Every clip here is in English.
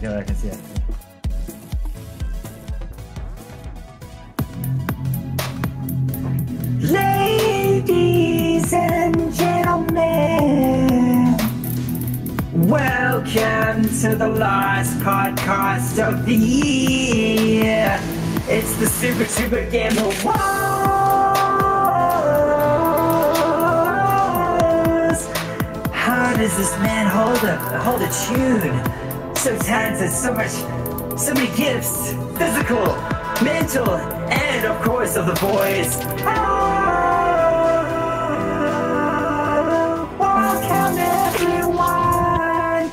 Okay, I can see it. Ladies and gentlemen, welcome to the last podcast of the year. It's the Super2Bit Game Awards. How does this man hold a tune? So talented, so many gifts, physical, mental, and of course of the voice. Welcome everyone.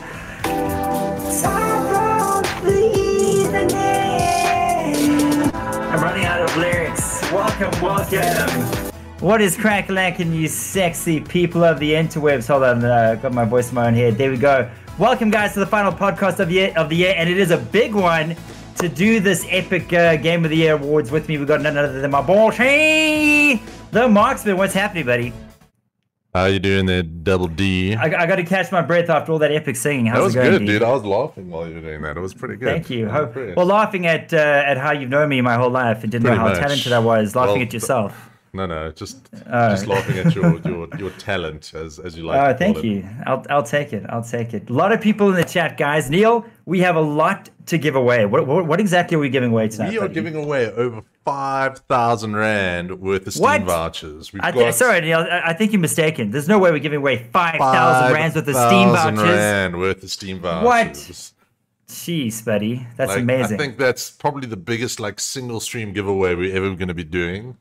Time of the evening. I'm running out of lyrics. Welcome. What is crack-lacking, you sexy people of the interwebs? Hold on, got my voice in my own head. There we go. Welcome, guys, to the final podcast of the year, and it is a big one. To do this epic Game of the Year awards with me, we've got none other than my boss, the Marksman. What's happening, buddy? How you doing there, Double D? I got to catch my breath after all that epic singing. How's it going, good, dude? I was laughing while you were doing that. It was pretty good. Thank you. Well, laughing at how you've known me my whole life and didn't know how talented I was. Laughing at yourself. No, just laughing at your talent, as you like. Oh, thank you. I'll take it. A lot of people in the chat, guys. Neil, we have a lot to give away. What exactly are we giving away tonight? We are giving away over 5,000 Rand worth of Steam vouchers. Sorry, Neil. I think you're mistaken. There's no way we're giving away 5,000 Rands worth of Steam vouchers. 5,000 Rand worth of Steam vouchers. What? Jeez, buddy. That's amazing. I think that's probably the biggest single stream giveaway we're ever going to be doing.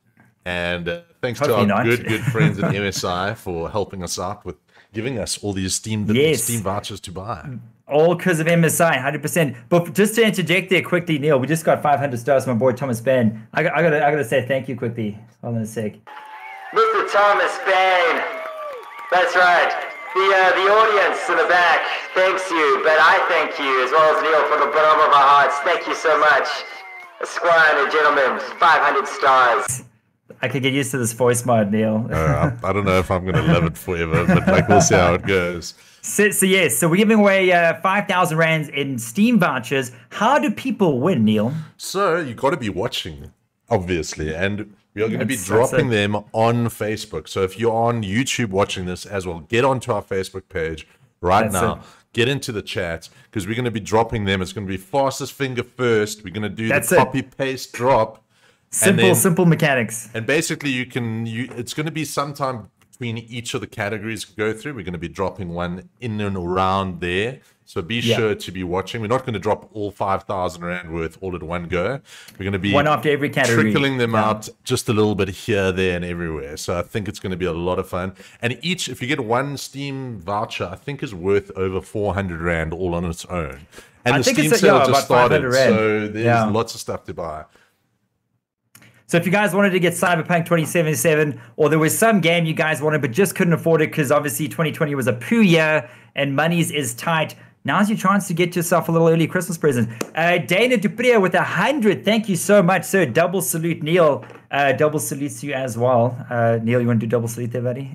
And thanks to our good friends at MSI for helping us out with giving us all these Steam vouchers to buy. All because of MSI, 100%. But just to interject there quickly, Neil, we just got 500 stars from my boy Thomas Bain. I gotta say thank you quickly. Hold on a sec. Mr. Thomas Bain. That's right. The audience in the back thanks you, but I thank you as well as Neil from the bottom of our hearts. Thank you so much. Esquire and gentlemen, 500 stars. I could get used to this voice mod, Neil. I don't know if I'm going to love it forever, but we'll see how it goes. So we're giving away 5,000 Rands in Steam vouchers. How do people win, Neil? So you got to be watching, obviously, and we are going to be dropping them on Facebook. So if you're on YouTube watching this as well, get onto our Facebook page now. Get into the chat because we're going to be dropping them. It's going to be fastest finger first. We're going to do the copy-paste drop. Simple mechanics. And basically, it's going to be sometime between each of the categories we go through. We're going to be dropping one in and around there. So be sure to be watching. We're not going to drop all 5,000 Rand worth all at one go. We're going to be one after every category, trickling them out just a little bit here, there, and everywhere. So I think it's going to be a lot of fun. And if you get one Steam voucher, I think is worth over 400 Rand all on its own. And the Steam sale just started, so there's lots of stuff to buy. So if you guys wanted to get Cyberpunk 2077, or there was some game you guys wanted but just couldn't afford it because obviously 2020 was a poo year and monies is tight, now's your chance to get yourself a little early Christmas present. Dana Dupria with 100. Thank you so much, sir. Double salute, Neil. Double salutes to you as well. Neil, you want to do double salute there, buddy?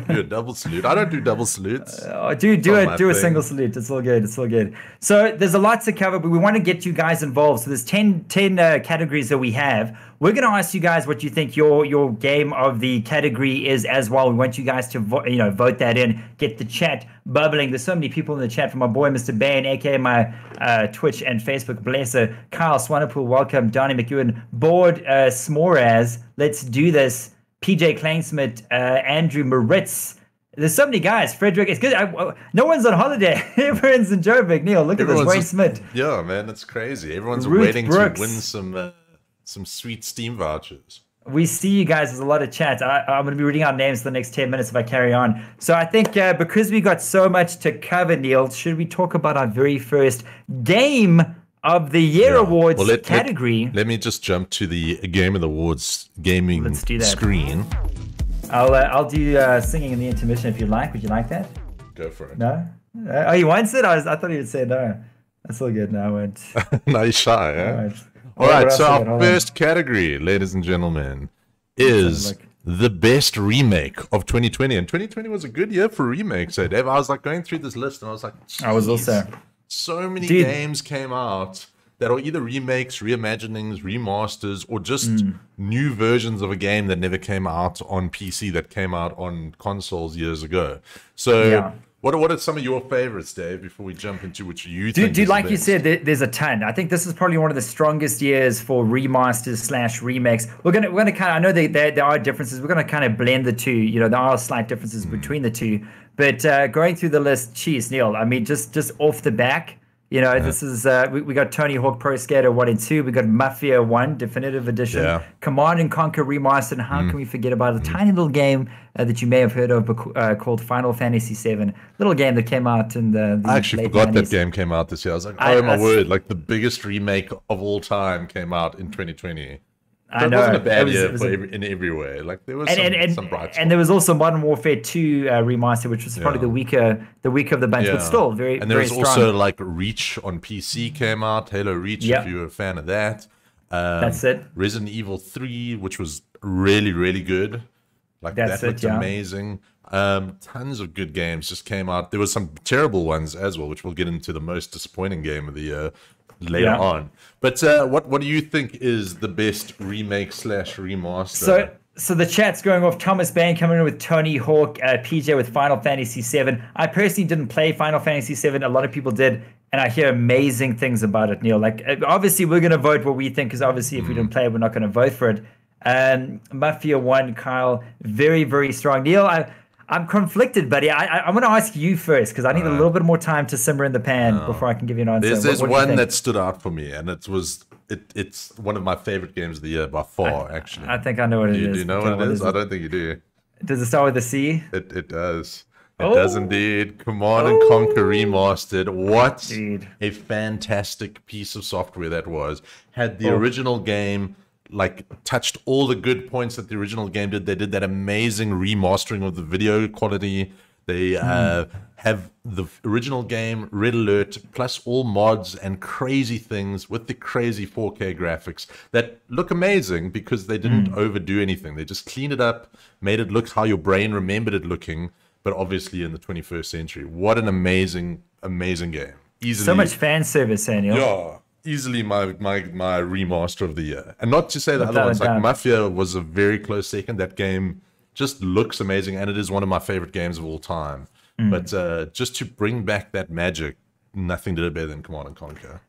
Do a double salute. I don't do double salutes. Do a single salute. It's all good. So there's a lot to cover, but we want to get you guys involved. So there's 10 categories that we have. We're going to ask you guys what you think your game of the category is as well. We want you guys to vote that in, get the chat bubbling. There's so many people in the chat, from my boy Mr. Bain, aka my Twitch and Facebook blesser, Kyle Swanepoel, welcome, Donnie McEwen, Board Smoraz, let's do this, PJ Klainsmith, Andrew Moritz. There's so many guys. Frederick, it's good. No one's on holiday. Everyone's in Joburg. Neil, look at this. Wayne Smith. Yeah, man, it's crazy. Everyone's waiting to win some sweet Steam vouchers. We see you guys. There's a lot of chat. I'm going to be reading out names for the next 10 minutes if I carry on. So I think because we got so much to cover, Neil, should we talk about our very first Game of the Year Awards category? Let me just jump to the Game of the Awards gaming screen. I'll do singing in the intermission if you'd like. Would you like that? Go for it. No? Oh, he wants it? I thought he would say no. That's all good. No, I won't. No, you're shy, eh? All right, so our first category, ladies and gentlemen, is the best remake of 2020. And 2020 was a good year for remakes, eh, Dave? I was going through this list and I was like, I was also. So many games came out that are either remakes, reimaginings, remasters, or just new versions of a game that never came out on PC that came out on consoles years ago. So what are some of your favorites, Dave, before we jump into which you think Dude, is like the you best? said, there's a ton. I think this is probably one of the strongest years for remasters / remakes. We're gonna kind of, I know there are differences. We're gonna kind of blend the two. You know, there are slight differences between the two. But going through the list, geez, Neil, I mean, just off the back, you know, this is we got Tony Hawk Pro Skater 1 and 2. We got Mafia 1 Definitive Edition, Command and Conquer Remastered. And how can we forget about a tiny little game that you may have heard of called Final Fantasy 7? Little game that came out in the I actually late forgot 90s. that game came out this year. I was like, oh my word, like the biggest remake of all time came out in 2020. But it wasn't a bad year in every way. Like there was some bright spots. And there was also Modern Warfare 2 remaster, which was probably the weaker of the bunch, but still very, and there very was strong. also like Reach on PC came out. Halo Reach, if you were a fan of that. That's it. Resident Evil 3, which was really, really good. Like that looked amazing. Tons of good games just came out. There was some terrible ones as well, which we'll get into the most disappointing game of the year later on. But what do you think is the best remake / remaster? So the chat's going off. Thomas Bain coming in with Tony Hawk, PJ with Final Fantasy 7. I personally didn't play Final Fantasy 7. A lot of people did, and I hear amazing things about it, Neil. Like, obviously, we're going to vote what we think, because obviously, if we didn't play it, we're not going to vote for it. Mafia 1, Kyle, very, very strong. Neil, I'm conflicted, buddy. I'm going to ask you first, because I need a little bit more time to simmer in the pan before I can give you an answer. There's one that stood out for me, and it's one of my favorite games of the year by far, actually. I think I know what it is. Do you know what it is? I don't think you do. Does it start with a C? It does. It does indeed. Command and Conquer Remastered. What a fantastic piece of software that was. Had the original game like touched all the good points that the original game did. They did that amazing remastering of the video quality. They have the original game, Red Alert, plus all mods and crazy things with the crazy 4K graphics that look amazing because they didn't overdo anything. They just cleaned it up, made it look how your brain remembered it looking, but obviously in the 21st century. What an amazing, amazing game. Easily, so much fan service, Daniel. Yeah. Easily my remaster of the year. And not to say the other ones, like Mafia was a very close second. That game just looks amazing, and it is one of my favorite games of all time. But just to bring back that magic, nothing did it better than Command and Conquer.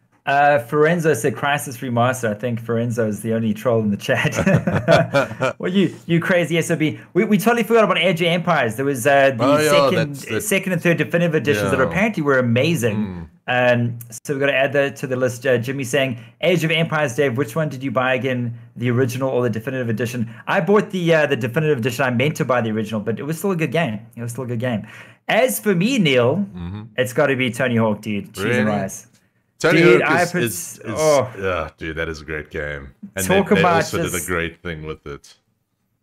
Forenzo said Crisis Remaster. I think Forenzo is the only troll in the chat. Well, you crazy SOB. We totally forgot about Age of Empires. There was the second and third definitive editions that apparently were amazing. So we've got to add that to the list. Jimmy saying, Age of Empires, Dave, which one did you buy again? The original or the definitive edition? I bought the definitive edition. I meant to buy the original, but it was still a good game. As for me, Neil, it's got to be Tony Hawk, dude. Cheese and rice. Tony Hawk dude, that is a great game. And they also did a great thing with it.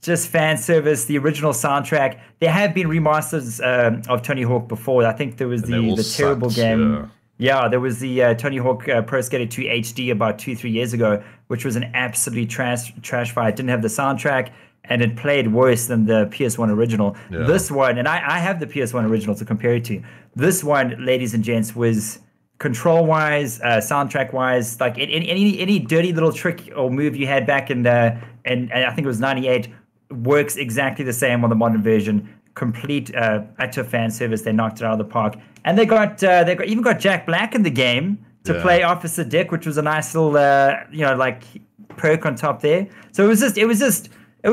Just fan service, the original soundtrack. There have been remasters of Tony Hawk before. I think there was the terrible game. Yeah, there was the Tony Hawk Pro Skater 2 HD about 2-3 years ago, which was an absolute trash fire. It didn't have the soundtrack, and it played worse than the PS1 original. Yeah. This one, and I have the PS1 original to compare it to. This one, ladies and gents, was control-wise, soundtrack-wise, like any dirty little trick or move you had back in I think it was 98, works exactly the same on the modern version. Complete utter fan service. They knocked it out of the park, and they even got Jack Black in the game to play Officer Dick, which was a nice little like perk on top there. So it was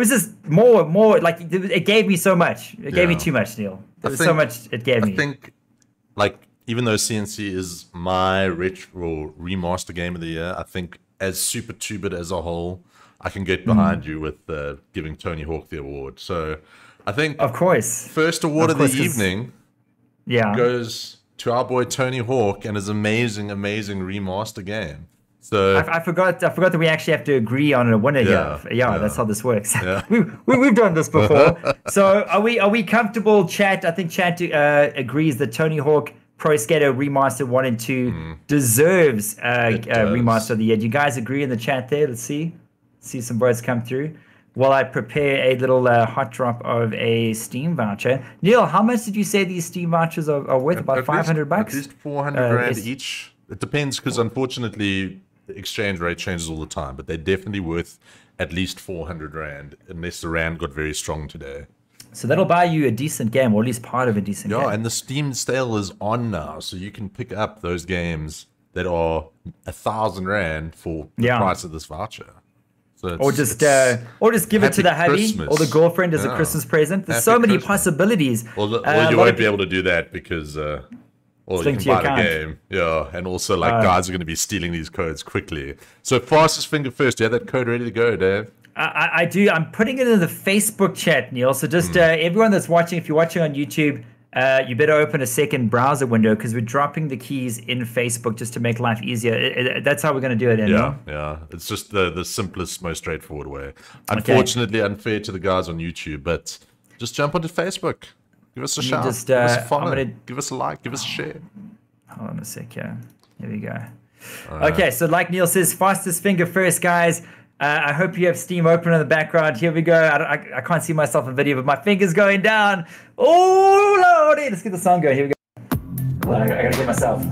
just more like it gave me so much. It gave me too much, Neil. There was so much it gave me. I think like even though CNC is my retro remaster game of the year, I think as Super 2-Bit as a whole, I can get behind you with giving Tony Hawk the award. So I think, of course, first award of the evening goes to our boy Tony Hawk and his amazing remaster game. So I forgot that we actually have to agree on a winner here. Yeah, that's how this works. Yeah. we've done this before. So are we comfortable, chat? I think chat agrees that Tony Hawk Pro Skater Remastered 1 and 2 deserves Remaster of the Year. Do you guys agree in the chat there? Let's see some votes come through. while I prepare a little hot drop of a Steam voucher. Neil, how much did you say these Steam vouchers are worth? About $500? At least 400 rand each. It depends, because unfortunately the exchange rate changes all the time, but they're definitely worth at least 400 rand, unless the rand got very strong today. So that'll buy you a decent game, or at least part of a decent game. Yeah, and the Steam sale is on now, so you can pick up those games that are 1,000 rand for the price of this voucher. So or just give it to the hubby or the girlfriend as a Christmas present. There's so many possibilities. Well, you won't be able to do that because you can buy the game. Yeah, and also guys are going to be stealing these codes quickly. So fastest finger first. Do you have that code ready to go, Dave? I do. I'm putting it in the Facebook chat, Neil. So just everyone that's watching, if you're watching on YouTube, you better open a second browser window because we're dropping the keys in Facebook just to make life easier. That's how we're going to do it. Yeah. It's just the simplest, most straightforward way. Unfortunately, unfair to the guys on YouTube, but just jump onto Facebook. Give us a shout. Give us a follow. Give us a like. Give us a share. Hold on a sec. Here we go. Okay, so like Neil says, fastest finger first, guys. I hope you have Steam open in the background. Here we go. I can't see myself in video, but my finger's going down. Oh, Lordy. Let's get the song going. Here we go. Hold on, I gotta get myself.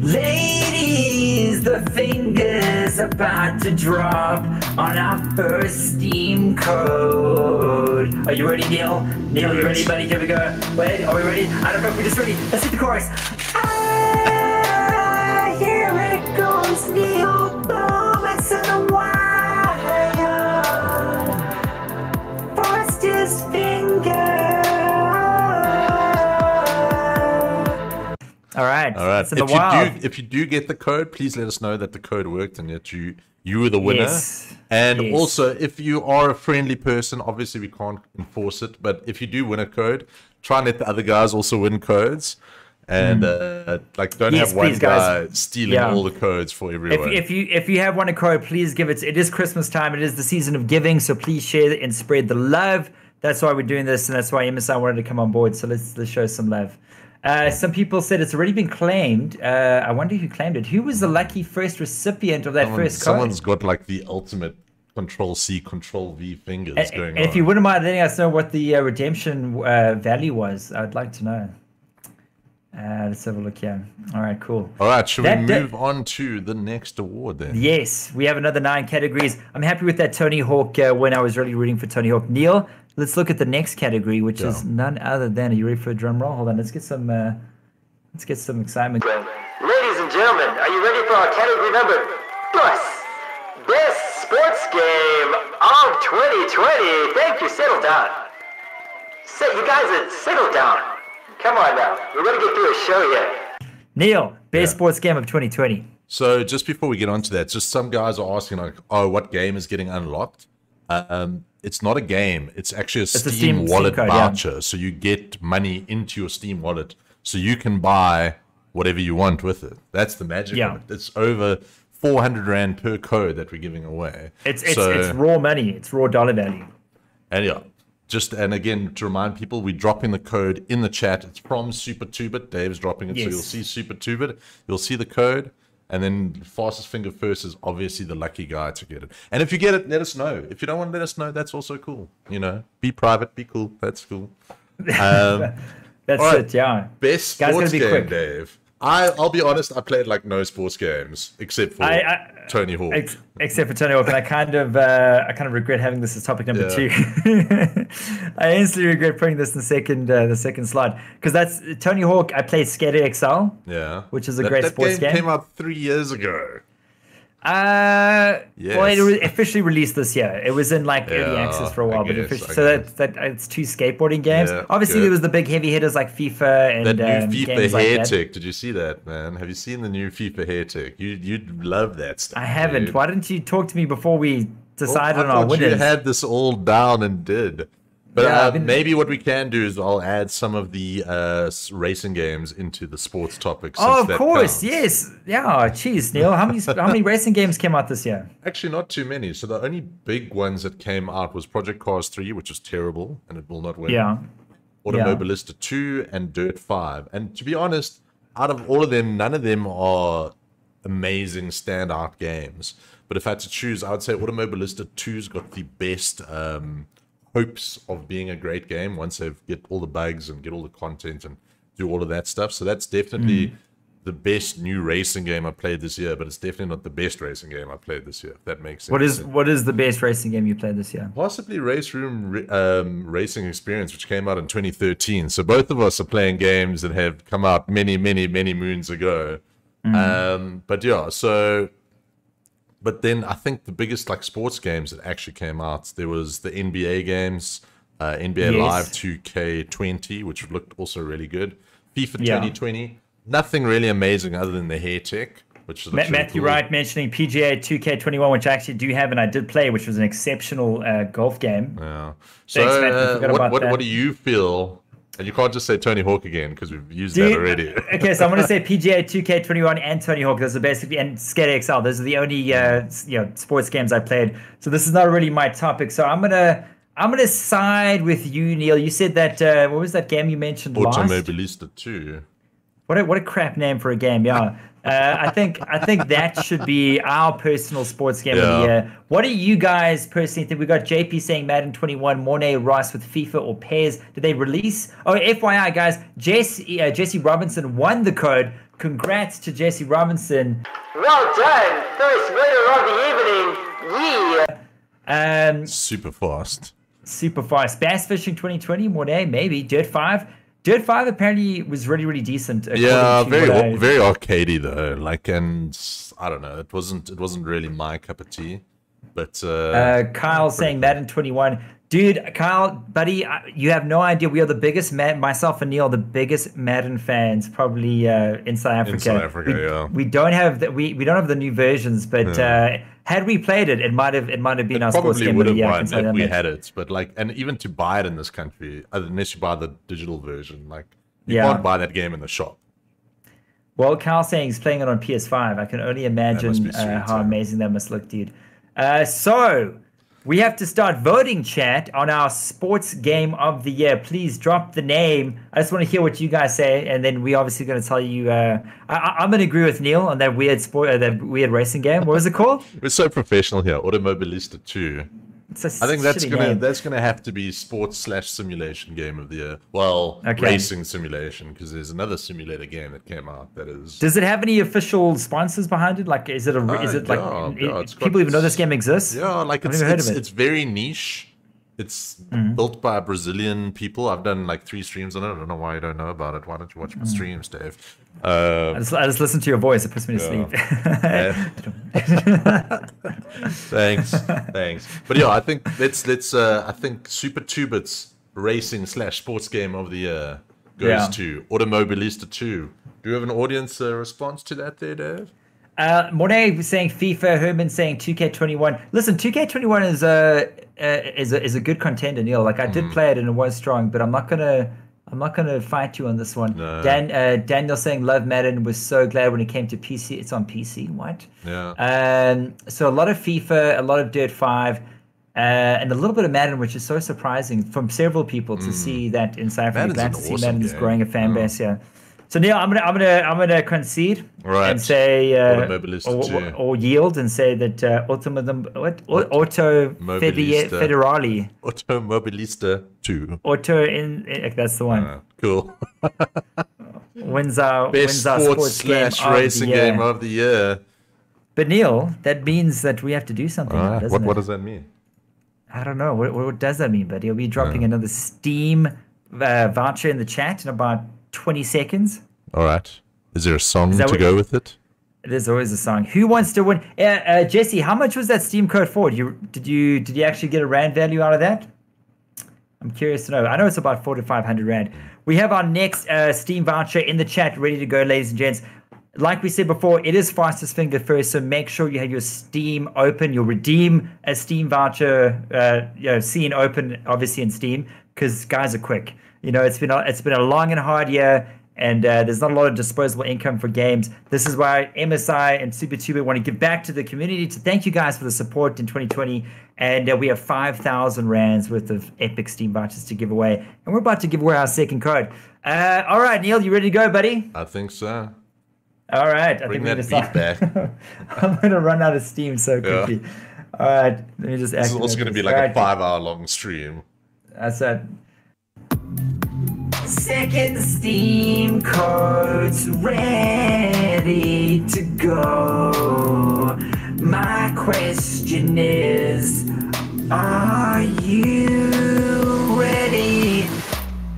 Ladies, the finger's about to drop on our first Steam code. Are you ready, Neil? Neil, you ready, buddy? Here we go. Wait, are we ready? I don't know if we're just ready. Let's hit the chorus. Here it goes, Neil. Boom, it's in the wire. Fastest finger. All right. If you do get the code, please let us know that the code worked and that you were the winner. Yes. And also, if you are a friendly person, obviously we can't enforce it, but if you do win a code, try and let the other guys also win codes. And don't have one guy stealing all the codes for everyone. If you have won a code, please give it. It is Christmas time. It is the season of giving, so please share it and spread the love. That's why we're doing this, and that's why MSI wanted to come on board. So let's show some love. Some people said it's already been claimed. I wonder who claimed it. Who was the lucky first recipient of that first code? Someone's got like the ultimate Control-C, Control-V fingers going on. And if you wouldn't mind letting us know what the redemption value was, I'd like to know. Let's have a look here. All right, cool. All right, should we move on to the next award then? Yes, we have another 9 categories. I'm happy with that Tony Hawk when I was really rooting for Tony Hawk. Neil, let's look at the next category, which is none other than, are you ready for a drum roll? Hold on, let's get some excitement. Ladies and gentlemen, are you ready for our category number? Best Sports Game of 2020. Thank you, settle down. You guys settle down. Come on now, we're going to get through a show here. Neil, best sports game of 2020. So just before we get on to that, just some guys are asking like, oh, what game is getting unlocked? It's not a game. It's actually a Steam wallet voucher. Yeah. So you get money into your Steam wallet so you can buy whatever you want with it. That's the magic of it. It's over 400 Rand per code that we're giving away. It's raw money. It's raw dollar value. And and again, to remind people, we're dropping the code in the chat. It's from Super2Bit. Dave's dropping it, so you'll see Super2Bit. You'll see the code, and then fastest finger first is obviously the lucky guy to get it. And if you get it, let us know. If you don't want to let us know, that's also cool. Be private, be cool. That's cool. That's it, yeah. Best sports game, Dave. I'll be honest, I played like no sports games except for Tony Hawk. Except for Tony Hawk, and I kind of regret having this as topic number 2. I instantly regret putting this in the second slide because that's Tony Hawk. I played Skater XL, which is a great sports game. That game came out 3 years ago. Well, it was officially released this year. It was in like early access for a while, but officially, so it's 2 skateboarding games. Obviously, there was the big heavy hitters like FIFA and that new FIFA hair tech. Did you see that, man? Have you seen the new FIFA hair tech? You'd love that stuff. I haven't. Dude. Why didn't you talk to me before we decided on our winners? You had this all down and did. But maybe what we can do is I'll add some of the racing games into the sports topics. Oh, of course, yes. Yeah, geez, Neil. How many racing games came out this year? Actually, not too many. So the only big ones that came out was Project Cars 3, which is terrible, and it will not win. Yeah. Automobilista 2 and Dirt 5. And to be honest, out of all of them, none of them are amazing standout games. But if I had to choose, I would say Automobilista 2's got the best hopes of being a great game once they get all the bugs and get all the content and do all of that stuff. So that's definitely the best new racing game I played this year, but it's definitely not the best racing game I played this year, if that makes sense. What is the best racing game you played this year? Possibly Race Room Racing Experience, which came out in 2013. So both of us are playing games that have come out many, many, many moons ago. But yeah, so... But then I think the biggest like sports games that actually came out, there was the NBA games, NBA Live 2K20, which looked also really good. FIFA 2020, nothing really amazing other than the hair tech, which looks Matthew really cool. Wright mentioning PGA 2K21, which I actually do have and I did play, which was an exceptional golf game. Yeah. Thanks, So Matt, what do you feel? And you can't just say Tony Hawk again because we've used that already. Okay, so I'm going to say PGA 2K21 and Tony Hawk. Those are basically, and Skate XL. Those are the only sports games I played. So this is not really my topic. So I'm gonna side with you, Neil. You said that what was that game you mentioned last? Automobilista 2. What a crap name for a game, yeah. I think that should be our personal sports game of the year. What do you guys personally think? We got JP saying Madden 21, Mornay Rice with FIFA or PES. Did they release? Oh, FYI, guys, Jesse Robinson won the code. Congrats to Jesse Robinson. Well done, first winner of the evening. Yeah. Super fast. Super fast. Bass Fishing 2020, Mornay, maybe. Dirt 5. Dirt 5 apparently was really, really decent. Yeah, very arcadey though. Like, and I don't know, it wasn't really my cup of tea. But Kyle saying Madden 21. Dude, Kyle, buddy, you have no idea. We are the biggest myself and Neil, the biggest Madden fans probably in South Africa. In South Africa, we don't have we don't have the new versions, but had we played it, it might have been our sports game of the year. Probably would have won if we had it. But like, and even to buy it in this country, unless you buy the digital version, like you can't buy that game in the shop. Well, Kyle saying he's playing it on PS5. I can only imagine how amazing that must look, dude. So we have to start voting, chat, on our sports game of the year. Please drop the name. I just want to hear what you guys say, and then we're obviously going to tell you. I'm going to agree with Neil on that weird that weird racing game. What was it called? We're so professional here. Automobilista 2. I think that's gonna have to be sports/simulation game of the year. Well, racing simulation, because there's another simulator game that came out that is. Does it have any official sponsors behind it? Like, is it people even know this game exists? Yeah, like it's very niche. It's built by Brazilian people. I've done like 3 streams on it. I don't know why you don't know about it. Why don't you watch my streams, Dave? I just listen to your voice. It puts me to sleep. Thanks. But yeah, I think let's I think Super2Bit's racing/sports game of the year goes to Automobilista 2. Do you have an audience response to that there, Dave? Mornay saying FIFA, Herman saying 2K21. Listen, 2K21 is a good contender, Neil. Like, I did play it and it was strong, but I'm not gonna fight you on this one. No. Daniel saying love Madden, was so glad when it came to PC. It's on PC. What? Yeah. So a lot of FIFA, a lot of Dirt 5, and a little bit of Madden, which is so surprising from several people to see that in South Africa. Glad to see Madden is growing a fan base here. So Neil, I'm gonna concede and say or yield and say that Federali. Automobilista 2. That's the one. Cool. wins our sports/racing game of the year. But Neil, that means that we have to do something. What does that mean? I don't know. What does that mean? But he'll be dropping another Steam voucher in the chat in about 20 seconds. All right. Is there a song to go with it? There's always a song. Who wants to win? Jesse, how much was that Steam code for? Did you actually get a rand value out of that? I'm curious to know. I know it's about 400 to 500 rand. We have our next Steam voucher in the chat ready to go, ladies and gents. Like we said before, it is fastest finger first, so make sure you have your Steam open. You'll redeem a Steam voucher, seen open, obviously in Steam, because guys are quick. You know, it's been a long and hard year, and there's not a lot of disposable income for games. This is why MSI and Super2Bit want to give back to the community to thank you guys for the support in 2020. And we have 5,000 rands worth of epic Steam vouchers to give away, and we're about to give away our second code. All right, Neil, you ready to go, buddy? I think so. All right, I Bring think we're that gonna beat start. back. I'm gonna run out of steam so Yeah. quickly. All right, let me just This is activate also going to be this. like All a right, 5-hour long stream. that's it. Second Steam code's ready to go. My question is, are you ready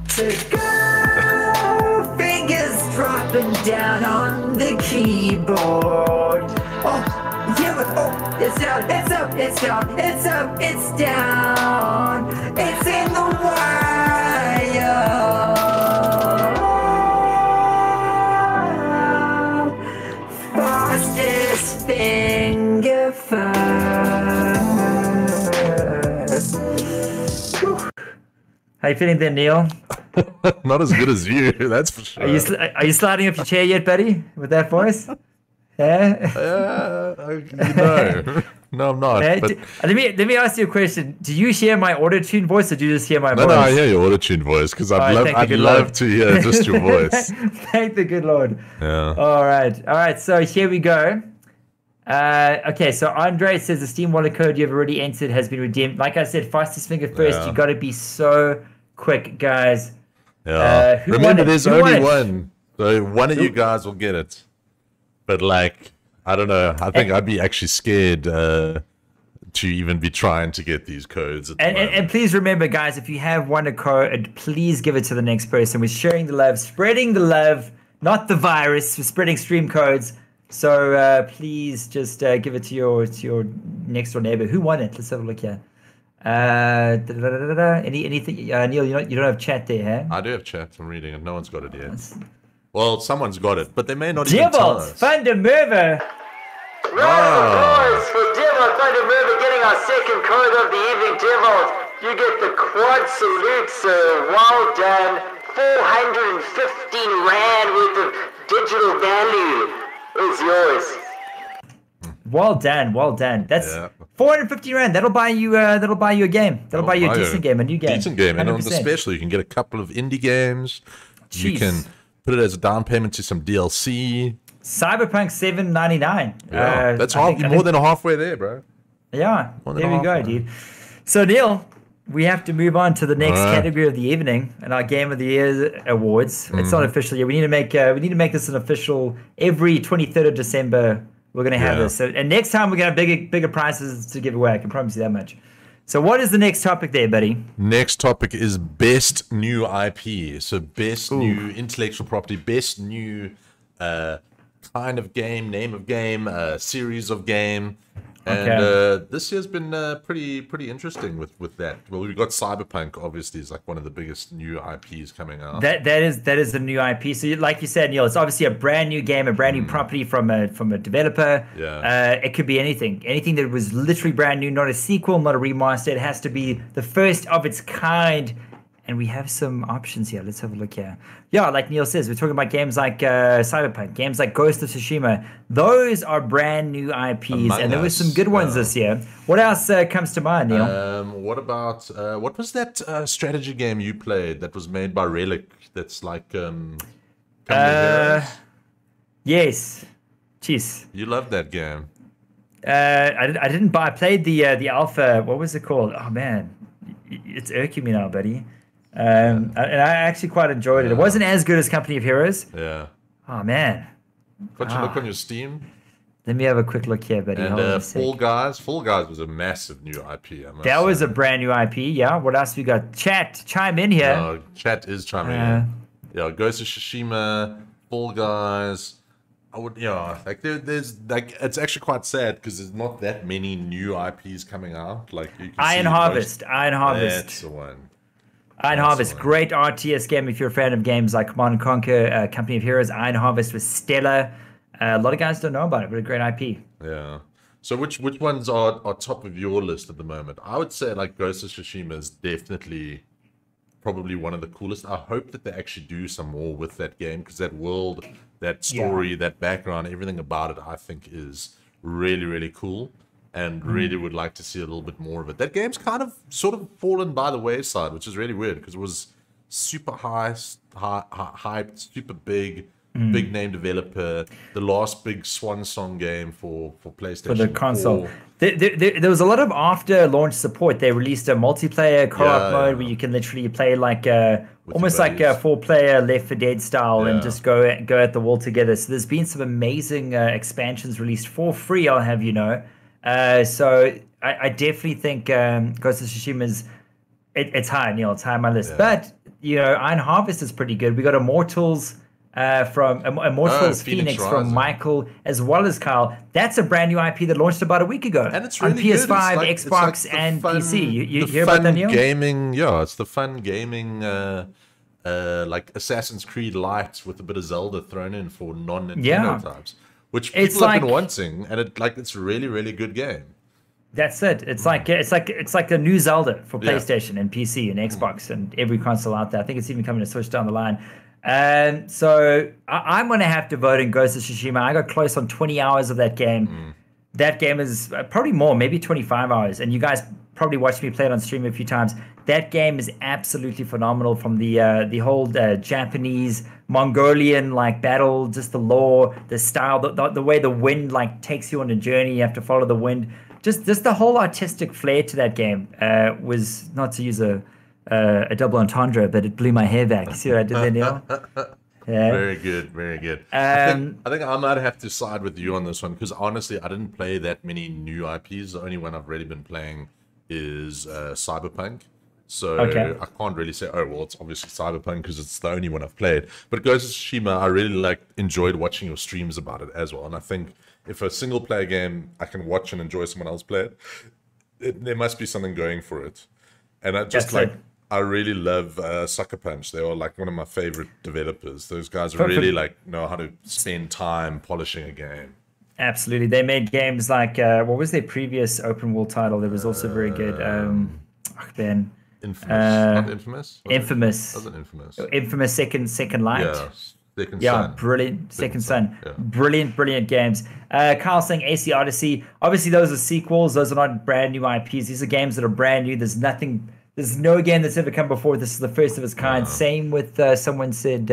to go? Fingers dropping down on the keyboard. Oh, yeah, oh, it's down, it's up, it's down, it's up, it's down. It's in the wire. Fastest finger first. Whew. How you feeling there, Neil? Not as good as you, that's for sure. Are you sliding off your chair yet, buddy? With that voice? Yeah. No. No, I'm not. But... let me ask you a question. Do you hear my auto-tuned voice, or do you just hear my voice? No, I hear your auto-tuned voice because I'd love to hear just your voice. Thank the good Lord. Yeah. All right. So here we go. Okay, so Andre says the Steam wallet code you've already entered has been redeemed. Like I said, fastest finger first. Yeah. You got to be so quick, guys. Yeah. Remember, there's only one. So one of you guys will get it. But like, I don't know. I think I'd be actually scared to even be trying to get these codes. And please remember, guys, if you have won a code, please give it to the next person. We're sharing the love, spreading the love, not the virus. We're spreading stream codes. So please just give it to your next door neighbor. Who won it? Let's have a look here. Anything? Neil, you don't have chat there, huh? I do have chat. I'm reading it. No one's got it yet. Well, someone's got it, but they may not even tell us. Thundermover. Round of applause for Devolt Thundermover getting our second code of the evening. Devolt, you get the quad salute, sir. Well done. 415 Rand worth of digital value is yours. Well done. That's 450 Rand. That'll buy you a game. That'll buy you a decent game, a new game. Decent game. 100%. And on the 100%. special, you can get a couple of indie games. Jeez. You can put it as a down payment to some DLC. Cyberpunk $7.99. Yeah, that's more than halfway there, bro. Yeah, there we go, dude. So Neil, we have to move on to the next category of the evening and our Game of the Year awards. It's not official yet. We need to make this an official. Every 23rd of December, we're going to have this. So, and next time we're going to have bigger prizes to give away. I can promise you that much. So what is the next topic there, buddy? Next topic is best new IP. So best new intellectual property, best new kind of game, name of game, series of game. And this year's been pretty interesting with that. Well, we've got Cyberpunk, obviously, is like one of the biggest new IPs coming out. That is a new IP. So, like you said, Neil, it's obviously a brand new game, a brand new property from a developer. Yeah. It could be anything that was literally brand new, not a sequel, not a remaster. It has to be the first of its kind. And we have some options here. Let's have a look here. Yeah, like Neil says, we're talking about games like Cyberpunk, games like Ghost of Tsushima. Those are brand new IPs, and there were some good ones this year. What else comes to mind, Neil? What about what was that strategy game you played that was made by Relic? That's like yes, jeez. You loved that game. I didn't buy. I played the alpha. What was it called? Oh man, it's irking me now, buddy. And I actually quite enjoyed it. It wasn't as good as Company of Heroes. Yeah. Oh man. Got you look on your Steam. Let me have a quick look here, buddy. And Fall Guys. Fall Guys was a massive new IP. That was a brand new IP. Yeah. What else we got? Chat, chime in here. Chat is chiming in. Yeah. Ghost of Tsushima, Fall Guys. I would, like there's like it's actually quite sad because there's not that many new IPs coming out. Like you can Iron Harvest. That's the one. Iron Harvest, great RTS game if you're a fan of games like Command & Conquer, Company of Heroes. Iron Harvest was stellar. A lot of guys don't know about it, but a great IP. Yeah. So which ones are top of your list at the moment? I would say like Ghost of Tsushima is definitely probably one of the coolest. I hope that they actually do some more with that game because that world, that story, that background, everything about it, I think is really, really cool. And really would like to see a little bit more of it. That game's sort of fallen by the wayside, which is really weird because it was super hyped, super big, big name developer, the last big swan song game for PlayStation for the console. 4. There was a lot of after launch support. They released a multiplayer co-op mode where you can literally play like almost like a 4-player Left 4 Dead style and just go at the wall together. So there's been some amazing expansions released for free, I'll have you know. So I definitely think Ghost of Tsushima's it's high, Neil. It's high on my list. But you know, Iron Harvest is pretty good. We got Immortals. From Immortals Phoenix from Michael as well as Kyle. That's a brand new IP that launched about a week ago, and it's really on PS5, good. Xbox, and PC. You hear about that, Neil? Gaming, it's the fun gaming, like Assassin's Creed Light with a bit of Zelda thrown in for non-Nintendo types, which people have been wanting, and it's really, really good game. That's it. It's like a new Zelda for PlayStation and PC and Xbox and every console out there. I think it's even coming to Switch down the line. So I'm going to have to vote in Ghost of Tsushima. I got close on 20 hours of that game. That game is probably more, maybe 25 hours. And you guys probably watched me play it on stream a few times. That game is absolutely phenomenal, from the whole Japanese, Mongolian like battle, just the lore, the style, the way the wind like takes you on a journey. You have to follow the wind. Just the whole artistic flair to that game was, not to use a double entendre, but it blew my hair back. See what I did there, Neil? Yeah. Very good, very good. I think I might have to side with you on this one, because honestly, I didn't play that many new IPs. The only one I've really been playing is Cyberpunk. So I can't really say, oh, well, it's obviously Cyberpunk because it's the only one I've played. But Ghost of Tsushima, I really enjoyed watching your streams about it as well. And I think if a single-player game I can watch and enjoy someone else play it, there must be something going for it. And I really love Sucker Punch. They are like one of my favorite developers. Those guys really know how to spend time polishing a game. Absolutely. They made games like, what was their previous open world title that was also very good? Infamous. Not Infamous? Infamous. Wasn't Infamous. Infamous Second Light. Yeah. Second Son. Brilliant. Second Son. Yeah. Brilliant games. Kyle saying AC Odyssey. Obviously, those are sequels. Those are not brand new IPs. These are games that are brand new. There's no game that's ever come before. This is the first of its kind. Same with someone said,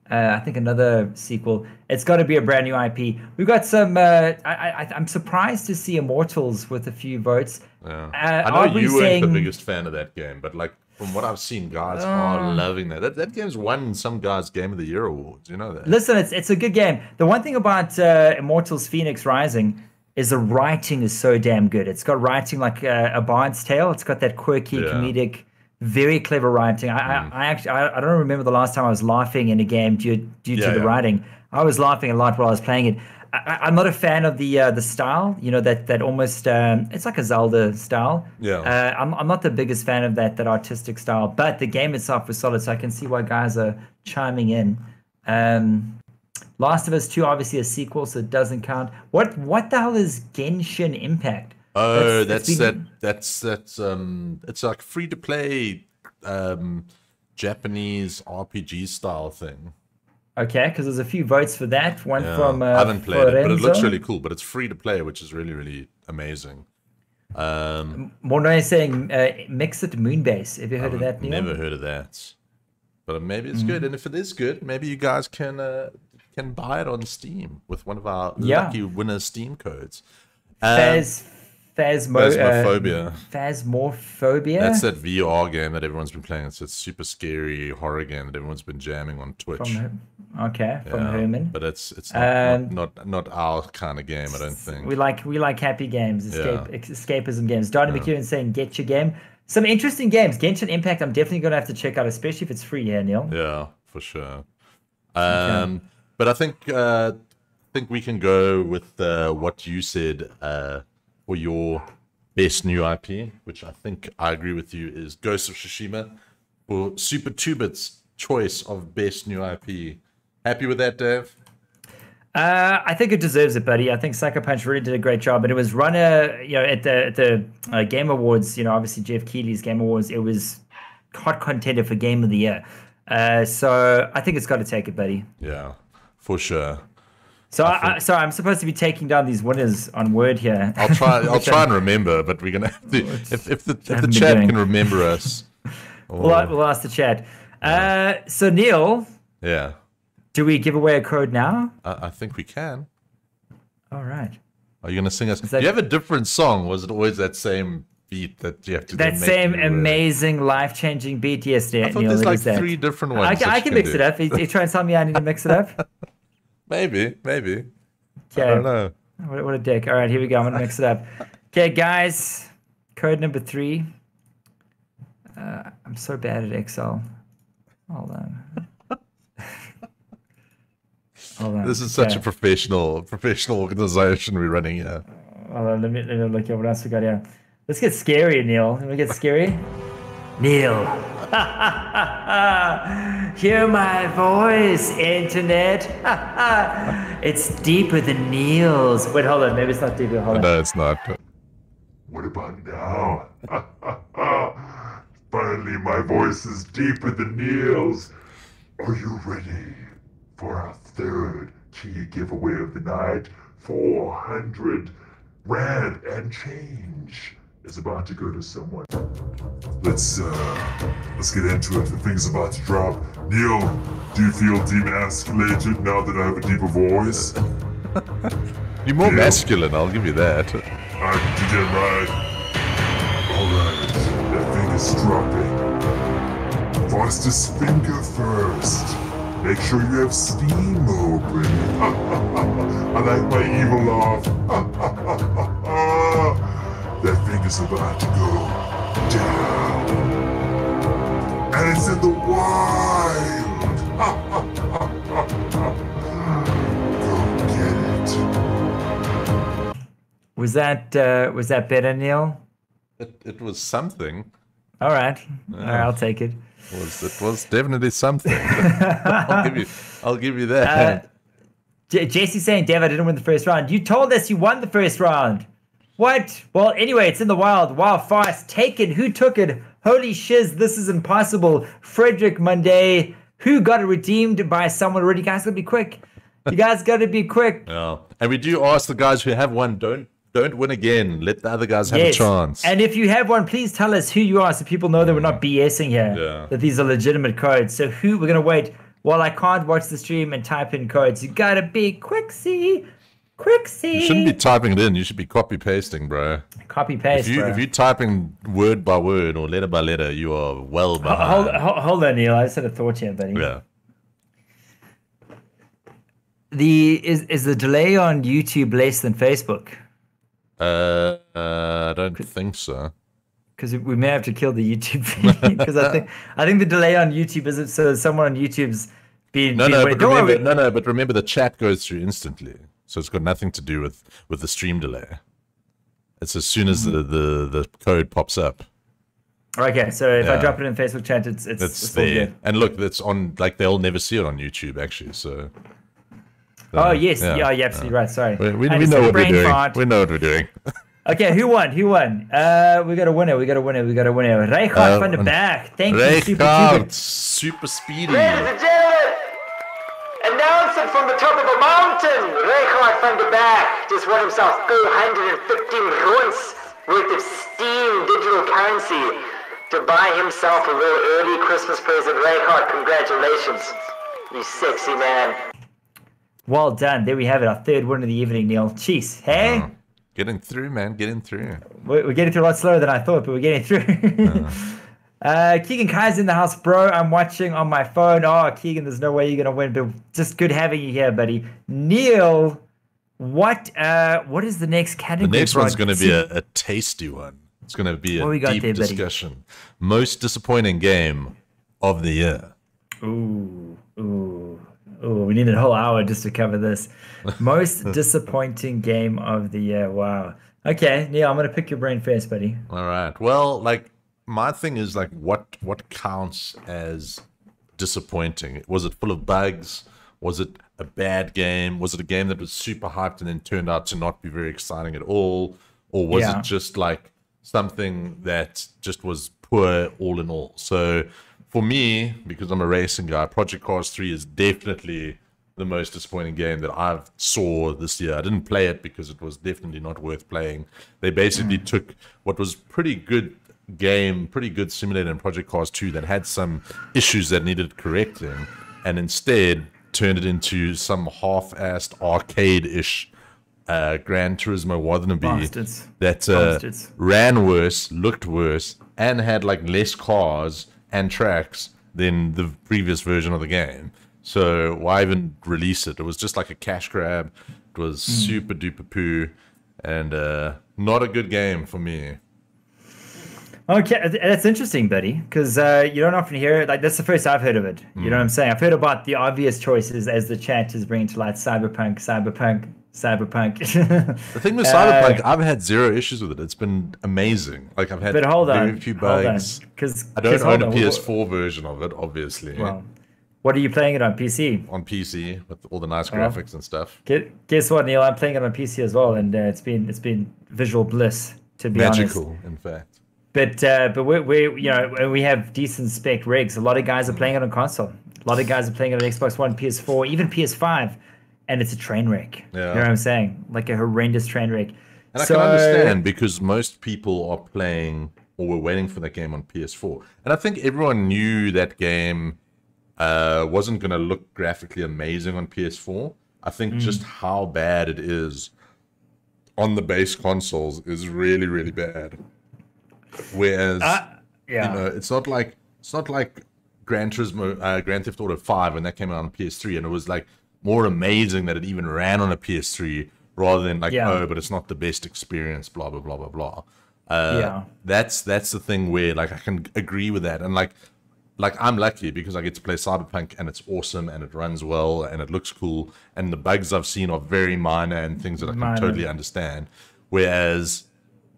I think another sequel. It's got to be a brand new IP. We've got some. I'm surprised to see Immortals with a few votes. Yeah. I know you weren't the biggest fan of that game, but from what I've seen, guys are loving that. That game's won some guys' Game of the Year awards. You know that. Listen, it's a good game. The one thing about Immortals Phoenix Rising is the writing is so damn good. It's got writing like a Bard's Tale. It's got that quirky, comedic, very clever writing. I don't remember the last time I was laughing in a game due to the writing. I was laughing a lot while I was playing it. I'm not a fan of the style. You know, that almost it's like a Zelda style. Yeah. I'm not the biggest fan of that artistic style. But the game itself was solid, so I can see why guys are chiming in. Last of Us 2, obviously a sequel, so it doesn't count. What the hell is Genshin Impact? Oh, that's it's like free to play Japanese RPG style thing. Okay, because there's a few votes for that. One from I haven't played it, but it looks really cool. But it's free to play, which is really, really amazing. Mono is saying Mixed Moonbase. Have you heard of that, Neil? Never heard of that. But maybe it's good. And if it is good, maybe you guys can buy it on Steam with one of our lucky winner Steam codes. Phasmophobia. That's that VR game that everyone's been playing. It's a super scary horror game that everyone's been jamming on Twitch. From Herman. But it's not our kind of game, I don't think. We like happy games, escapism games. Donnie McKeown saying get your game. Some interesting games. Genshin Impact I'm definitely gonna have to check out, especially if it's free, Neil. Yeah, for sure. But I think we can go with what you said for your best new IP, which I think I agree with you is Ghost of Tsushima, for Super2Bit's choice of best new IP. Happy with that, Dave? I think it deserves it, buddy. I think Sucker Punch really did a great job, and it was run at the Game Awards. You know, obviously Jeff Keighley's Game Awards. It was hot contender for Game of the Year. So I think it's got to take it, buddy. Yeah, for sure. So I'm supposed to be taking down these winners on Word here. I'll try and remember, but we're gonna have to, if the chat can remember us. We'll ask the chat. So Neil. Yeah. Do we give away a code now? I think we can. All right. Are you going to sing us? Do you have a different song? Was it always that same beat that you have to? That same amazing, life-changing beat? Yes, Neil. I thought there's like 3 different ones. I can mix it up. You try and tell me I need to mix it up? Maybe. Okay. I don't know. What a dick. All right, here we go. I'm going to mix it up. Okay, guys. Code number 3. I'm so bad at Excel. Hold on. This is such a professional organization we're running here. Hold on, let me look at what else we got here. Let's get scary, Neil. Let me get scary. Neil. Hear my voice, internet. It's deeper than Neil's. Wait, hold on. Maybe it's not deeper. Hold on. No, it's not. What about now? Finally, my voice is deeper than Neil's. Are you ready for our 3rd key giveaway of the night? 400 rand and change is about to go to someone. Let's get into it. The thing's about to drop. Neil, do you feel demasculated now that I have a deeper voice? You're more masculine, I'll give you that. You did right. Alright, that thing is dropping. Fastest finger first. Make sure you have Steam open. I like my evil laugh. That thing is about to go down. And it's in the wild. Go get it. Was that better, Neil? It was something. All right. All right, I'll take it. It was definitely something. I'll give you that. JC saying, Dev, I didn't win the first round. You told us you won the first round. What? Well, anyway, it's in the wild. Wow, fast. Taken. Who took it? Holy shiz, this is impossible. Frederick Monday. Who got it redeemed by someone already? You guys gotta be quick. You guys gotta be quick. Yeah. And we do ask the guys who have one, don't win again. Let the other guys have a chance. And if you have one, please tell us who you are so people know that we're not BSing here. Yeah. That these are legitimate codes. So we're going to wait while I can't watch the stream and type in codes. You got to be quicksy. You shouldn't be typing it in. You should be copy-pasting, bro. Copy-paste, If you're typing word by word or letter by letter, you are well behind. Hold on, Neil. I just had a thought here, buddy. Yeah. Is the delay on YouTube less than Facebook? I don't think so. Because we may have to kill the YouTube feed. Because I think the delay on YouTube isn't so someone on YouTube's been. But remember the chat goes through instantly, so it's got nothing to do with the stream delay. It's as soon as the code pops up. Okay, so if I drop it in Facebook chat, it's there. Good. And look, it's on. Like they'll never see it on YouTube actually. So. Oh yes, you're absolutely right. Sorry, we know what we're doing. We know what we're doing. Okay, who won? We got a winner. Reichardt van der Berg. Thank you, Super2Bit. Super speedy. Ladies and gentlemen, announcing from the top of a mountain, Reichardt van der Berg just won himself 415 runs worth of Steam digital currency to buy himself a little early Christmas present. Reichardt, congratulations, you sexy man. Well done. There we have it. Our 3rd win of the evening, Neil. Jeez, hey? Getting through, man. Getting through. We're getting through a lot slower than I thought, but we're getting through. Keegan Kai's in the house, bro. I'm watching on my phone. Oh, Keegan, there's no way you're going to win, but just good having you here, buddy. Neil, what is the next category? The next one's going to be a tasty one. It's going to be a deep discussion. Most disappointing game of the year. Ooh, we need a whole hour just to cover this. Most disappointing game of the year. Wow. Okay, Neil, I'm going to pick your brain first, buddy. All right. Well, like, my thing is, like, what counts as disappointing? Was it full of bugs? Was it a bad game? Was it a game that was super hyped and then turned out to not be very exciting at all? Or was it just, like, something that just was poor all in all? So... for me, because I'm a racing guy, Project Cars 3 is definitely the most disappointing game that I've saw this year. I didn't play it because it was definitely not worth playing. They basically took what was pretty good simulator in Project Cars 2 that had some issues that needed correcting, and instead turned it into some half-assed arcade-ish Gran Turismo wannabe Bastards. that Bastards. ran worse, looked worse, and had like less cars and tracks than the previous version of the game. So why even release it? It was just like a cash grab. It was super duper poo, and not a good game for me. Okay, that's interesting, buddy, because you don't often hear it. Like, that's the first I've heard of it. You know what I'm saying? I've heard about the obvious choices as the chat is bringing to light: Cyberpunk. The thing with Cyberpunk, I've had zero issues with it. It's been amazing. Like, I've had very few bugs. Because I don't own a PS4 version of it, obviously. Well, what are you playing it on PC? On PC with all the nice graphics and stuff. Guess what, Neil? I'm playing it on PC as well, and it's been visual bliss, to be honest. Magical, in fact. But we have decent spec rigs. A lot of guys are playing it on console. A lot of guys are playing it on Xbox One, PS4, even PS5, and it's a train wreck. Yeah. You know what I'm saying? Like a horrendous train wreck. And I can understand, because most people are playing or were waiting for that game on PS4. And I think everyone knew that game wasn't going to look graphically amazing on PS4. I think just how bad it is on the base consoles is really, really bad. Whereas, it's not like Gran Turismo, Grand Theft Auto 5 when that came out on PS3, and it was like more amazing that it even ran on a PS3 rather than like, but it's not the best experience, blah blah blah blah blah. That's the thing where like I can agree with that, and like I'm lucky because I get to play Cyberpunk and it's awesome and it runs well and it looks cool, and the bugs I've seen are very minor and things that I can totally understand. Whereas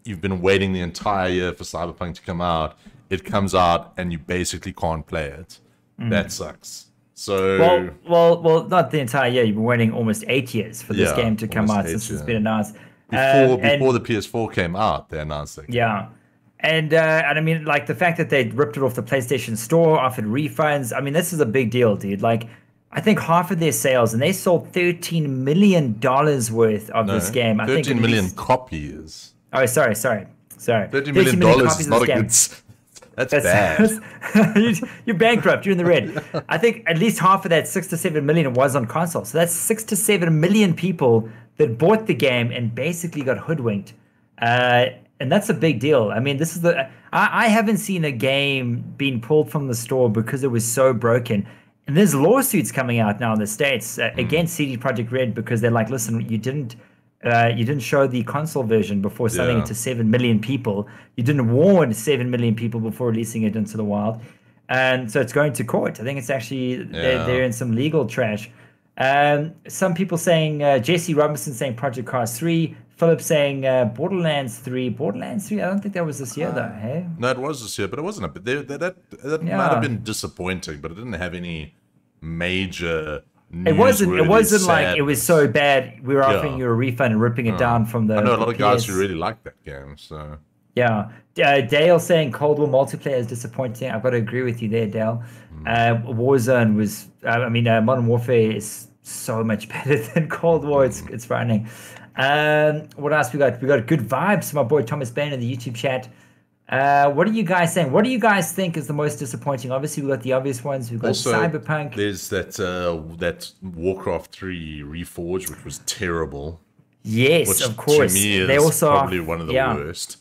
you've been waiting the entire year for Cyberpunk to come out. It comes out and you basically can't play it. That sucks. So well, not the entire year. You've been waiting almost 8 years for this game to come out since it's been announced. Before the PS4 came out, they announced it. Yeah. And I mean, like, the fact that they ripped it off the PlayStation Store, offered refunds. I mean, this is a big deal, dude. Like, I think half of their sales, and they sold $13 million worth of this game. I think 13 million copies. Oh, sorry. $13 million is not a good... That's bad. You're bankrupt. You're in the red. I think at least half of that 6 to 7 million was on console. So that's 6 to 7 million people that bought the game and basically got hoodwinked. And that's a big deal. I mean, this is I haven't seen a game being pulled from the store because it was so broken. And there's lawsuits coming out now in the States against CD Projekt Red because they're like, listen, you didn't show the console version before selling it to 7 million people. You didn't warn 7 million people before releasing it into the wild. And so it's going to court. I think it's actually, they're in some legal trash. Some people saying, Jesse Robinson saying Project Cars 3, Philip saying Borderlands 3. Borderlands 3, I don't think that was this year though, hey? No, it was this year, but it wasn't a bit. That might have been disappointing, but it didn't have any major... It wasn't like it was so bad we were offering you a refund and ripping it down from the... I know a lot of guys who really like that game, so... Yeah. Dale saying Cold War multiplayer is disappointing. I've got to agree with you there, Dale. Warzone was... Modern Warfare is so much better than Cold War. It's frightening. What else we got? We got good vibes from my boy Thomas Bain in the YouTube chat. What are you guys saying? What do you guys think is the most disappointing? Obviously, we've got the obvious ones. We've got also, Cyberpunk. There's that Warcraft 3 Reforged, which was terrible. Yes, which of course. To me is probably one of the worst.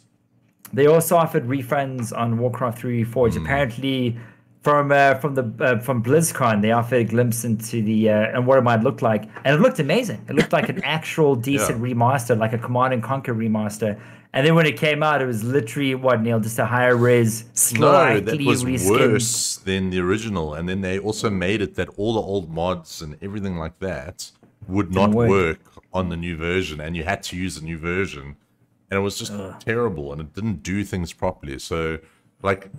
They also offered refunds on Warcraft 3 Reforged. Apparently, from BlizzCon, they offered a glimpse into the and what it might look like, and it looked amazing. It looked like an actual decent remaster, like a Command and Conquer remaster. And then when it came out, it was literally, what, Neil, just a higher res, slightly that was reskinned. worse than the original. And then they also made it that all the old mods and everything like that would not work on the new version. And you had to use the new version. And it was just terrible. And it didn't do things properly. So, like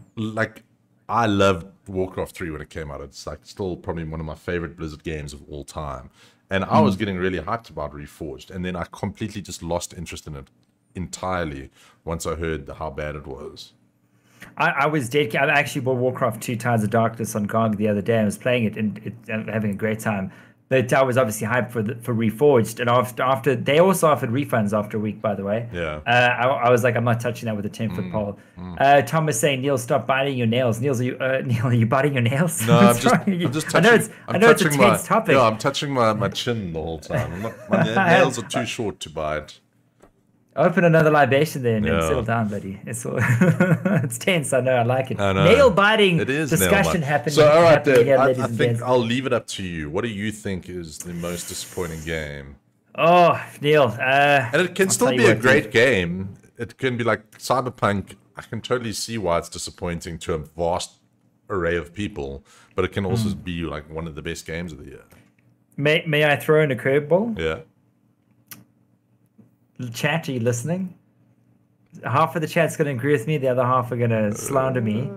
I loved Warcraft 3 when it came out. It's like still probably one of my favorite Blizzard games of all time. And I was getting really hyped about Reforged. And then I completely just lost interest in it entirely once I heard how bad it was. I was dead. I actually bought Warcraft 2 Tides of Darkness on GOG the other day. I was playing it and having a great time. But I was obviously hyped for Reforged, and after they also offered refunds after a week, by the way. Yeah. I was like, I'm not touching that with a 10-foot pole. Thomas saying, Neil, stop biting your nails. Neil, are you biting your nails? No, I'm just touching. I know it's a tense topic. No, I'm touching my chin the whole time. My nails are too short to bite. Open another libation then and Yeah. settle down, buddy. It's all it's tense. I know. I like it. I know. Nail biting It is discussion happening. So, all right, happening Dave, here, I ladies and think gents. I'll leave it up to you. What do you think is the most disappointing game? Oh, Neil. And it can I'll still tell you be a what, great game. It can be like Cyberpunk. I can totally see why it's disappointing to a vast array of people, but it can also be like one of the best games of the year. May I throw in a curveball? Yeah. Chat, are you listening? Half of the chat's going to agree with me. The other half are going to slander me.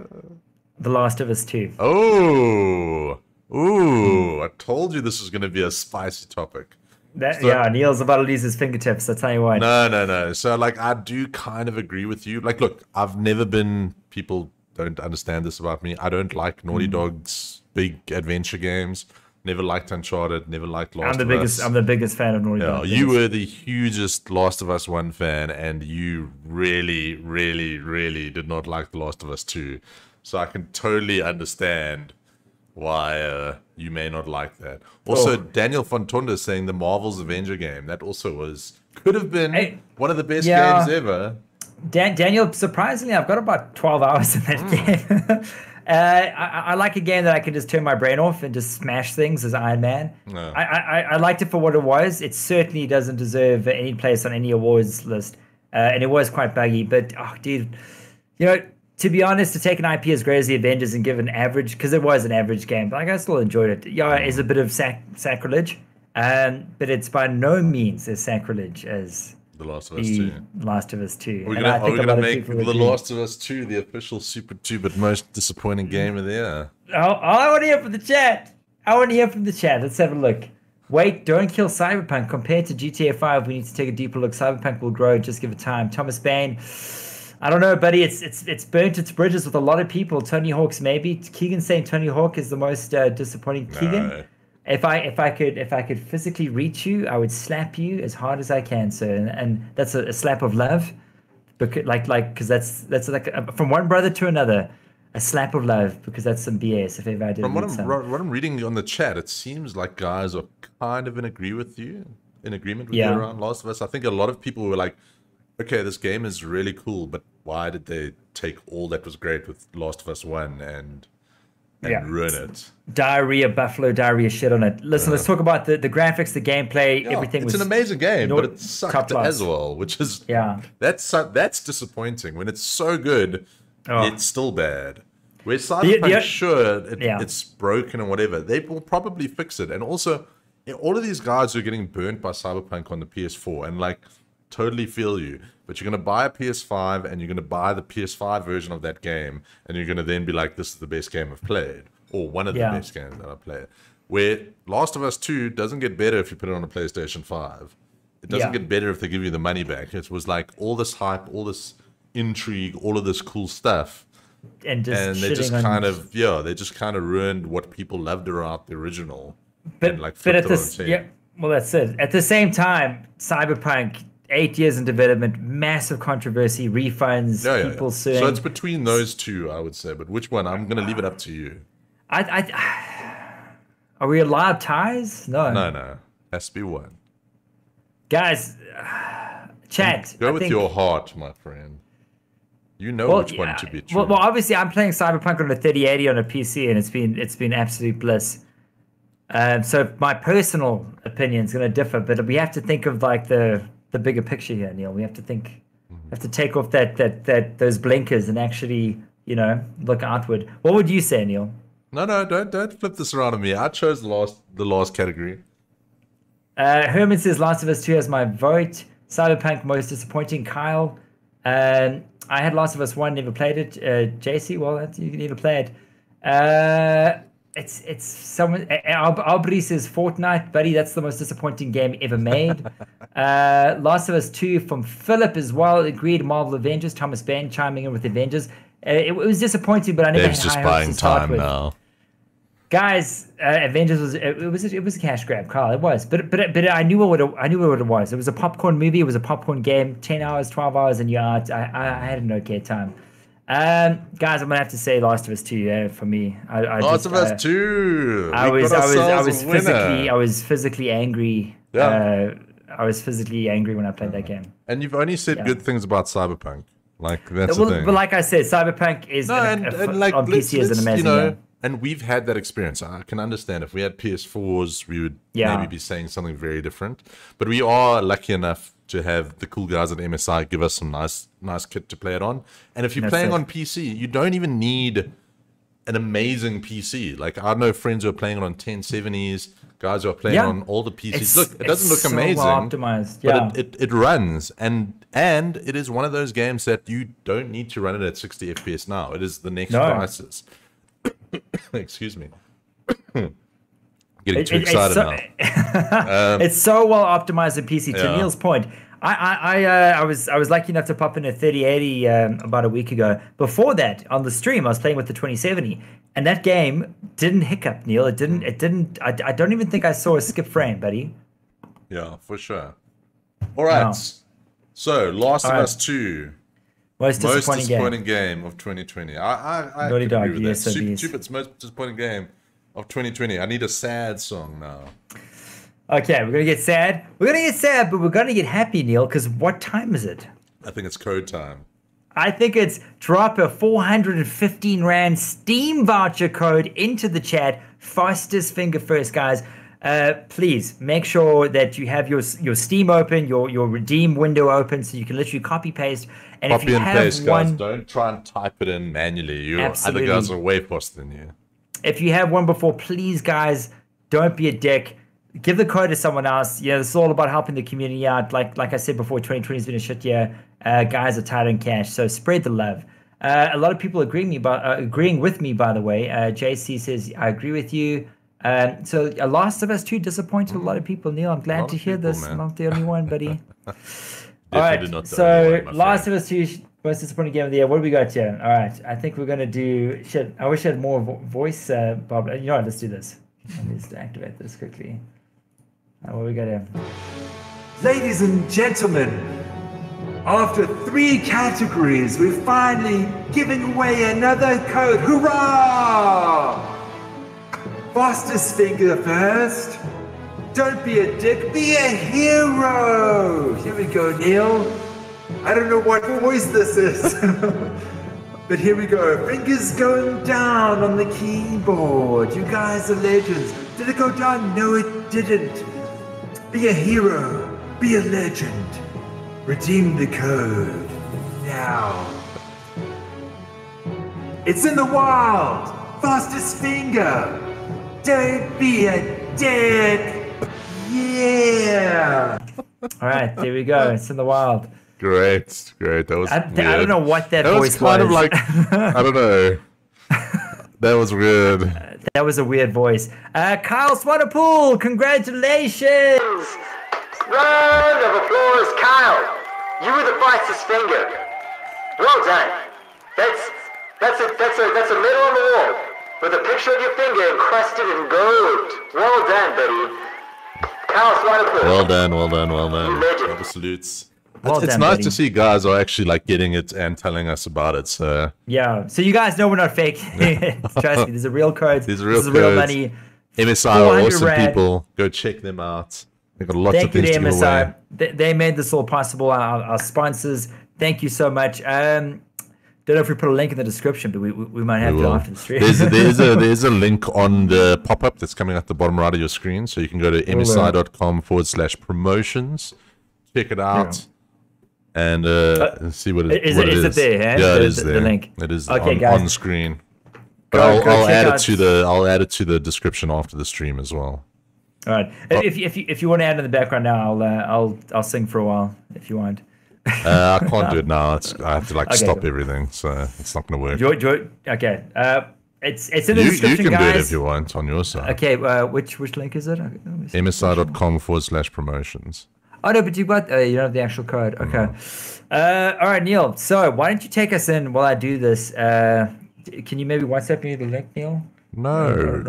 The Last of Us 2. Oh. Ooh. I told you this was going to be a spicy topic. Neil's about to lose his fingertips. I'll tell you what. No. So, like, I do kind of agree with you. Like, look, I've never been... People don't understand this about me. I don't like Naughty Dog's big adventure games. Never liked Uncharted. Never liked Last of Us. I'm the biggest fan of Naughty Dog. You were the hugest Last of Us 1 fan, and you really, really, really did not like The Last of Us 2. So I can totally understand why you may not like that. Also, Daniel Fontonda saying the Marvel's Avenger game. That also could have been one of the best games ever. Daniel, surprisingly, I've got about 12 hours in that game. I like a game that I can just turn my brain off and just smash things as Iron Man. No. I liked it for what it was. It certainly doesn't deserve any place on any awards list. And it was quite buggy. But, dude, to be honest, to take an IP as great as the Avengers and give an average, because it was an average game, but I still enjoyed it. Yeah, it's a bit of sacrilege. But it's by no means as sacrilege as The Last of Us 2. Last of Us 2. Are we going to make The Last of Us 2 the official Super 2-Bit most disappointing game of the year? I want to hear from the chat. Let's have a look. Wait, don't kill Cyberpunk. Compared to GTA 5, we need to take a deeper look. Cyberpunk will grow. Just give it time. Thomas Bain. I don't know, buddy. It's burnt its bridges with a lot of people. Tony Hawk's maybe. Keegan saying Tony Hawk is the most disappointing. No. Keegan, if I could physically reach you, I would slap you as hard as I can, sir. And that's a slap of love, because that's like from one brother to another, a slap of love, because that's some BS. If ever I did. From what I'm reading on the chat, it seems like guys are kind of in agreement with you around Last of Us. I think a lot of people were like, okay, this game is really cool, but why did they take all that was great with Last of Us 1 and ruin it? Buffalo diarrhea shit on it. Listen, let's talk about the graphics, the gameplay, everything. It's an amazing game, but it sucked as well, which is that's disappointing. When it's so good, it's still bad. Where Cyberpunk, it's broken and whatever, they will probably fix it. And also, all of these guys who are getting burnt by Cyberpunk on the PS4, and like, totally feel you, but you're going to buy a PS5 and you're going to buy the PS5 version of that game, and you're going to then be like, this is the best game I've played, or one of the best games that I've played. Where Last of Us 2 doesn't get better if you put it on a PlayStation 5. It doesn't get better if they give you the money back. It was like all this hype, all this intrigue, all of this cool stuff, and they just kind of ruined what people loved about the original. But that's it. At the same time, Cyberpunk, 8 years in development, massive controversy, refunds, people suing. So it's between those two, I would say. But which one? I'm going to leave it up to you. Are we allowed ties? No. Has to be one. Guys, chat. Go with your heart, my friend. You know which one to be true. Well, obviously, I'm playing Cyberpunk on a 3080 on a PC, and it's been absolute bliss. So my personal opinion is going to differ, but we have to think of like the bigger picture here, Neil. We have to think, have to take off that those blinkers and actually, look outward. What would you say, Neil? No, don't flip this around on me. I chose the last category. Herman says Last of Us 2 has my vote. Cyberpunk most disappointing. Kyle, I had Last of Us 1, never played it. JC, well, you need to play it. It's someone. Aubrey says Fortnite, buddy. That's the most disappointing game ever made. Last of Us 2 from Philip as well. Agreed. Marvel Avengers. Thomas Bain chiming in with Avengers. It was disappointing, but I never had high hopes to start with. Now. Guys, Avengers it was a cash grab, Carl. It was, but I knew what it was. It was a popcorn movie. It was a popcorn game. 10 hours, 12 hours, and you're out. I had an okay time. Guys, I'm gonna have to say Last of Us 2 for me. Last of Us 2. I was physically angry. Yeah. I was physically angry when I played that game. And you've only said good things about Cyberpunk. Like that's the thing. But like I said, Cyberpunk is on PC is an amazing game. And we've had that experience. I can understand if we had PS4s, we would maybe be saying something very different. But we are lucky enough to have the cool guys at MSI give us some nice kit to play it on. And if you're playing on PC, you don't even need an amazing PC. Like I know friends who are playing it on 1070s, guys who are playing on all the PCs. Look, it doesn't look amazing, well optimized. But it runs, and it is one of those games that you don't need to run it at 60 FPS now. It is the next crisis. Excuse me. Getting too excited now. It's so well optimized in PC. To Neil's point, I was lucky enough to pop in a 3080 about a week ago. Before that, on the stream, I was playing with the 2070, and that game didn't hiccup, Neil. It didn't. I don't even think I saw a skip frame, buddy. Yeah, for sure. All right. No. So, Last of Us 2. Most disappointing game of 2020. I Naughty Dog, agree with that. Super2Bit's most disappointing game of 2020. I need a sad song now. Okay, we're gonna get sad. We're gonna get sad, but we're gonna get happy, Neil. Because what time is it? I think it's code time. I think it's drop a 415 Rand Steam voucher code into the chat. Fastest finger first, guys. Please make sure that you have your Steam open, your redeem window open, so you can literally copy paste. And copy if you and have paste, guys. Don't try and type it in manually. Your other guys are way faster than you. If you have one before, please, guys, don't be a dick. Give the code to someone else. You know, this is all about helping the community out. Like I said before, 2020 has been a shit year. Guys are tight on cash, so spread the love. A lot of people agreeing with me, by the way. JC says, I agree with you. So Last of Us 2 disappointed a lot of people. Neil, I'm glad to hear this. I'm not the only one, buddy. All right, so Last of Us 2, most disappointing game of the year. What do we got here? All right, I think we're going to do... Shit, I wish I had more voice, Bob. You know what, let's do this. Let me just activate this quickly. What we got here? Ladies and gentlemen, after 3 categories, we're finally giving away another code. Hurrah! Fastest finger first. Don't be a dick, be a hero. Here we go, Neil. I don't know what voice this is. But here we go. Fingers going down on the keyboard. You guys are legends. Did it go down? No, it didn't. Be a hero. Be a legend. Redeem the code. Now. It's in the wild. Fastest finger. Don't be a dick. Yeah. All right, there we go. It's in the wild. Great. That was I don't know what that voice was. Kind of like, I don't know. That was weird. That was a weird voice. Kyle Swanepoel, congratulations! Round of applause, Kyle. You were the fastest finger. Well done. That's a medal on the wall with a picture of your finger encrusted in gold. Well done, buddy. Kyle Swanepoel. Well done. Double salutes. It's nice to see guys are actually like getting it and telling us about it. So yeah, so you guys know we're not fake. Trust me, there's a real code. This is real money. MSI are awesome people. Go check them out. They've got lots of things to give away. They made this all possible. Our sponsors. Thank you so much. Don't know if we put a link in the description, but we might have to after the stream. There's a link on the pop-up that's coming at the bottom right of your screen, so you can go to msi.com/promotions, check it out. And see what it is. Is it there? Yeah, it is there. The link. It is on screen. But I'll add it to the description after the stream as well. All right. If you want to add in the background now, I'll sing for a while if you want. I can't do it now. I have to stop everything, so it's not going to work. Okay. It's in the description, you can guys. do it if you want on your side. Okay. Which link is it? msi.com/promotions. Oh no, but you don't have the actual code. Okay. All right, Neil. So why don't you take us in while I do this? Can you maybe WhatsApp me the link, Neil? No.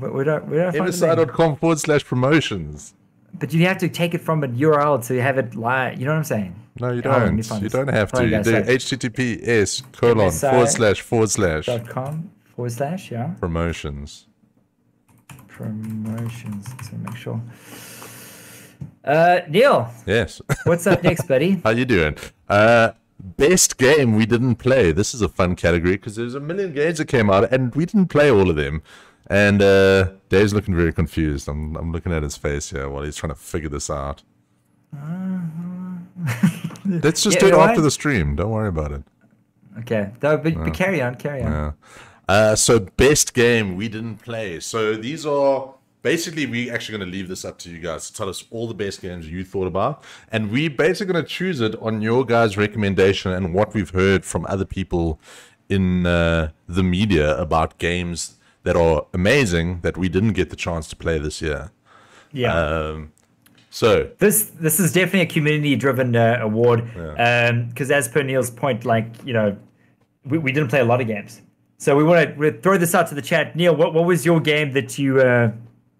We don't find the link. msi.com/promotions. But you have to take it from a URL to have it live. You know what I'm saying? No, you Oh, let me don't. find You this. don't have Hold to. on, You guys, do sorry. https:// .com// yeah. promotions. Promotions. Let's make sure. Neil, Yes. what's up next, buddy? How you doing? Best game we didn't play. This is a fun category because there's a million games that came out and we didn't play all of them. And Dave's looking very confused. I'm looking at his face here while he's trying to figure this out. Let's just do it after the stream. Don't worry about it. Okay, but carry on. Yeah. So best game we didn't play. So these are basically, we actually going to leave this up to you guys to tell us all the best games you thought about, and we basically going to choose it on your guys' recommendation and what we've heard from other people in the media about games that are amazing that we didn't get the chance to play this year. Yeah. So this is definitely a community-driven award, because as per Neil's point, like, you know, we didn't play a lot of games, so we want to throw this out to the chat. Neil, what was your game that you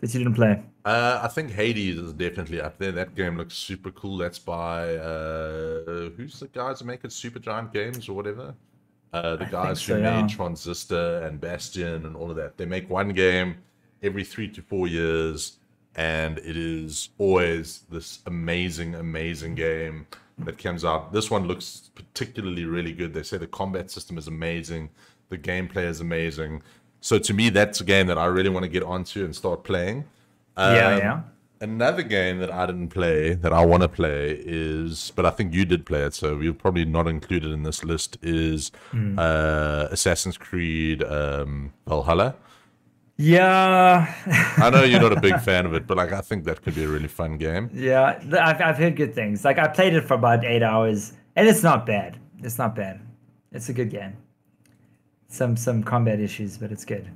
didn't play? I think Hades is definitely up there. That game looks super cool. That's by who's the guys that make it? Supergiant Games or whatever. The guys who made Transistor and Bastion and all of that. They make one game every 3 to 4 years, and it is always this amazing game that comes out. This one looks particularly really good. They say the combat system is amazing, the gameplay is amazing. So to me, that's a game that I really want to get onto and start playing. Another game that I didn't play that I want to play is, but I think you did play it, so we'll probably not include it in this list, is Assassin's Creed Valhalla. Yeah. I know you're not a big fan of it, but like I think that could be a really fun game. Yeah, I've heard good things. Like I played it for about 8 hours, and it's not bad. It's not bad. It's a good game. Some combat issues, but it's good.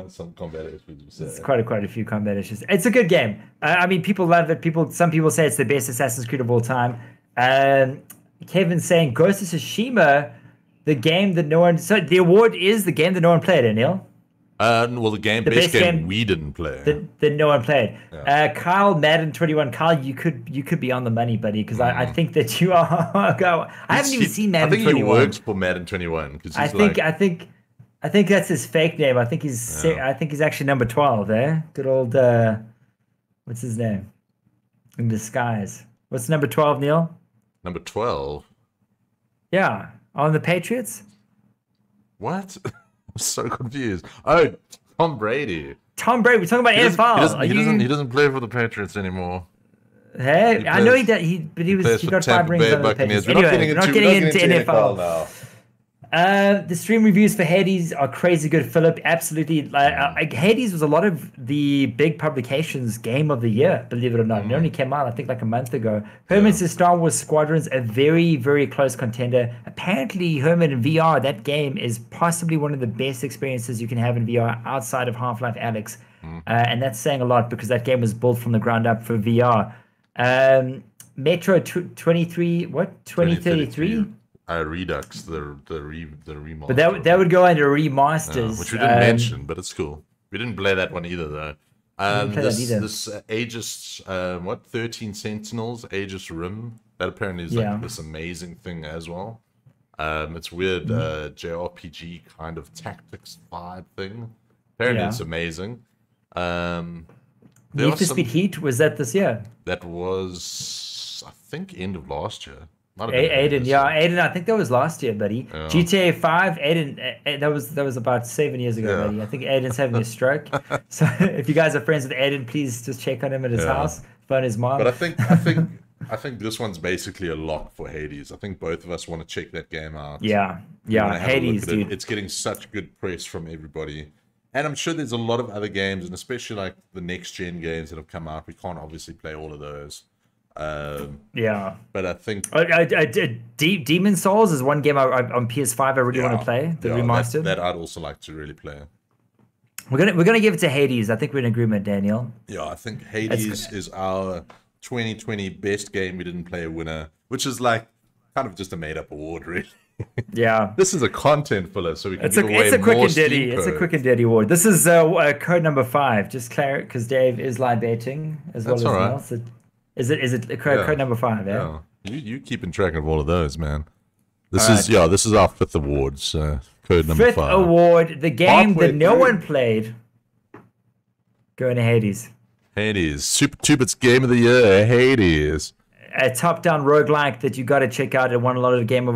Some combat issues. It's quite a few combat issues. It's a good game. I mean, people love it. Some people say it's the best Assassin's Creed of all time. Kevin's saying Ghost of Tsushima, the game that no one. So the award is the game that no one played, Neil. Well, the best game we didn't play. That no one played. Yeah. Kyle, Madden 21. Kyle, you could be on the money, buddy, because I think that you are. I haven't even seen Madden 21. I think he works for Madden 21 because I think that's his fake name. I think he's actually number 12 there. Good old what's his name? In disguise. What's number 12, Neil? Number 12? Yeah. On the Patriots? What? I'm so confused. Oh, Tom Brady. Tom Brady. We're talking about NFL. He doesn't play for the Patriots anymore. Hey, I know he got 5 rings on the Patriots. Anyway, we're not getting into NFL now. The stream reviews for Hades are crazy good, Philip. Absolutely. Hades was a lot of the big publications' game of the year, believe it or not. It only came out, I think, like a month ago. Herman says Star Wars Squadrons, a very, very close contender. Apparently, Herman in VR, that game is possibly one of the best experiences you can have in VR outside of Half-Life Alyx. And that's saying a lot because that game was built from the ground up for VR. Metro 2033? Redux, the remaster. But that would go under remasters, which we didn't mention, but it's cool. We didn't play that one either, though. This Aegis, 13 Sentinels, Aegis Rim, that apparently is like this amazing thing as well. It's weird, JRPG kind of tactics vibe thing. Apparently it's amazing. Need for Speed Heat, was that this year? That was, I think, end of last year. Aiden, Aiden, I think that was last year, buddy. Yeah. GTA 5, Aiden, that was about 7 years ago, buddy. I think Aiden's having a stroke. So if you guys are friends with Aiden, please just check on him at his house, phone his mom. But I think this one's basically a lock for Hades. I think both of us want to check that game out. Yeah, Hades, dude. It's getting such good press from everybody. And I'm sure there's a lot of other games, and especially like the next gen games that have come out. We can't obviously play all of those. But I think Demon Souls is one game on PS5 I really want to play. The remastered. That I'd also like to really play. We're gonna give it to Hades. I think we're in agreement, Daniel. Yeah, I think Hades is our 2020 best game we didn't play winner, which is like kind of just a made up award, really. Yeah. This is a content filler, so we can It's give away a quick more and dirty. Steam It's a codes. quick and dirty award. This is code number 5. Just clear because Dave is libating as That's well as all right. else. Is it code number 5? Yeah. Yeah. You keeping track of all of those, man. This All is this is our 5th award. So code number 5. 5th award, the game Halfway that no through. one played. Going to Hades. Hades, Super2Bit's Game of the Year, Hades. A top-down roguelike that you got to check out. It won a lot of the Game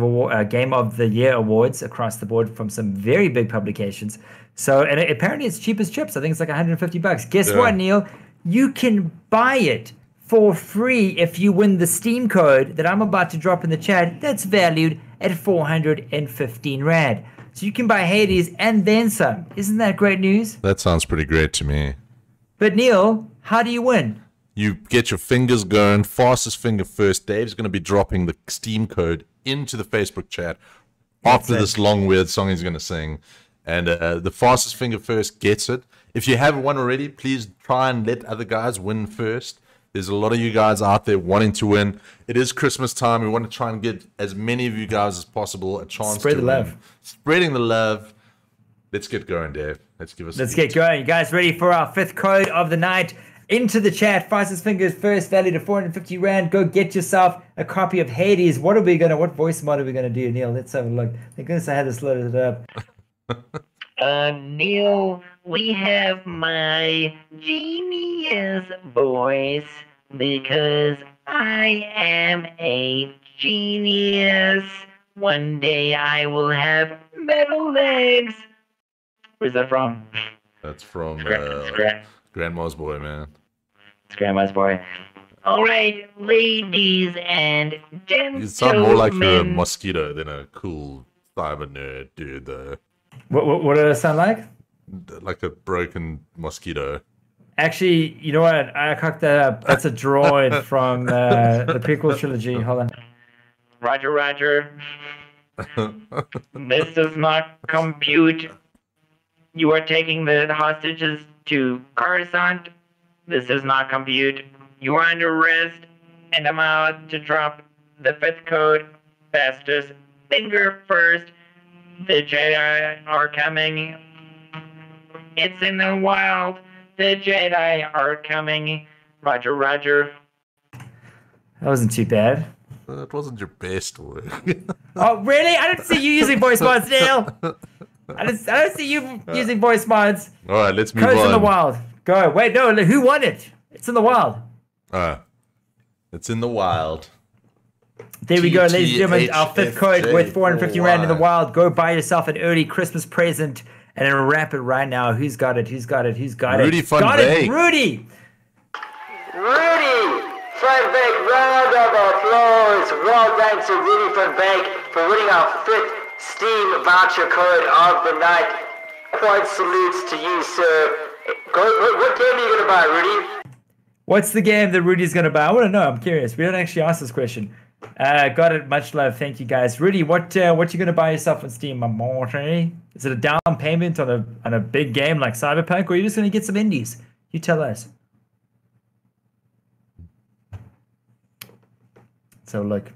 of the Year awards across the board from some very big publications. So, and apparently it's cheap as chips. I think it's like $150. Guess Yeah. what, Neil? You can buy it for free if you win the Steam code that I'm about to drop in the chat. That's valued at 415 Rand. So you can buy Hades and then some. Isn't that great news? That sounds pretty great to me. But Neil, how do you win? You get your fingers going, fastest finger first. Dave's going to be dropping the Steam code into the Facebook chat after it. this long, weird song he's going to sing. And the fastest finger first gets it. If you haven't won already, please try and let other guys win first. There's a lot of you guys out there wanting to win. It is Christmas time. We want to try and get as many of you guys as possible a chance Spread to the win. love. Spreading the love. Let's get going, Dave. Let's get going. You guys ready for our 5th code of the night? Into the chat. Fastest fingers first, valued at 450 Rand. Go get yourself a copy of Hades. What voice mod are we gonna do, Neil? Let's have a look. Thank goodness I had this loaded up. Neil, we have my genius voice because I am a genius. One day I will have metal legs. Where's that from? That's from Scram. Grandma's Boy, man. It's Grandma's boy. Alright, ladies and gentlemen. You sound more like you're a mosquito than a cool cyber nerd dude, though. What did I sound like? Like a broken mosquito. Actually, you know what? I cocked that up. That's a droid from the prequel trilogy. Hold on. Roger, Roger. This does not compute. You are taking the hostages to Coruscant. This does not compute. You are under arrest, and I'm out to drop the 5th code. Fastest finger first. The Jedi are coming. It's in the wild. The Jedi are coming. Roger, Roger. That wasn't too bad. That wasn't your best work. Oh, really? I didn't see you using voice mods, Neil. I don't see you using voice mods. All right, let's move Code's on. in the wild. Go. Wait, no. Who won it? It's in the wild. It's in the wild. There we go, ladies and gentlemen. Our 5th code worth 450 Rand in the wild. Go buy yourself an early Christmas present and then wrap it right now. Who's got it? Who's got it? Who's got Rudy it? Van Got Beek. it, Rudy. Rudy Van Beek, round of applause. Well done to Rudy Van Beek for winning our 5th Steam voucher code of the night. Quite salutes to you, sir. What game are you going to buy, Rudy? What's the game that Rudy's going to buy? I want to know. I'm curious. We don't actually ask this question. Got it. Much love. Thank you, guys. Rudy, what you going to buy yourself on Steam, my morty? Is it a down payment on a big game like Cyberpunk, or are you just going to get some indies? You tell us. So look,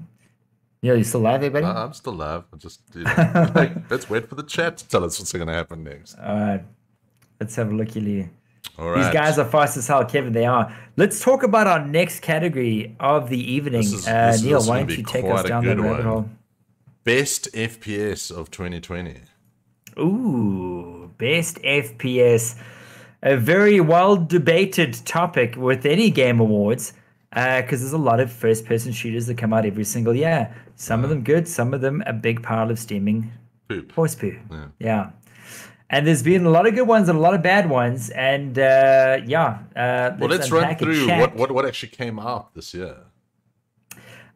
you still live there, buddy? I'm still alive. I just let's wait for the chat to tell us what's going to happen next. All right, let's have a look here. All right. These guys are fast as hell, Kevin. They are. Let's talk about our next category of the evening. This is Neil, also why gonna don't be you take quite us a down that good rabbit one. hole? Best FPS of 2020. Ooh, best FPS. A very well debated topic with any Game Awards, because there's a lot of first-person shooters that come out every single year. Some of them good, some of them a big pile of steaming Poop. horse poo. Yeah. And there's been a lot of good ones and a lot of bad ones. And Well, let's run unpack it. through Chat. what actually came out this year.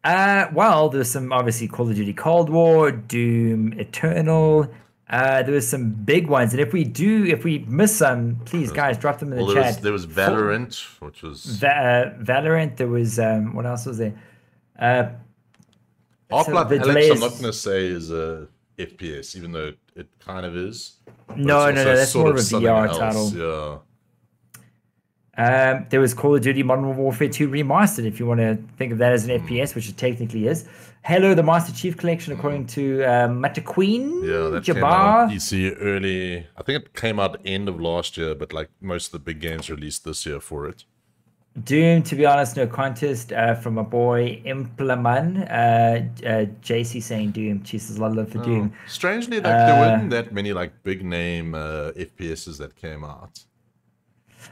Well, there's some obviously Call of Duty Cold War, Doom Eternal. There was some big ones, and if we miss some, please guys drop them in the chat. There was Valorant, which was Valorant. There was what else was there? Half-Life the Alex. delay I'm is- not going to say is a FPS, even though it kind of is. But No, it's no, also that's sort more of a something VR else, title. Yeah. There was Call of Duty Modern Warfare 2 Remastered, if you want to think of that as an FPS, which it technically is. Halo, the Master Chief Collection, according to Mataqueen that Jabbar. came out on PC early. I think it came out end of last year, but like most of the big games released this year for it. Doom, to be honest, no contest from my boy Impleman. JC saying Doom. Jesus, a lot of love for Doom. Strangely, there weren't that many like big name FPSs that came out.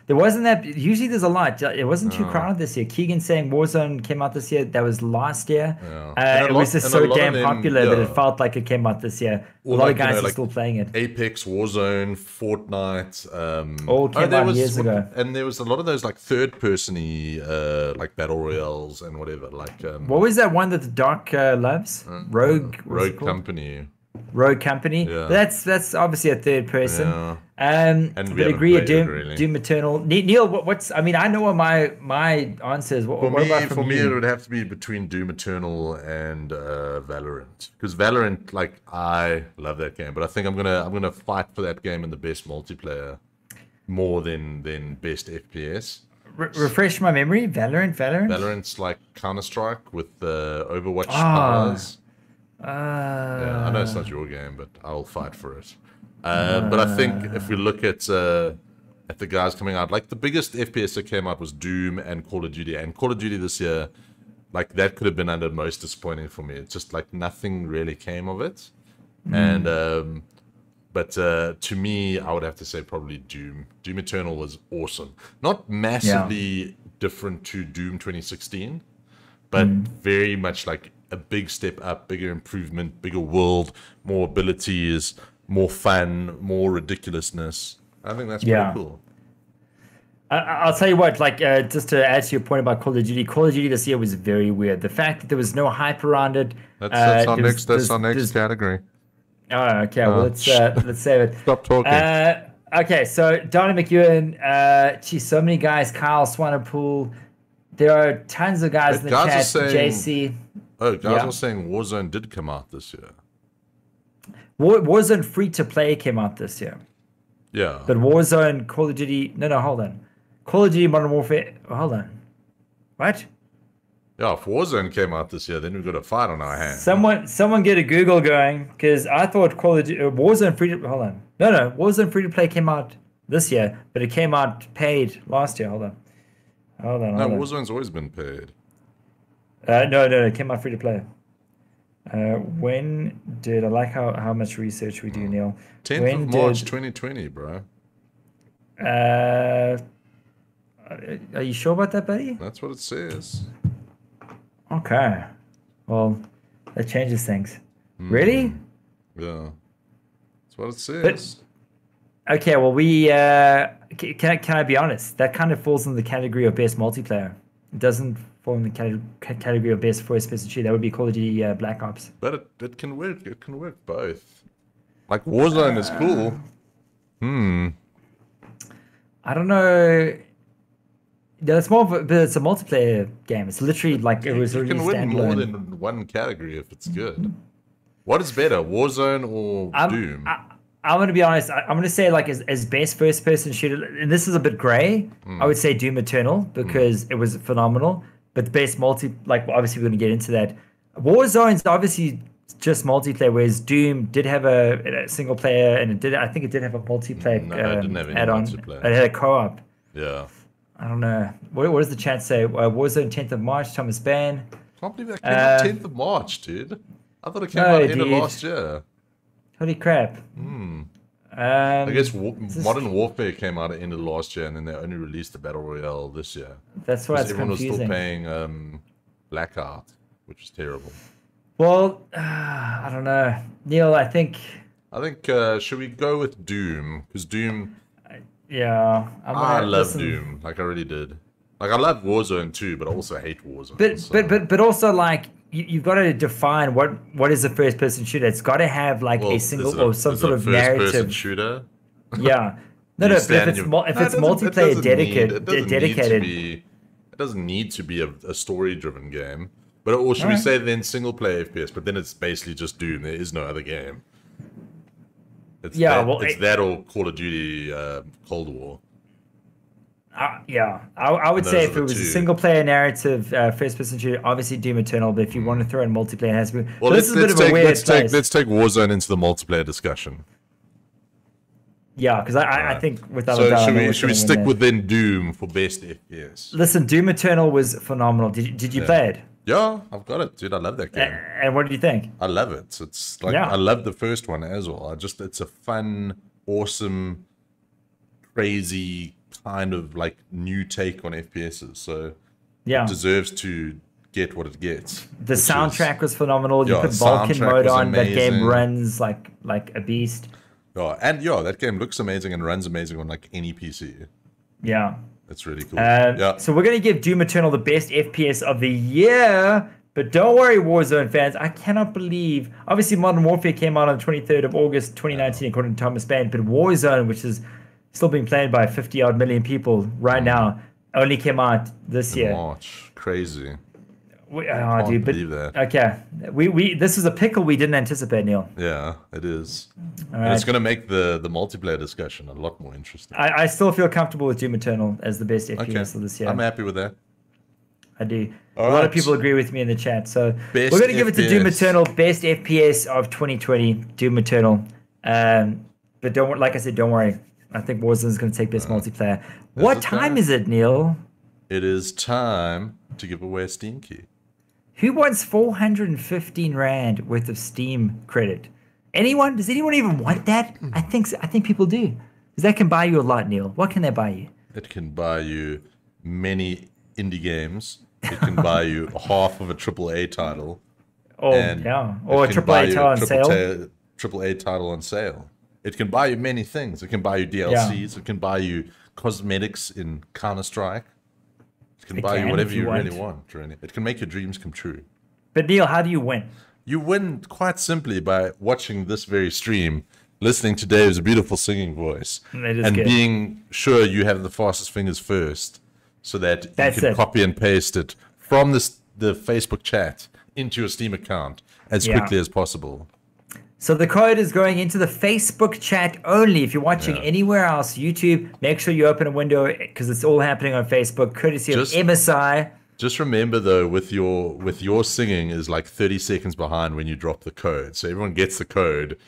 There wasn't that. Usually there's a lot. It wasn't too crowded this year. Keegan saying Warzone came out this year. That was last year. Yeah. It was just so damn popular that it felt like it came out this year. Or a lot like, of guys are still playing it. Apex, Warzone, Fortnite. All came out years ago. And there was a lot of those like third-person-y like battle royales and whatever. Like what was that one that the Doc loves? Rogue Company. Rogue Company. Yeah. That's obviously a third person. Yeah. And we but haven't agree, played it, Doom, really. Doom Eternal. Neil, what's? I mean, I know what my answer is. What about from for me, you? it would have to be between Doom Eternal and Valorant. Because Valorant, like, I love that game, but I think I'm gonna fight for that game in the best multiplayer more than best FPS. Refresh my memory. Valorant. Valorant's like Counter-Strike with the Overwatch powers. Yeah, I know it's not your game, but I'll fight for it. But I think if we look at the guys coming out, like the biggest FPS that came out was Doom and Call of Duty. And Call of Duty this year, like that could have been under most disappointing for me. It's just like nothing really came of it. And but to me, I would have to say probably Doom. Doom Eternal was awesome. Not massively different to Doom 2016, but very much like a big step up, bigger improvement, bigger world, more abilities, more fun, more ridiculousness. I think that's pretty cool. I'll tell you what, like, just to add to your point about Call of Duty this year was very weird. The fact that there was no hype around it. That's our next category. Oh, okay. Well, let's save it. Stop talking. Okay, so Donnie McEwen, geez, so many guys. Kyle Swanepoel. There are tons of guys in the chat. JC. Oh, guys were saying Warzone did come out this year. Warzone free to play came out this year. Yeah. But Warzone, Call of Duty. No, hold on. Call of Duty Modern Warfare. Hold on. What? Yeah, if Warzone came out this year, then we've got a fight on our hands. Someone get a Google going, because I thought Call of Duty Warzone free to hold on. No, Warzone free to play came out this year, but it came out paid last year. Hold on. No, Warzone's always been paid. No, it came out free to play. When did I like how much research we do, Neil? 10th of March 2020, bro. Are you sure about that, buddy? That's what it says. Okay. Well, that changes things. Really? Yeah. That's what it says. Okay, well, we can I be honest? That kind of falls in the category of best multiplayer. It doesn't fall in the category of best first-person shooter. That would be Call of Duty Black Ops. But it can work. It can work both. Like Warzone is cool. I don't know. Yeah, it's more, but it's a multiplayer game. It's literally like it was. You can win more than one category if it's good. What is better, Warzone or Doom? I'm going to be honest. I'm going to say like as best first-person shooter, and this is a bit gray. I would say Doom Eternal because it was phenomenal. But the best like obviously we're going to get into that. Warzone's obviously just multiplayer, whereas Doom did have a single player, and I think it did have a multiplayer No, it didn't have any add-on. multiplayer. It had a co-op. Yeah. I don't know. What does the chat say? Warzone 10th of March, Thomas Ban. Can't believe that came out 10th of March, dude. I thought it came out end of last year. Holy crap. I guess Modern Warfare came out at the end of last year, and then they only released the Battle Royale this year. That's why it's everyone confusing. was still playing Blackout, which is terrible. Well, I don't know. Neil, I think should we go with Doom? Because Doom... Yeah. I love Doom. Like, I really did. Like, I love Warzone too, but I also hate Warzone. But also, like, you've got to define what is a first-person shooter. It's got to have, like, a single or some sort of narrative. First-person shooter? Yeah. No, but if it's multiplayer dedicated... It doesn't need to be a story-driven game. But or should we say then single-player FPS? But then it's basically just Doom. There is no other game. It's that or Call of Duty Cold War. Yeah, I would say if it was a single player narrative, first person shooter, obviously Doom Eternal. But if you want to throw in multiplayer, it has to be. Well, this is a bit of a weird place. Let's take Warzone into the multiplayer discussion. Yeah, because I think without a doubt, should we stick within Doom for best FPS? Listen, Doom Eternal was phenomenal. Did you play it? Yeah, I've got it, dude. I love that game. And what did you think? I love it. It's like I love the first one as well. It's a fun, awesome, crazy kind of like new take on FPSs. So it deserves to get what it gets. The soundtrack was phenomenal. You put Vulcan mode on, that game runs like a beast. Yeah, and that game looks amazing and runs amazing on like any PC. Yeah. That's really cool. So we're going to give Doom Eternal the best FPS of the year. But don't worry, Warzone fans. I cannot believe... Obviously, Modern Warfare came out on the 23rd of August, 2019, according to Thomas Band. But Warzone, which is still being played by 50-odd million people right now, only came out this year. March. Crazy. I can't believe that. Okay. This is a pickle we didn't anticipate, Neil. Yeah, it is. Right. And it's going to make the multiplayer discussion a lot more interesting. I still feel comfortable with Doom Eternal as the best FPS of this year. I'm happy with that. I do. A lot of people agree with me in the chat. So we're going to give it to Doom Eternal, best FPS of 2020, Doom Eternal. But like I said, don't worry. I think Warzone is going to take best multiplayer. What time is it, Neil? It is time to give away a Steam key. Who wants 415 Rand worth of Steam credit? Anyone? Does anyone even want that? I think so. I think people do. Because that can buy you a lot, Neil. What can that buy you? It can buy you many indie games. It can buy you half of a AAA title. Oh, yeah. Or a AAA title on sale. AAA title on sale. It can buy you many things. It can buy you DLCs. It can buy you cosmetics in Counter-Strike. It can buy you whatever you really want. It can make your dreams come true. But Neil, how do you win? You win quite simply by watching this very stream, listening to Dave's beautiful singing voice, and being sure you have the fastest fingers first, so that you can copy and paste it from the Facebook chat into your Steam account as quickly as possible. So the code is going into the Facebook chat only. If you're watching anywhere else, YouTube, make sure you open a window because it's all happening on Facebook, courtesy of MSI. Just remember though, with your singing is like 30 seconds behind when you drop the code. So everyone gets the code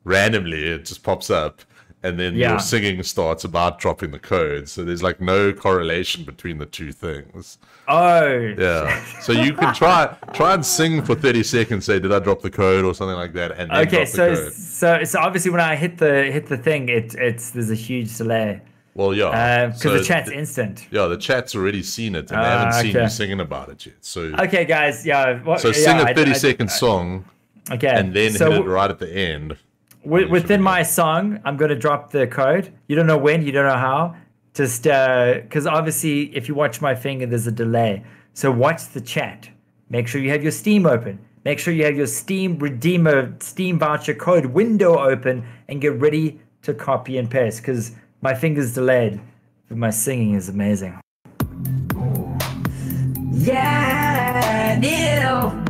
randomly, it just pops up, and then your singing starts about dropping the code. So there's like no correlation between the two things. Oh. Yeah. So you can try and sing for 30 seconds, say, did I drop the code or something like that, and then drop the code. So obviously when I hit the thing, there's a huge delay. Well, yeah. Because the chat's instant. Yeah, the chat's already seen it, and they haven't seen you singing about it yet. So okay, guys, sing a 30-second song, and then hit it right at the end. Within my song, I'm going to drop the code. You don't know when, you don't know how. Just because obviously, if you watch my finger, there's a delay. So watch the chat. Make sure you have your Steam open. Make sure you have your Steam Redeemer, Steam voucher code window open, and get ready to copy and paste. Because my finger's delayed, but my singing is amazing. Yeah, Neil,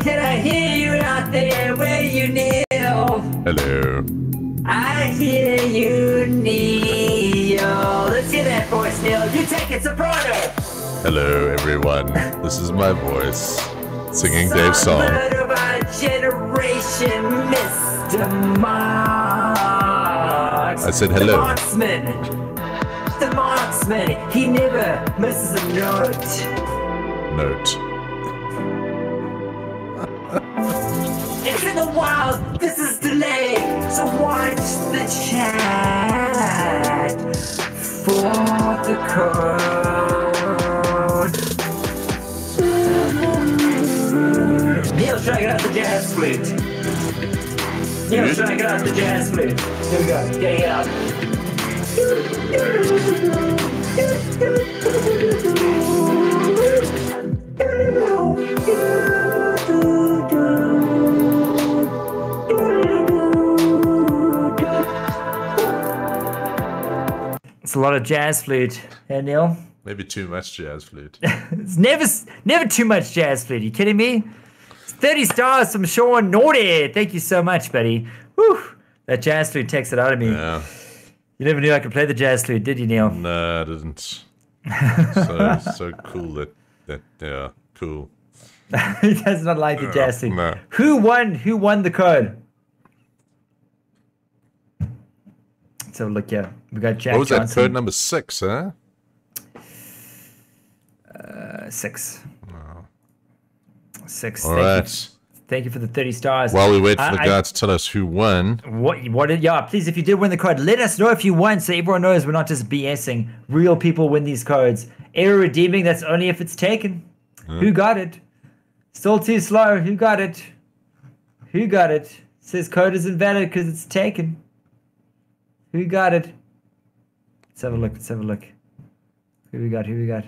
can I hear you out there? Where you, Neil? Hello. I hear you, Neil. Let's hear that voice, Neil. You take it, soprano. Hello, everyone. This is my voice singing Dave's song. Son of our generation, Mr. Marks. I said hello. The marksman. He never misses a note. It's in the wild, this is delayed, so watch the chat for the code. Neil's trying to get out the jazz flute. Neil's trying to get out the jazz flute. Here we go, getting it out. It's a lot of jazz flute, hey Neil? Maybe too much jazz flute. It's never too much jazz flute. Are you kidding me? It's 30 stars from Sean Naughty. Thank you so much, buddy. Whew. That jazz flute takes it out of me. Yeah. You never knew I could play the jazz flute, did you, Neil? No, I didn't. So cool that yeah, cool. He does not like the jazz flute. No. Who won the code? Let's have a look here. We got Jack What was Johnson. that? Code number 6, huh? 6. Oh. 6. All right. Thank you for the 30 stars. While we wait for the guy to tell us who won. What did, yeah, please, if you did win the code, let us know if you won so everyone knows we're not just BSing. Real people win these codes. Error redeeming, that's only if it's taken. Who got it? Still too slow. Who got it? Who got it? Says code is invalid because it's taken. Who got it? Let's have a look. Let's have a look. Who we got? Who we got?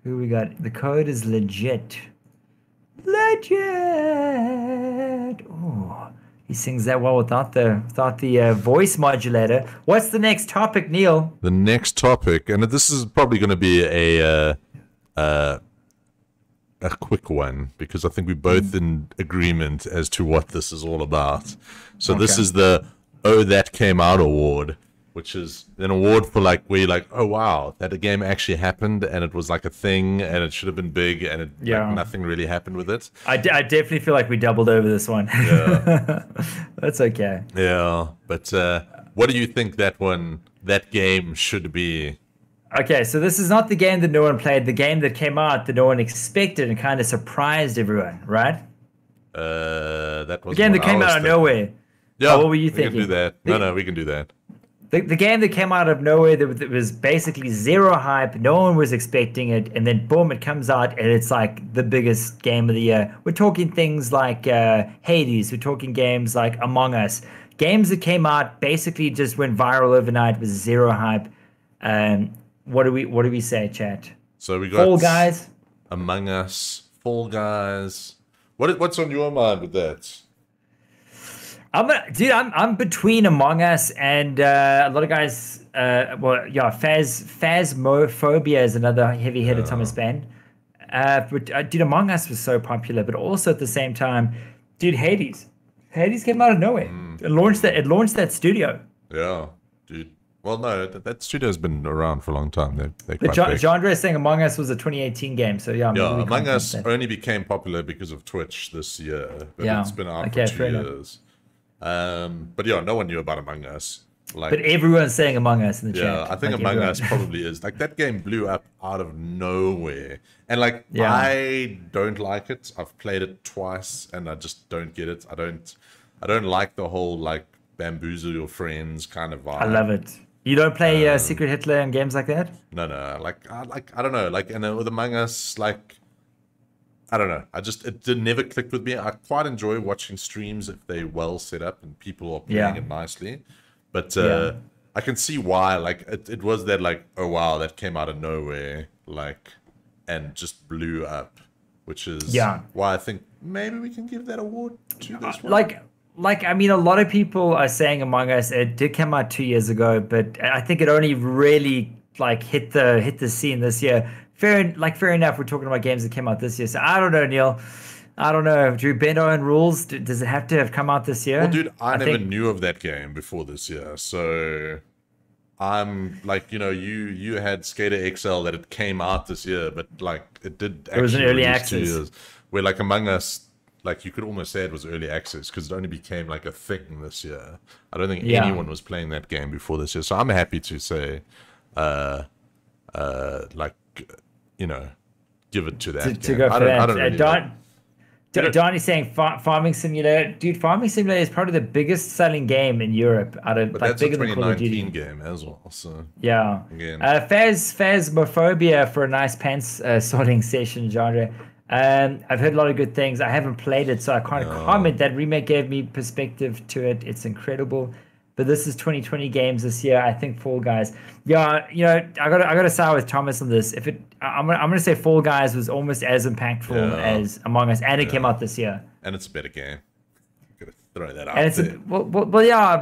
Who we got? The code is legit. Legit. Oh, he sings that well without the voice modulator. What's the next topic, Neil? The next topic, and this is probably going to be a quick one because I think we're both in agreement as to what this is all about. So this is the Oh That Came Out award, which is an award for like where you're like, oh wow, that game actually happened and it was like a thing and it should have been big and it, like, nothing really happened with it. I definitely feel like we doubled over this one. Yeah. That's okay. Yeah, but what do you think that game should be? Okay, so this is not the game that no one played, the game that came out that no one expected and kind of surprised everyone, right? That was the game that came out of nowhere. Yeah, what were you thinking? We can do that. No, we can do that. The game that came out of nowhere that was basically zero hype, no one was expecting it, and then boom, it comes out and it's like the biggest game of the year. We're talking things like Hades, we're talking games like Among Us. Games that came out basically just went viral overnight with zero hype. What do we say, chat? So we got Fall Guys, Among Us, Fall Guys. What's on your mind with that? I'm between Among Us and a lot of guys. Phasmophobia is another heavy hitter, Thomas Band. But dude, Among Us was so popular, but also at the same time, dude, Hades came out of nowhere. It launched that studio. Yeah, dude. Well, no, that studio's been around for a long time. They're but quite big. Jandre is saying Among Us was a 2018 game, so yeah. Yeah, Among Us only became popular because of Twitch this year. But it's been out for 2 years. But yeah, no one knew about Among Us. But everyone's saying Among Us in the chat. Yeah, I think Among Us probably is. Like, that game blew up out of nowhere. And I don't like it. I've played it twice and I just don't get it. I don't like the whole like bamboozle your friends kind of vibe. I love it. You don't play Secret Hitler and games like that? No. I don't know. Like, and with Among Us, like, I don't know. It never clicked with me. I quite enjoy watching streams if they're well set up and people are playing it nicely. But I can see why. Like, it was that like, oh wow, that came out of nowhere, like, and just blew up, which is why I think maybe we can give that award to this one. Like, I mean, a lot of people are saying Among Us, it did come out 2 years ago, but I think it only really like hit the scene this year. Fair enough, we're talking about games that came out this year. So I don't know, Neil. I don't know. Do you bend our own rules? Does it have to have come out this year? Well, dude, I never knew of that game before this year. So I'm like, you had Skater XL that it came out this year, but like it did actually. It was an early access. 2 years. Where like Among Us, like you could almost say it was early access because it only became like a thing this year. I don't think anyone was playing that game before this year. So I'm happy to say, give it to that game. To go for that. I don't really Donnie's saying Farming Simulator. Dude, Farming Simulator is probably the biggest selling game in Europe. But that's bigger a than Call of Duty. 2019 game as well. So yeah. Again. Phasmophobia for a nice pants sorting session genre. I've heard a lot of good things. I haven't played it, so I can't comment. That remake gave me perspective to it. It's incredible. But this is 2020 games this year. I think Fall Guys. Yeah, I gotta side with Thomas on this. I'm gonna say Fall Guys was almost as impactful as Among Us, and it came out this year. And it's a better game. I'm gonna throw that out. And it's there. But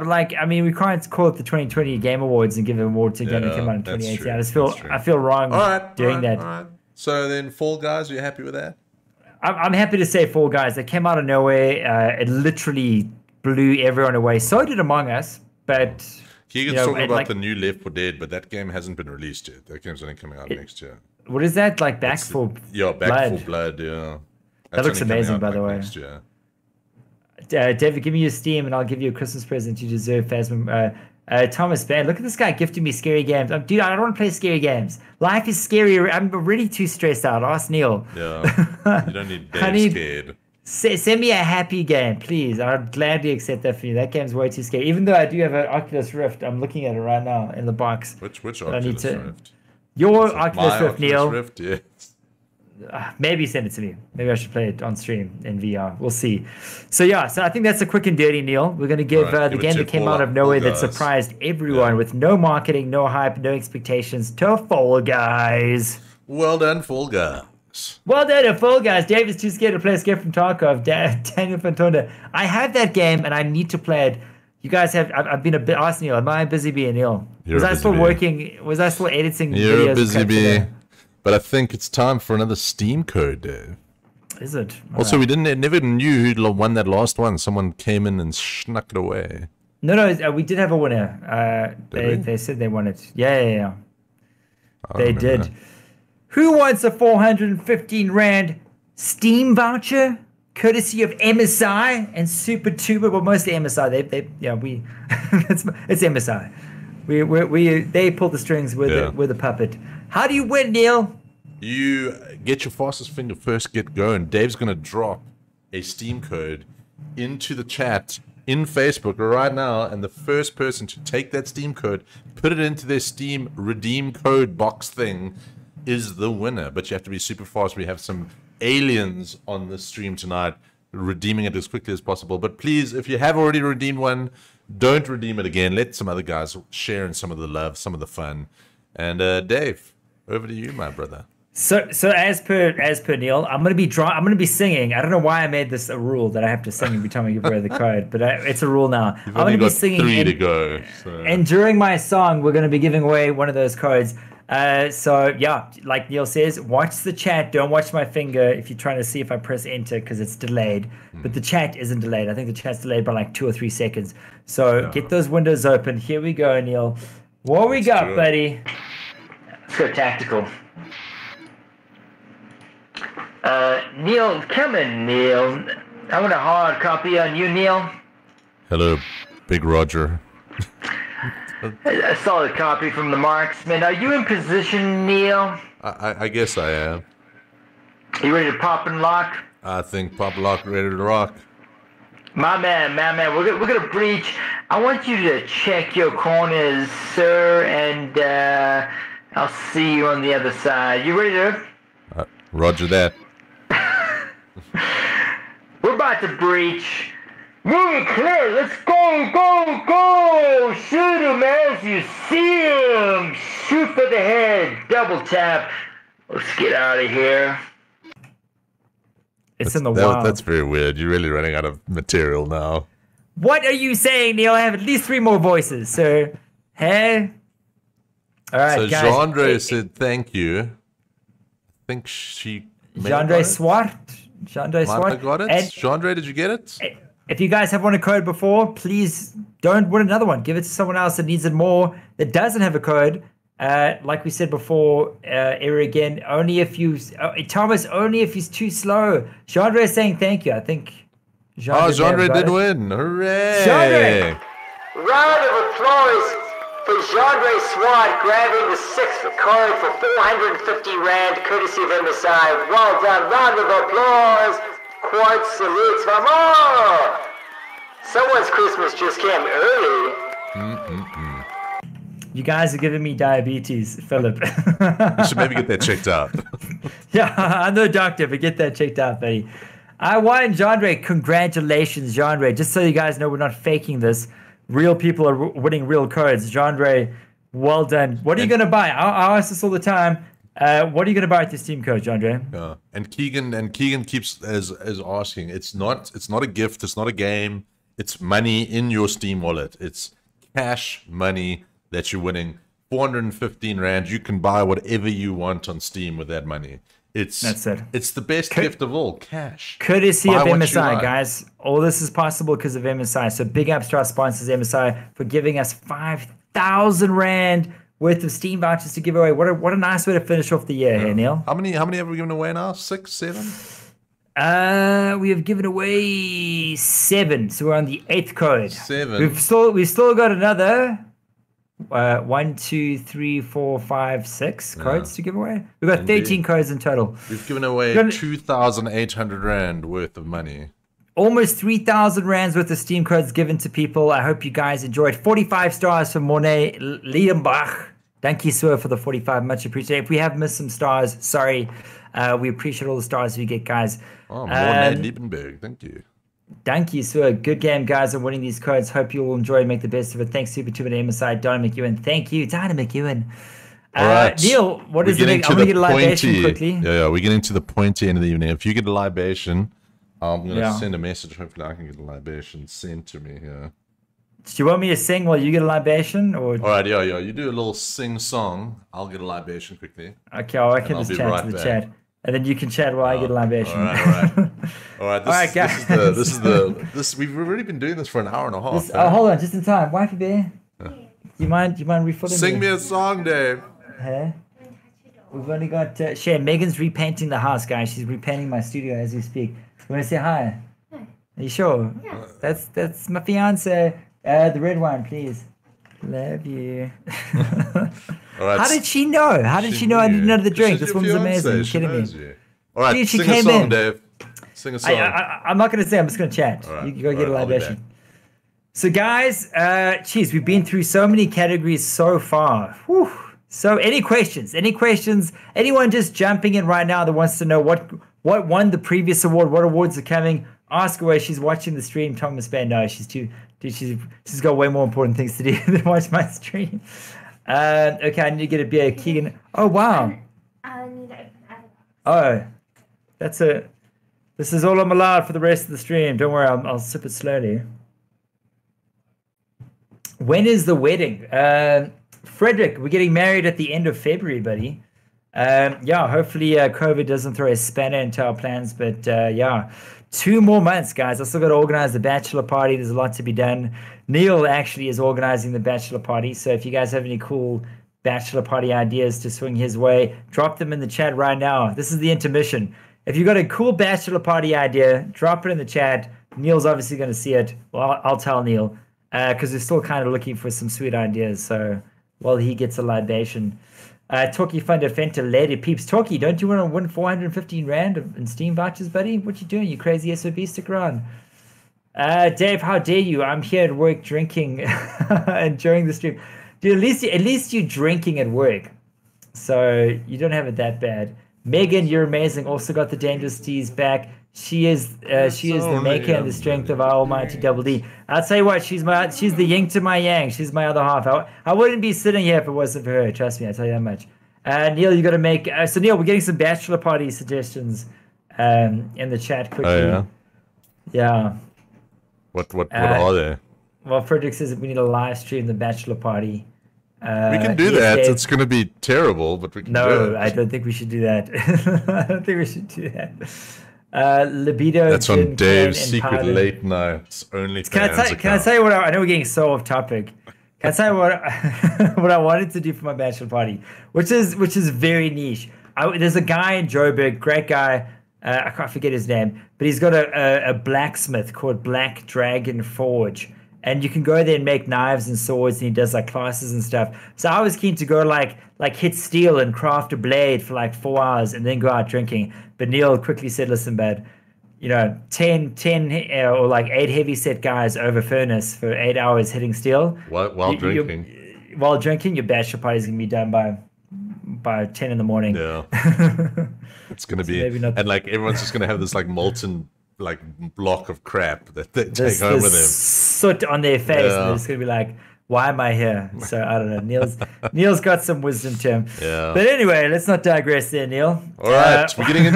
like, I mean, we can't call it the 2020 Game Awards and give an award to a game that came out in 2018. I feel wrong doing that. All right. So then, Fall Guys, are you happy with that? I'm happy to say Fall Guys. They came out of nowhere. It literally blew everyone away. So did Among Us, but Keegan's talking about the new Left 4 Dead, but that game hasn't been released yet. That game's only coming out next year. What is that? Like Back 4 Blood? Yeah, Back 4 Blood, yeah. That looks amazing, by the way. Next year. David, give me your Steam and I'll give you a Christmas present. You deserve, Phasma. Thomas Band, look at this guy gifting me scary games. Dude, I don't want to play scary games. Life is scary. I'm already too stressed out. Ask Neil. Yeah. You don't need Dave scared. Send me a happy game, please. I'd gladly accept that for you. That game's way too scary. Even though I do have an Oculus Rift, I'm looking at it right now in the box. Which Oculus Rift? Your Oculus Rift, Neil. Rift, yes. Maybe send it to me. Maybe I should play it on stream in VR. We'll see. So yeah, so I think that's a quick and dirty, Neil. We're going to give the game that came out of nowhere that surprised everyone with no marketing, no hype, no expectations to Fall Guys. Well done, Fall Guys. Well done, Fall Guys. Dave is too scared to play Escape from Tarkov. Daniel Fantonda. I have that game and I need to play it. You guys have. I've been a bit. Ask Neil. Am I busy bee, Neil? Was I still working? Was I still editing videos? You're a busy bee. But I think it's time for another Steam code, Dave. Is it? Also, we never knew who won that last one. Someone came in and snuck it away. No, we did have a winner. They said they won it. Yeah. They did. Who wants a 415 Rand Steam voucher? Courtesy of MSI and Super2Bit. Well, mostly MSI. It's MSI. They pulled the strings with the puppet. How do you win, Neil? You get your fastest finger first, get going. Dave's going to drop a Steam code into the chat in Facebook right now, and the first person to take that Steam code, put it into their Steam redeem code box thing, is the winner. But you have to be super fast. We have some aliens on the stream tonight redeeming it as quickly as possible. But please, if you have already redeemed one, don't redeem it again. Let some other guys share in some of the love, some of the fun. And Dave, over to you, my brother. So as per Neil, I'm gonna be singing. I don't know why I made this a rule that I have to sing every time I give away the code, but it's a rule now. I'm gonna be singing. 3 to go. So. And during my song, we're gonna be giving away one of those codes. So yeah, like Neil says, watch the chat. Don't watch my finger if you're trying to see if I press enter because it's delayed. But the chat isn't delayed. I think the chat's delayed by like 2 or 3 seconds. So get those windows open. Here we go, Neil. What we got, buddy? Let's go tactical. Neil, come in, Neil. I want a hard copy on you, Neil. Hello, Big Roger. A solid copy from the marksman. Are you in position, Neil? I guess I am. You ready to pop and lock? I think pop lock, ready to rock. My man, we're gonna breach. I want you to check your corners, sir, and I'll see you on the other side. You ready to? Roger that. We're about to breach. Moving clear. Let's go. Shoot him as you see him. Shoot for the head. Double tap. Let's get out of here. It's in the wild. That's very weird. You're really running out of material now. What are you saying, Neil? I have at least 3 more voices, sir. Hey? All right, so guys. Jandre said thank you. I think she... Jandre Swart. Jandre Swart. Got it? Jandre, did you get it? If you guys have won a code before, please don't win another one. Give it to someone else that needs it more, that doesn't have a code. Like we said before, error again. Only if you... Thomas, only if he's too slow. Jandre is saying thank you. I think... Jandre did win. Hooray! Jandre! Round of applause for Jandre Swat grabbing the 6th card for 450 Rand, courtesy of MSI. Well done. Round of applause. Quad salutes for more. Someone's Christmas just came early. You guys are giving me diabetes, Philip. You should maybe get that checked out. Yeah, I'm no doctor, but get that checked out, buddy. I won, Jandre. Congratulations, Jandre. Just so you guys know, we're not faking this. Real people are winning real codes. Jandre, well done. What are you going to buy? I ask this all the time. What are you going to buy with your Steam code, Jandre? Yeah. And Keegan keeps as asking. It's not a gift. It's not a game. It's money in your Steam wallet. It's cash money that you're winning. 415 Rand. You can buy whatever you want on Steam with that money. That's it. It's the best gift of all, cash. Courtesy of MSI, guys. All this is possible because of MSI. So big ups to our sponsors, MSI, for giving us 1,000 Rand worth of Steam vouchers to give away. What a nice way to finish off the year here, Neil. How many have we given away now? 6, 7? We have given away 7, so we're on the 8th code. 7. We've still got another 1, 2, 3, 4, 5, 6 codes to give away. We've got 13 codes in total. We've given away 2,800 Rand worth of money. Almost 3,000 Rands worth of Steam codes given to people. I hope you guys enjoyed. 45 stars from Monet Liedenbach. Thank you, sir, for the 45. Much appreciated. If we have missed some stars, sorry. We appreciate all the stars we get, guys. Oh, Monet Liebenberg. Thank you. Thank you, sir. Good game, guys, on winning these codes. Hope you will enjoy and make the best of it. Thanks, Super2Bit MSI, Donna McEwen. Thank you, Donna McEwen. All right. Neil, what is the next? I'm going to get a libation quickly. Yeah, we're getting to the pointy end of the evening. If you get a libation, I'm going to send a message. Hopefully I can get a libation sent to me here. Do you want me to sing while you get a libation? Or... All right, yeah. You do a little sing-song. I'll get a libation quickly. Okay, I can just chat to the chat. And then you can chat while I get a libation. All right. Guys. We've already been doing this for an hour and a half. Hold on, just in time. Wifey Bear, you mind refilling? Sing me a song, Dave. Huh? We've only got Shay. Megan's repainting the house, guys. She's repainting my studio as we speak. You want to say hi? Hi. Are you sure? Yeah. That's my fiance. The red wine, please. Love you. All right. How did she know? How did she know I didn't know the drink? This woman's amazing. You're kidding me. All right, dude, sing a song, Dave. Sing a song. I'm not going to say. I'm just going to chat. Right. You go get a libation. So, guys, we've been through so many categories so far. Whew. So, any questions? Anyone just jumping in right now that wants to know what won the previous award? What awards are coming? Ask away. She's watching the stream. Thomas Band. No, she's too. Dude, she's got way more important things to do than watch my stream. Okay, I need to get a beer. Keegan. Oh wow. Oh, this is all I'm allowed for the rest of the stream. Don't worry, I'll sip it slowly. When is the wedding? Frederick, we're getting married at the end of February, buddy. Hopefully COVID doesn't throw a spanner into our plans, but 2 more months, guys. I still got to organize the bachelor party. There's a lot to be done. Neil actually is organizing the bachelor party, so if you guys have any cool bachelor party ideas to swing his way, drop them in the chat right now. This is the intermission. If you got a cool bachelor party idea, drop it in the chat. Neil's obviously going to see it. Well, I'll tell Neil, because we're still kind of looking for some sweet ideas. So while he gets a libation. Talkie funded Fenta Lady Peeps. Talkie, don't you want to win 415 Rand in Steam vouchers, buddy? What you doing, you crazy SOB? Stick around. Dave, how dare you? I'm here at work drinking, enjoying the stream. Dude, at least you're drinking at work. So you don't have it that bad. Megan, you're amazing. Also got the Dangerous Tease back. She is the maker and the strength of our almighty Double D. I'll tell you what, she's the yin to my yang. She's my other half. I wouldn't be sitting here if it wasn't for her. Trust me, I tell you that much. Neil, you got to make. So Neil, we're getting some bachelor party suggestions in the chat quickly. Oh, yeah. What are they? Well, Frederick says that we need to live stream the bachelor party. We can do that. Dave. It's going to be terrible, but we can do it. No, I don't think we should do that. I don't think we should do that. Libido. That's on Dave's secret late nights only. Can I tell you what? I know we're getting so off topic. Can I tell you what I wanted to do for my bachelor party, which is very niche. There's a guy in Joburg, great guy. I can't forget his name, but he's got a blacksmith called Black Dragon Forge. And you can go there and make knives and swords, and he does like classes and stuff. So I was keen to go like hit steel and craft a blade for like 4 hours and then go out drinking. But Neil quickly said, listen, bud, 10 or like 8 heavy set guys over furnace for 8 hours hitting steel. While drinking? While drinking, your bachelor party is going to be done by 10 in the morning. Yeah. It's going to be, and like everyone's just going to have this like molten like block of crap that they take home with them. Soot on their face, and they're just gonna be like, "Why am I here?" So I don't know. Neil's got some wisdom to him. Yeah. But anyway, let's not digress there, Neil. All right, we're getting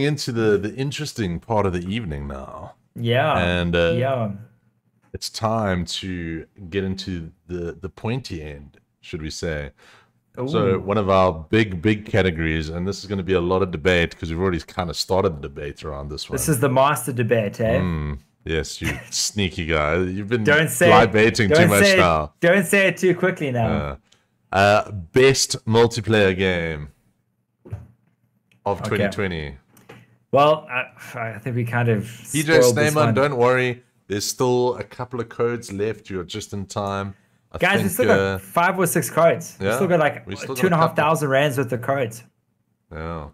into the interesting part of the evening now. Yeah. And it's time to get into the pointy end, should we say? Ooh. So one of our big categories, and this is going to be a lot of debate because we've already kind of started the debate around this one. This is the master debate, eh? Yes, you sneaky guy. You've been Don't say libating too much now. Don't say it too quickly now. Best multiplayer game of 2020. Well, I think we kind of PJ Snayman, don't worry. There's still a couple of codes left. You're just in time. Guys, we still got 5 or 6 codes. Yeah, we still got like 2,500 rands worth of codes. Yeah.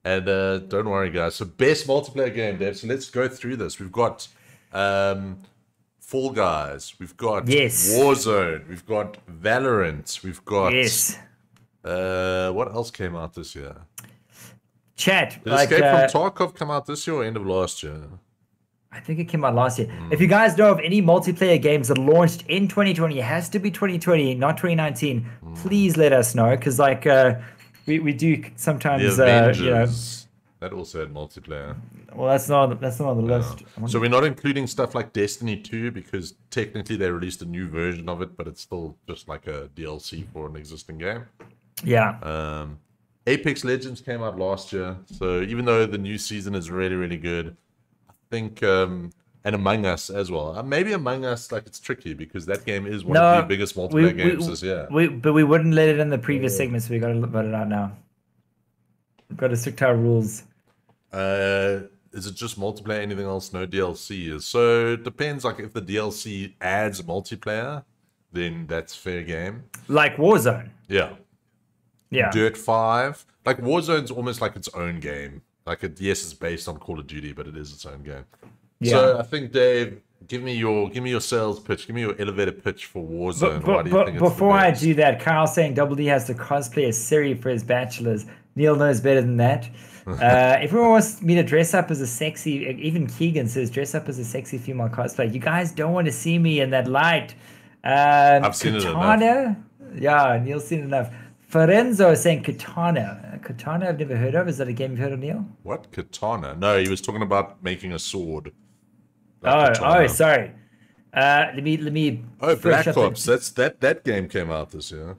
And don't worry, guys. So best multiplayer game, Dave. So let's go through this. We've got Fall Guys. We've got Warzone. We've got Valorant. We've got... what else came out this year? Chat. Did Escape from Tarkov come out this year or end of last year? I think it came out last year. If you guys know of any multiplayer games that launched in 2020, it has to be 2020, not 2019. Please let us know, because like we do sometimes you know, that also had multiplayer. Well, that's not on the list. So we're not including stuff like Destiny 2 because technically they released a new version of it, but it's still just like a DLC for an existing game. Yeah. Apex Legends came out last year, so even though the new season is really, really good, I think, and Among Us as well. Maybe Among Us, like, it's tricky because that game is one of the biggest multiplayer games this year. But we wouldn't let it in the previous segment, so we got to vote it out now. We've got to stick to our rules. Is it just multiplayer? Anything else? No DLC. So it depends. Like, if the DLC adds multiplayer, then that's fair game. Like Warzone. Yeah. Yeah. Dirt 5. Like, Warzone's almost like its own game. Like, yes, it's based on Call of Duty, but it is its own game. Yeah. So I think, Dave, give me your sales pitch. Give me your elevator pitch for Warzone. Why do you think it's before I do that, Kyle saying Double D has to cosplay as Siri for his bachelors. Neil knows better than that. Everyone wants me to dress up as a sexy, even Keegan says dress up as a sexy female cosplay. You guys don't want to see me in that light. I've seen it enough. Yeah, Neil's seen it enough. Ferenzo saying Katana. Katana I've never heard of. Is that a game you've heard of, Neil? What? Katana? No, he was talking about making a sword. Sorry. Let me. Oh, Black Ops. That game came out this year.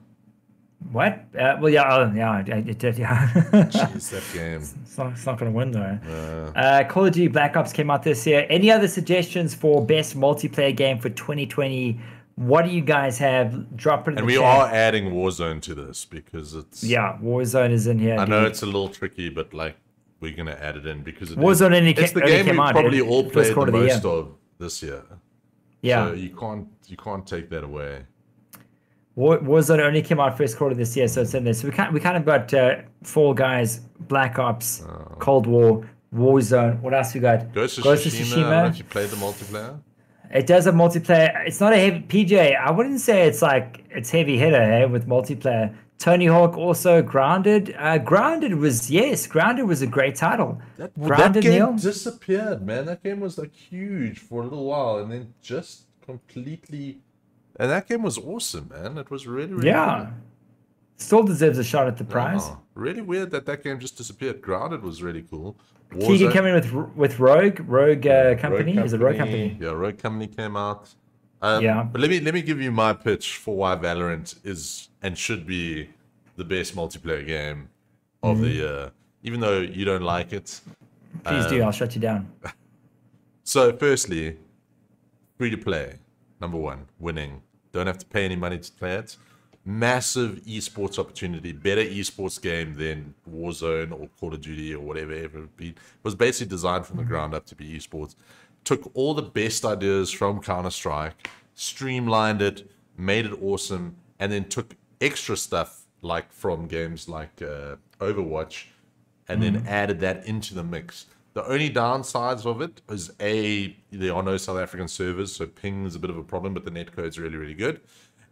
What? Well, yeah, it did. Yeah. Jeez, that game. It's not going to win though. Call of Duty Black Ops came out this year. Any other suggestions for best multiplayer game for 2020? What do you guys have? Drop it in the chat. And we are adding Warzone to this because it's... Yeah, Warzone is in here. I know it's a little tricky, but like we're going to add it in because it's the game we probably all played the most of this year. Yeah. So you can't take that away. Warzone only came out first quarter this year, so it's in there. So we kind of got Fall Guys, Black Ops, Cold War, Warzone. What else we got? Ghost of Tsushima. I don't know if you played the multiplayer. It does have multiplayer. It's not a heavy PJ. I wouldn't say it's heavy hitter with multiplayer. Tony Hawk also Grounded. Grounded was a great title. That game disappeared, man. That game was like huge for a little while and then just completely. And that game was awesome, man. It was really, really good. Still deserves a shot at the prize. Really weird that game just disappeared. Grounded was really cool. Keegan coming with Rogue Company. Is it Rogue Company? Yeah, Rogue Company came out. But let me give you my pitch for why Valorant is and should be the best multiplayer game of the year, even though you don't like it. Please do. I'll shut you down. So, firstly, free to play. Number one, winning. Don't have to pay any money to play it. Massive esports opportunity, better esports game than Warzone or Call of Duty or whatever ever it be. It was basically designed from the ground up to be esports. Took all the best ideas from Counter-Strike, streamlined it, made it awesome, and then took extra stuff like from games like Overwatch, and then added that into the mix. The only downsides of it is there are no South African servers, so ping is a bit of a problem, but the netcode's really, really good.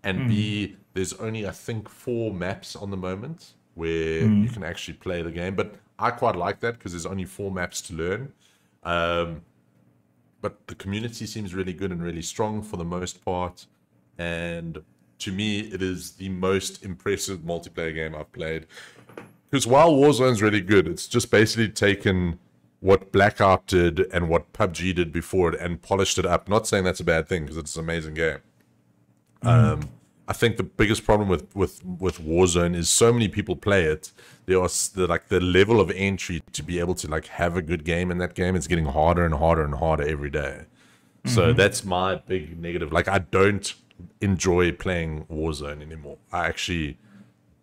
And B, there's only, I think, 4 maps on the moment where you can actually play the game. But I quite like that because there's only 4 maps to learn. But the community seems really good and really strong for the most part. And to me, it is the most impressive multiplayer game I've played. Because while Warzone's really good, it's just basically taken what Blackout did and what PUBG did before it and polished it up. Not saying that's a bad thing because it's an amazing game. I think the biggest problem with Warzone is so many people play it. The level of entry to be able to like have a good game in that game is getting harder and harder and harder every day. So that's my big negative. Like, I don't enjoy playing Warzone anymore. I actually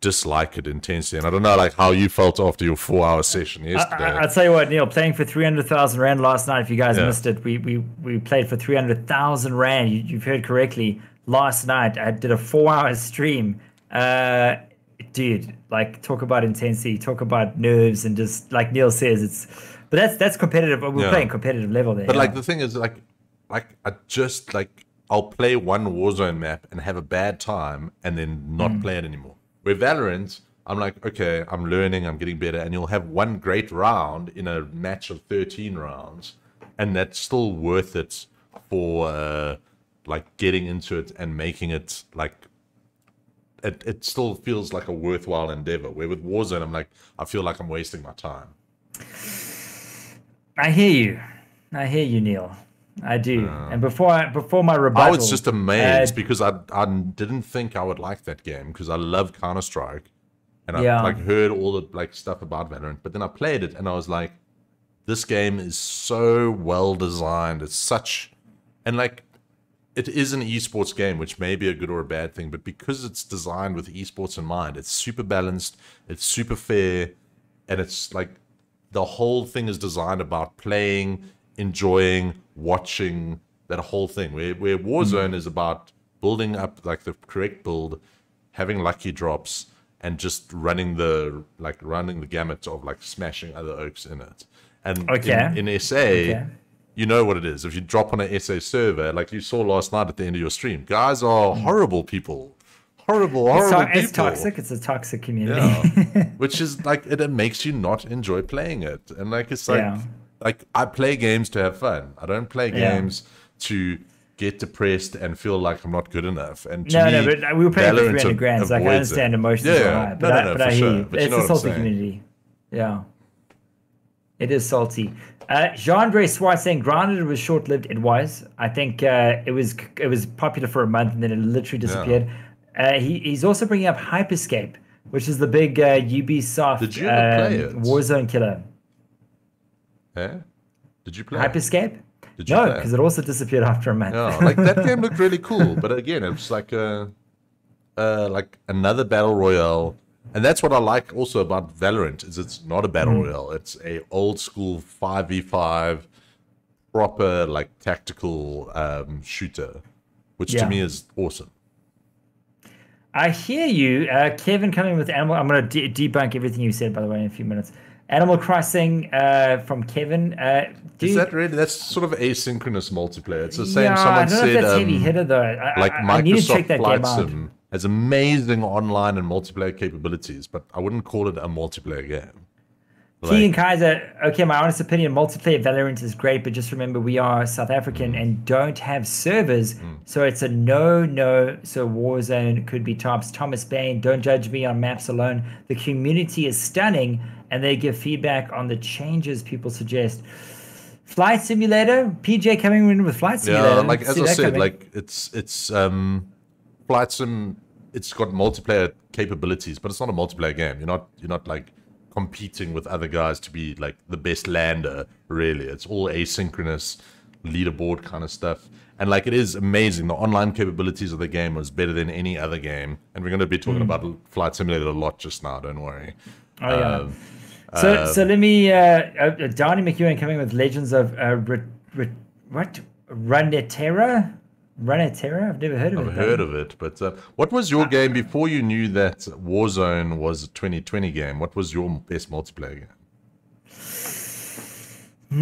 dislike it intensely. And I don't know, like, how you felt after your 4-hour session yesterday. I'll tell you what, Neil, playing for 300,000 Rand last night, if you guys missed it, we played for 300,000 Rand. You've heard correctly. Last night, I did a 4-hour stream. Dude, like, talk about intensity, talk about nerves, and just, like Neil says, but that's competitive. We're playing competitive level there. But, like, the thing is, like I just, like, I'll play one Warzone map and have a bad time and then not play it anymore. With Valorant, I'm like, okay, I'm learning, I'm getting better, and you'll have one great round in a match of 13 rounds, and that's still worth it for, like, getting into it and making it, like, it still feels like a worthwhile endeavor. Where with Warzone, I'm like, I feel like I'm wasting my time. I hear you, Neil. I do. And before my rebuttal, I was just amazed because I didn't think I would like that game because I love Counter-Strike and I like heard all the like stuff about Valorant, but then I played it and I was like, this game is so well designed. It's such, and like, it is an esports game, which may be a good or a bad thing, but because it's designed with esports in mind, it's super balanced, it's super fair, and it's like the whole thing is designed about playing, enjoying, watching, that whole thing. Where Warzone is about building up like the correct build, having lucky drops, and just running the gamut of like smashing other oaks in it. And in SA, you know what it is. If you drop on an SA server, like you saw last night at the end of your stream, guys are horrible people. Horrible people. It's toxic. It's a toxic community. Yeah. Which is like, it makes you not enjoy playing it. And like, it's like, like I play games to have fun. I don't play games to get depressed and feel like I'm not good enough. And to me, but we were playing for 300 grand. Like, I understand emotions are high, but I hear you. It's a salty community. Yeah. It is salty. Jean-Andre Swart saying Grounded was short-lived. It was. I think it was popular for a month and then it literally disappeared. He's also bringing up Hyperscape, which is the big Ubisoft Warzone killer. Yeah? Did you play Hyperscape? No, because it also disappeared after a month. Yeah, like that game looked really cool, but again, it's like like another battle royale. And that's what I like also about Valorant, is it's not a battle royale. It's a old school 5v5 proper like tactical shooter, which to me is awesome. I hear you, Kevin, coming with Animal. I'm going to debunk everything you said, by the way, in a few minutes. Animal Crossing from Kevin. Is that really? That's sort of asynchronous multiplayer. It's the same. Yeah, Someone I don't know if said that's heavy hitter though. like I need to check Microsoft that Flight game out. Sim has amazing online and multiplayer capabilities, but I wouldn't call it a multiplayer game. Keegan Kaiser, okay, my honest opinion, multiplayer Valorant is great, but just remember we are South African and don't have servers, so it's a no. So Warzone could be tops. Thomas Bain, don't judge me on maps alone. The community is stunning, and they give feedback on the changes people suggest. Flight Simulator, PJ coming in with Flight Simulator. Yeah, like as I said, like it's Flight Sim. It's got multiplayer capabilities, but it's not a multiplayer game. You're not like competing with other guys to be like the best lander, really. It's all asynchronous leaderboard kind of stuff, and like it is amazing. The online capabilities of the game was better than any other game, and we're going to be talking about Flight Simulator a lot just now, don't worry. So let me Donnie McEwen coming with Legends of Runeterra. I've never heard of it. I've heard of it, but what was your game before you knew that Warzone was a 2020 game? What was your best multiplayer game? I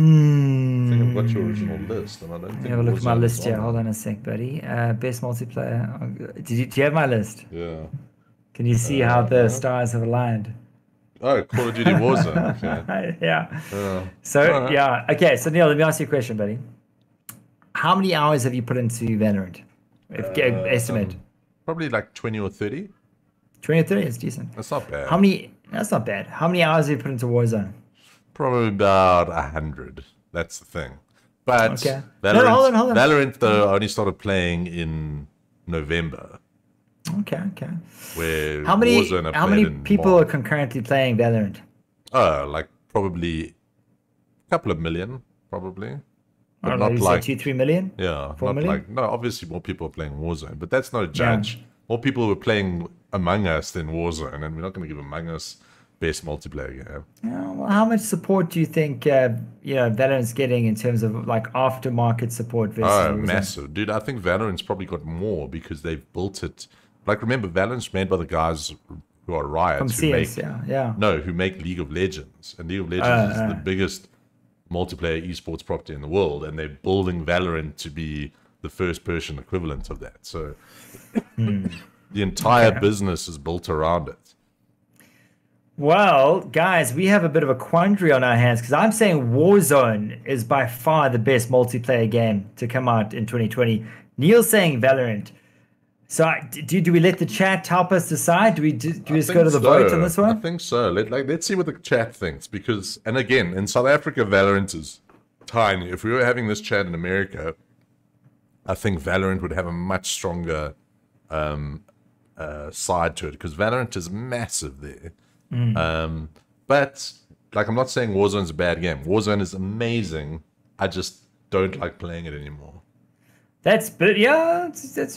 think I've got your original list, and I don't think. Have a look at my list here. Hold on a sec, buddy. Best multiplayer. Do you have my list? Yeah. Can you see how the stars have aligned? Oh, Call of Duty Warzone. Okay. Yeah. Okay. So Neil, let me ask you a question, buddy. How many hours have you put into Valorant? Estimate. Probably like 20 or 30. 20 or 30 is decent. That's not bad. That's not bad. How many hours have you put into Warzone? Probably about 100. That's the thing. But okay. Valorant, hold on. Valorant, though, I only started playing in November. Okay. Where how many people are concurrently playing Valorant? Like probably a couple of million, probably. I but don't know, not you like say 2-3 million. yeah, 4 not million? like no. Obviously, more people are playing Warzone, but that's not a judge. More people were playing Among Us than Warzone, and we're not going to give Among Us best multiplayer game. Yeah, well, how much support do you think Valorant's getting in terms of like aftermarket support versus Oh, Warzone? massive, dude! I think Valorant's probably got more because they've built it. Like, remember, Valorant's made by the guys who are Riot, From who CS, make yeah. no, who make League of Legends, and League of Legends is the biggest multiplayer esports property in the world, and they're building Valorant to be the first-person equivalent of that. So the entire business is built around it. Well, guys, we have a bit of a quandary on our hands because I'm saying Warzone is by far the best multiplayer game to come out in 2020. Neil's saying Valorant. So do we let the chat help us decide? Do we just go to the vote on this one? I think so. Let's see what the chat thinks. Because, and again, in South Africa, Valorant is tiny. If we were having this chat in America, I think Valorant would have a much stronger side to it. Because Valorant is massive there. But, like, I'm not saying Warzone's a bad game. Warzone is amazing. I just don't like playing it anymore. That's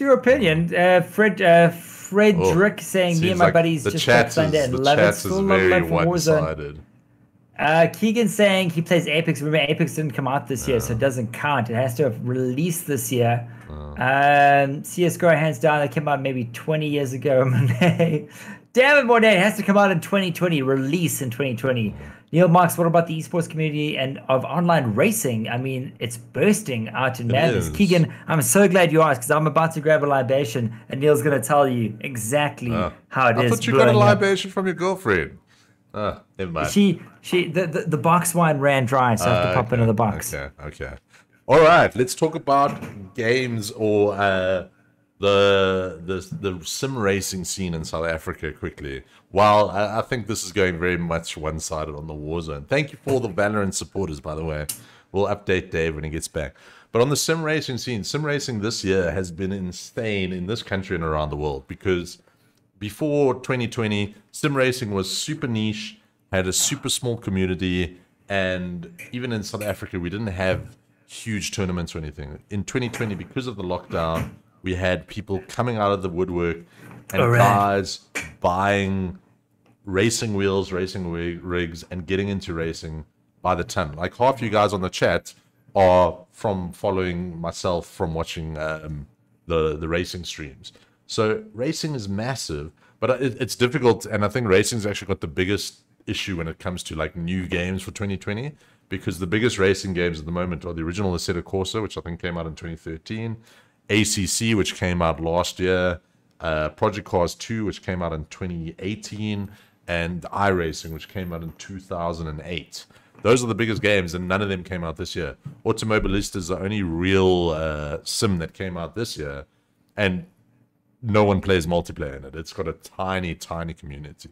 your opinion. Frederick saying me and my buddies just got signed in. Love it. Still love Warzone. Keegan saying he plays Apex. Remember, Apex didn't come out this year, so it doesn't count. It has to have released this year. CSGO, hands down, that came out maybe 20 years ago. Damn it, Monet, it has to come out in 2020, release in 2020. Neil Marks, what about the esports community and of online racing? I mean, it's bursting out in madness. Keegan, I'm so glad you asked because I'm about to grab a libation and Neil's going to tell you exactly how it is. I thought you got a libation from your girlfriend. Never mind. The box wine ran dry, so I have to pop into the box. Okay. All right, let's talk about games or the sim racing scene in South Africa quickly. While I think this is going very much one-sided on the Warzone. Thank you for the Valorant supporters, by the way. We'll update Dave when he gets back. But on the sim racing scene, sim racing this year has been insane in this country and around the world because before 2020, sim racing was super niche, had a super small community, and even in South Africa, we didn't have huge tournaments or anything. In 2020, because of the lockdown, we had people coming out of the woodwork and guys buying racing wheels, racing rigs, and getting into racing by the ton. Like half you guys on the chat are from following myself from watching the racing streams. So racing is massive, but it's difficult. And I think racing's actually got the biggest issue when it comes to like new games for 2020, because the biggest racing games at the moment are the original Assetto Corsa, which I think came out in 2013, ACC, which came out last year, Project Cars 2, which came out in 2018, and iRacing, which came out in 2008. Those are the biggest games, and none of them came out this year. Automobilista is the only real sim that came out this year, and no one plays multiplayer in it. It's got a tiny, tiny community.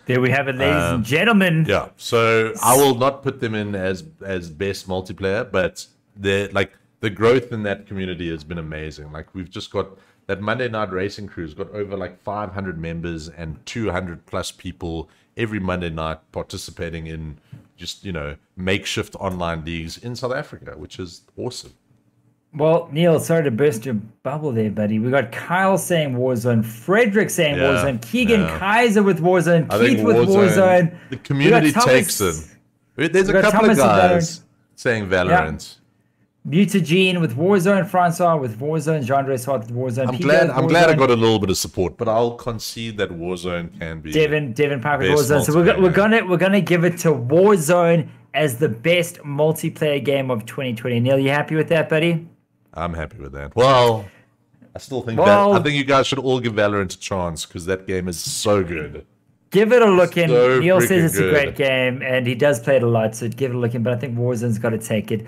There we have it, ladies and gentlemen. Yeah, so I will not put them in as best multiplayer, but they're like the growth in that community has been amazing. Like we've just got that Monday Night Racing crew's got over like 500 members and 200 plus people every Monday night participating in just, makeshift online leagues in South Africa, which is awesome. Well, Neil, sorry to burst your bubble there, buddy. We got Kyle saying Warzone, Frederick saying Warzone, Keegan Kaiser with Warzone, Keith with Warzone. The community takes them. There's a couple of guys saying Valorant. Mutagene with Warzone, Francois with Warzone, Jean-Andre Swart with Warzone. I'm glad I got a little bit of support, but I'll concede that Warzone can be Devin Parker with Warzone. So we're gonna give it to Warzone as the best multiplayer game of 2020. Neil, you happy with that, buddy? I'm happy with that. Well, I still think I think you guys should all give Valorant a chance because that game is so good. Give it a look in. Neil says it's a great game, and he does play it a lot, so give it a look in. But I think Warzone's got to take it.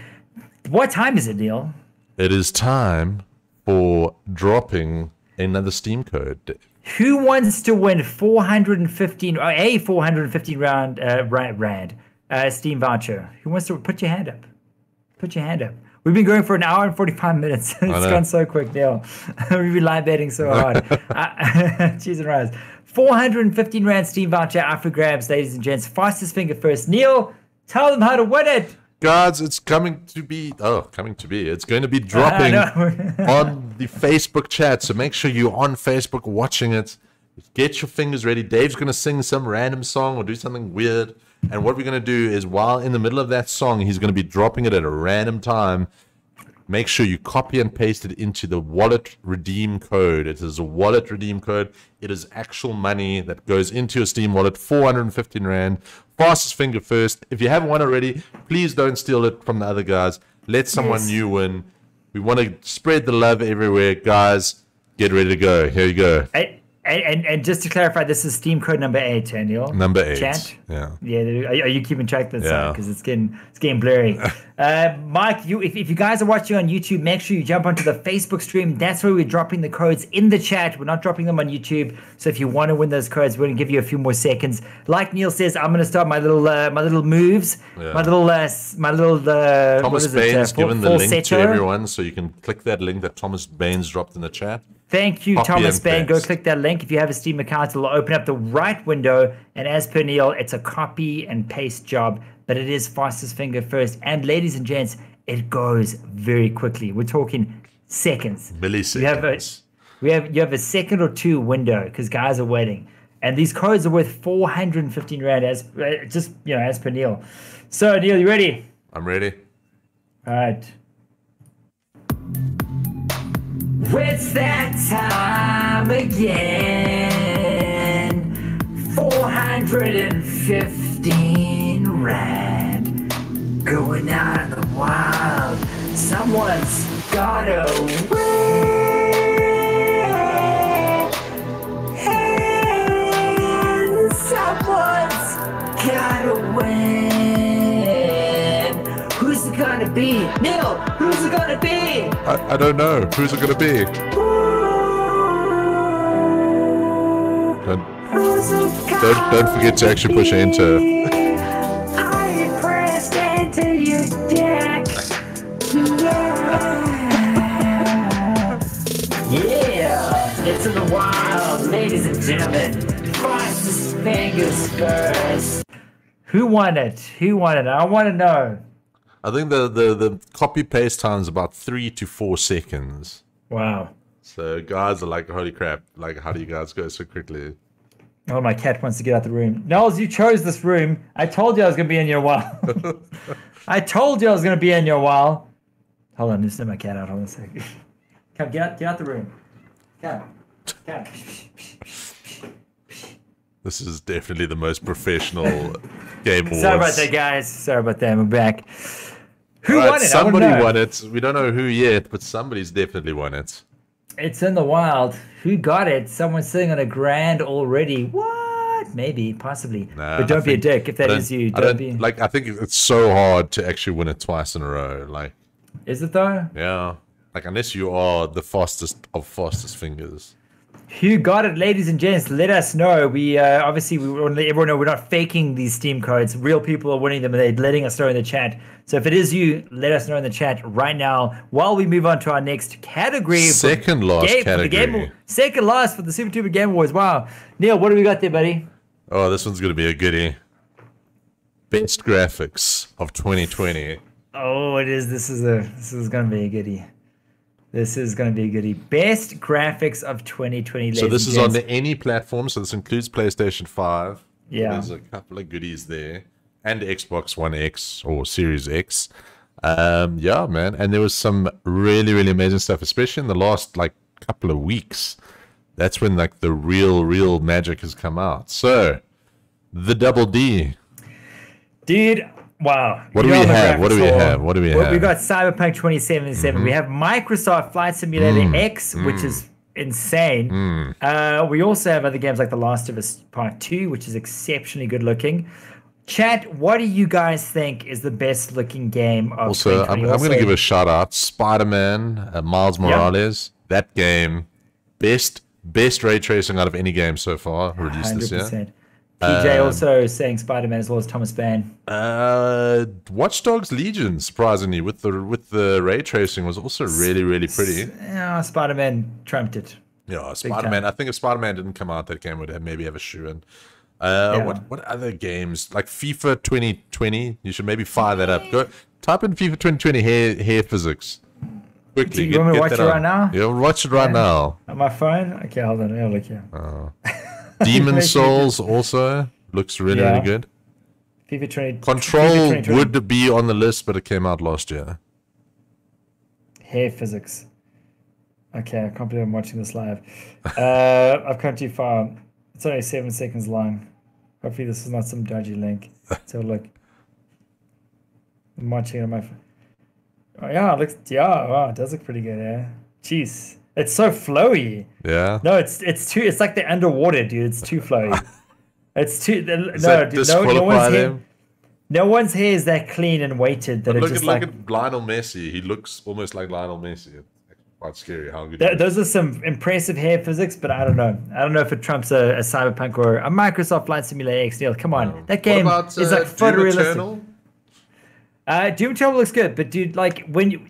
What time is it, Neil? It is time for dropping another Steam code. Who wants to win 415 rand Steam voucher? Who wants to put your hand up? Put your hand up. We've been going for an hour and 45 minutes. It's gone so quick, Neil. We've been live betting so hard. Cheese and rice. 415 rand Steam voucher out for grabs, ladies and gents. Fastest finger first. Neil, tell them how to win it. Guys, it's coming to be. It's going to be dropping on the Facebook chat. So make sure you're on Facebook watching it. Get your fingers ready. Dave's going to sing some random song or do something weird. And what we're going to do is, while in the middle of that song, he's going to be dropping it at a random time. Make sure you copy and paste it into the wallet redeem code. It is a wallet redeem code. It is actual money that goes into your Steam wallet, 415 Rand. Fastest finger first. If you haven't won already, please don't steal it from the other guys. Let someone new win. We want to spread the love everywhere. Guys, get ready to go. Here you go. And just to clarify, this is Steam code number 8, Daniel. Number 8. Chat? Yeah. Are you keeping track of this? Because it's getting blurry. Mike, if you guys are watching on YouTube, make sure you jump onto the Facebook stream. That's where we're dropping the codes in the chat. We're not dropping them on YouTube. So if you want to win those codes, we're going to give you a few more seconds. Like Neil says, I'm going to start my little moves. Yeah. My little Thomas Baines given the link to everyone, so you can click that link that Thomas Baines dropped in the chat. Thank you, Thomas Bain. Go click that link. If you have a Steam account, it'll open up the right window. And as per Neil, it's a copy and paste job, but it is fastest finger first. And ladies and gents, it goes very quickly. We're talking seconds. Milliseconds. You have a second or two window because guys are waiting. And these codes are worth 415 Rand as per Neil. So, Neil, you ready? I'm ready. All right. It's that time again. 415 Rand going out in the wild. Someone's gotta win. And someone's gotta win. Who's it gonna be? Neil, who's it gonna be? I don't know. Who's it going to be? Don't forget to actually push enter. I pressed enter your deck. Yeah, it's in the wild, ladies and gentlemen. Fastest fingers first. Who won it? I want to know. I think the copy paste time is about 3 to 4 seconds. Wow. So guys are like, holy crap, like how do you guys go so quickly? Oh, my cat wants to get out the room. Knowles, you chose this room. I told you I was going to be in here a while. I told you I was going to be in here a while. Hold on, just let my cat out. Hold on a second. Come, get out the room. Come. This is definitely the most professional Game Awards. Sorry about that, guys. Sorry about that. We're back. Who won it? Somebody won it. We don't know who yet, but somebody's definitely won it. It's in the wild. Who got it? Someone's sitting on a grand already. What? Maybe, possibly. Nah, but don't be a dick if that is you. Don't be. Like, I think it's so hard to actually win it twice in a row. Like, is it though? Yeah. Like, unless you are the fastest of fastest fingers. Who got it, ladies and gents? Let us know. We obviously we want to let everyone know we're not faking these Steam codes. Real people are winning them, and they're letting us know in the chat. So if it is you, let us know in the chat right now. While we move on to our next category, second last category, second last for the Super2Bit Game Awards. Wow, Neil, what do we got there, buddy? Oh, this one's gonna be a goodie. Best graphics of 2020. Oh, it is. This is gonna be a goodie. This is going to be a goodie. Best graphics of 2020. So this is on any platform. So this includes PlayStation 5. Yeah. There's a couple of goodies there. And Xbox One X or Series X. Yeah, man. And there was some really, really amazing stuff, especially in the last like couple of weeks. That's when like the real magic has come out. So, the Double D. Dude. Wow. What do we have? What do we have? We got Cyberpunk 2077. We have Microsoft Flight Simulator X, which is insane. We also have other games like The Last of Us Part 2, which is exceptionally good looking. Chat, what do you guys think is the best looking game of Also, I'm going to give a shout out. Spider-Man, Miles Morales. That game, best ray tracing out of any game so far released 100%. This year. PJ also saying Spider-Man as well as Thomas Bain. Watch Dogs Legion, surprisingly, with the ray tracing was also really pretty. Yeah, Spider-Man trumped it. Yeah, Spider-Man. I think if Spider-Man didn't come out, that game would maybe have a shoe in. What other games like FIFA 2020? You should maybe fire that up. Go type in FIFA 2020 hair physics. Quickly. Do you want me to watch it right now? Yeah, watch it right now. On my phone? Okay, hold on. I'll look here. Demon Souls also looks really, really good. FIFA 20. Control would be on the list, but it came out last year. Hair physics. Okay, I can't believe I'm watching this live. I've come too far. It's only 7 seconds long. Hopefully this is not some dodgy link. So look. I'm watching it on my phone. Oh yeah, wow, it does look pretty good, yeah. Jeez. It's so flowy. Yeah. No, it's like they're underwater, dude. It's too flowy. It's too no one's hair is that clean and weighted that look at Lionel Messi. He looks almost like Lionel Messi. It's quite scary how good. Those are some impressive hair physics, but I don't know. I don't know if it trumps a Cyberpunk or a Microsoft Flight Simulator X deal. Come on, that game is like photorealistic. Doom Eternal looks good, but dude, like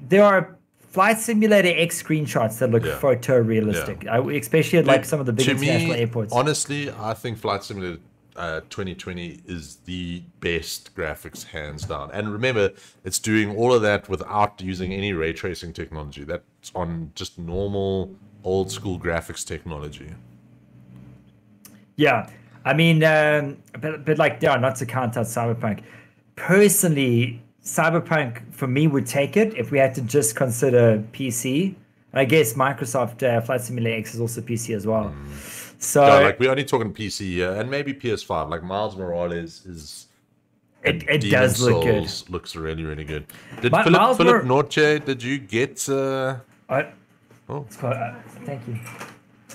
there are Flight Simulator X screenshots that look photorealistic, especially at like some of the big international airports. Honestly, I think Flight Simulator 2020 is the best graphics hands down. And remember, it's doing all of that without using any ray tracing technology. That's on just normal old school graphics technology. Yeah, I mean, but like, not to count out Cyberpunk. Personally, Cyberpunk for me would take it if we had to just consider PC. And I guess Microsoft Flight Simulator X is also PC as well. So like we're only talking PC here, and maybe PS5. Like Miles Morales is. It does look good. Looks really, really good. Did Philip Norche? Did you get? Thank you.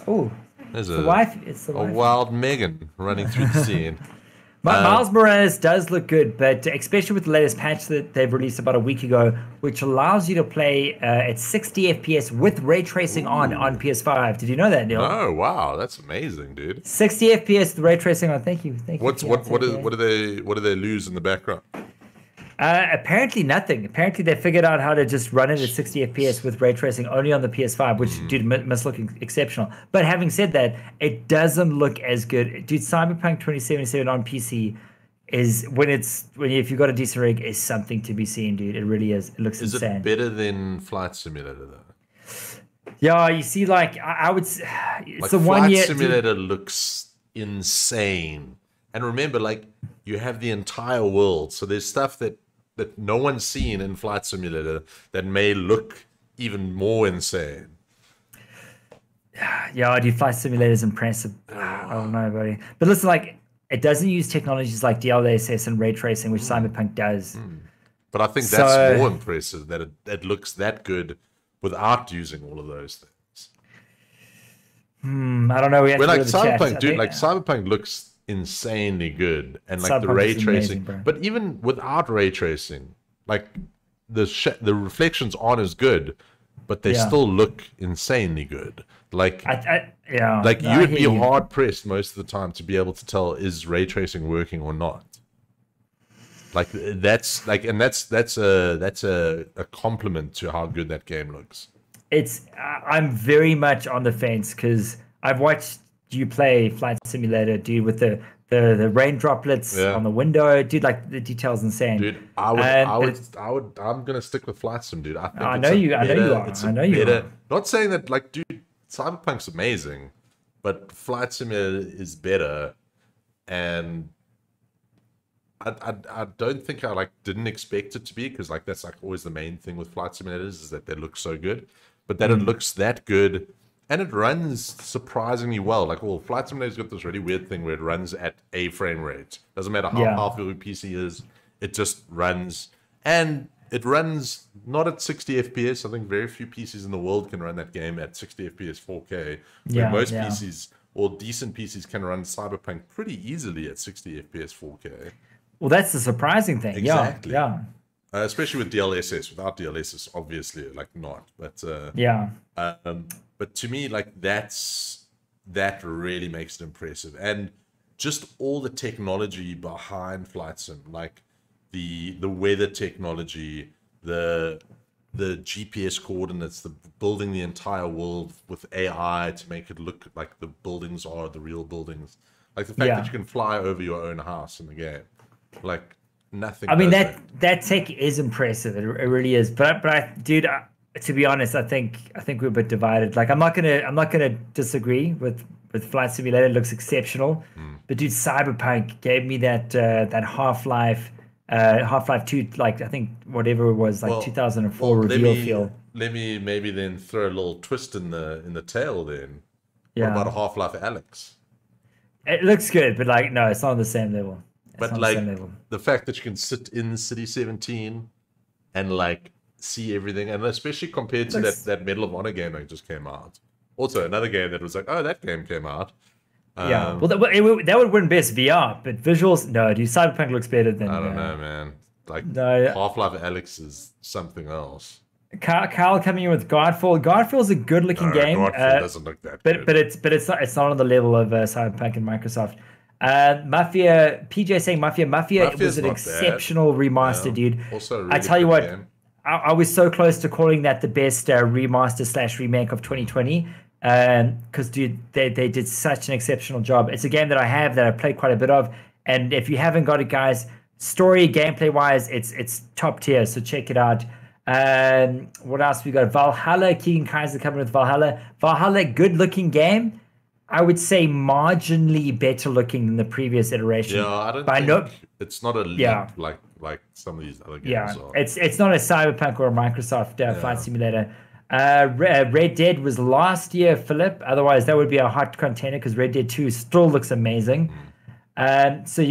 Oh, there's the wife. It's the wife. A wild Megan running through the scene. Miles Morales does look good, but especially with the latest patch that they've released about a week ago, which allows you to play at 60 FPS with ray tracing on PS5. Did you know that, Neil? Oh, wow, that's amazing, dude. 60 FPS with ray tracing on. Thank you. What do they lose in the background? Apparently nothing. Apparently they figured out how to just run it at 60 FPS with ray tracing only on the PS5, which dude must look exceptional. But having said that, it doesn't look as good. Dude, Cyberpunk 2077 on PC is if you've got a decent rig, is something to be seen, dude. It really is. It looks insane. Is it better than Flight Simulator though? Yeah, you see, like I would. It's like the 1 year. Flight Simulator looks insane, and remember, like you have the entire world, so there's stuff that no one's seen in Flight Simulator that may look even more insane. Yeah, dude, Flight Simulator is impressive. I don't know, buddy. But listen, like, it doesn't use technologies like DLSS and ray tracing, which Cyberpunk does. But I think that's more impressive, that it looks that good without using all of those things. I don't know. Cyberpunk looks insanely good, and like the ray tracing, amazing, but even without ray tracing, like the reflections aren't as good, but they still look insanely good. Like you would be hard pressed most of the time to be able to tell, is ray tracing working or not. Like that's a compliment to how good that game looks. I'm very much on the fence because I've watched you play Flight Simulator, dude, with the rain droplets on the window, dude. Like the details insane, dude. I'm gonna stick with Flight Sim, dude. I know you are. Not saying that, like, dude, Cyberpunk's amazing, but Flight Simulator is better, and I don't think I didn't expect it to be, because like that's like always the main thing with Flight Simulators is that they look so good, but that it looks that good. And it runs surprisingly well. Like, Flight Simulator's got this really weird thing where it runs at a frame rate. Doesn't matter how powerful your PC is, it just runs. And it runs not at 60 FPS. I think very few PCs in the world can run that game at 60 FPS 4K. Most PCs, or decent PCs, can run Cyberpunk pretty easily at 60 FPS 4K. Well, that's the surprising thing. Exactly. Yeah. Especially with DLSS. Without DLSS, obviously, like, not. But but to me, like, that really makes it impressive. And just all the technology behind Flight Sim, like the weather technology, the GPS coordinates, the building the entire world with AI to make it look like the buildings are the real buildings. Like the fact that you can fly over your own house in the game. Like nothing. I mean, that tech is impressive. It really is. But dude, to be honest, I think we're a bit divided. Like I'm not gonna disagree with Flight Simulator. It looks exceptional. But dude, Cyberpunk gave me that Half-Life 2, like I think whatever it was, like 2004 reveal feel. Let me maybe then throw a little twist in the tail then. Yeah. What about a Half-Life Alyx? It looks good, but like no, it's not on the same level. But like the fact that you can sit in City 17 and like see everything, and especially compared to that Medal of Honor game that just came out. Also, another game that was like, oh, that game came out. Yeah, well, that would win best VR, but visuals, no, dude, Cyberpunk looks better than. I don't know, man. Like Half-Life Alyx is something else. Kyle coming in with Godfall. Godfall's a good-looking game. Godfall doesn't look that good. But it's not on the level of Cyberpunk and Microsoft. Mafia, PJ saying Mafia was an exceptional remaster, dude. Also, a really I tell you what, game. I was so close to calling that the best remaster / remake of 2020. Because dude, they did such an exceptional job. It's a game that I played quite a bit of, and if you haven't got it, guys, story gameplay wise, it's top tier. So check it out. What else we got? Valhalla. Keegan Kaiser coming with Valhalla. Valhalla, good looking game. I would say marginally better looking than the previous iteration. Yeah, I don't think it's not a leap like some of these other games are. It's not a Cyberpunk or a Microsoft Flight Simulator. Red Dead was last year, Philip. Otherwise, that would be a hot contender because Red Dead 2 still looks amazing. So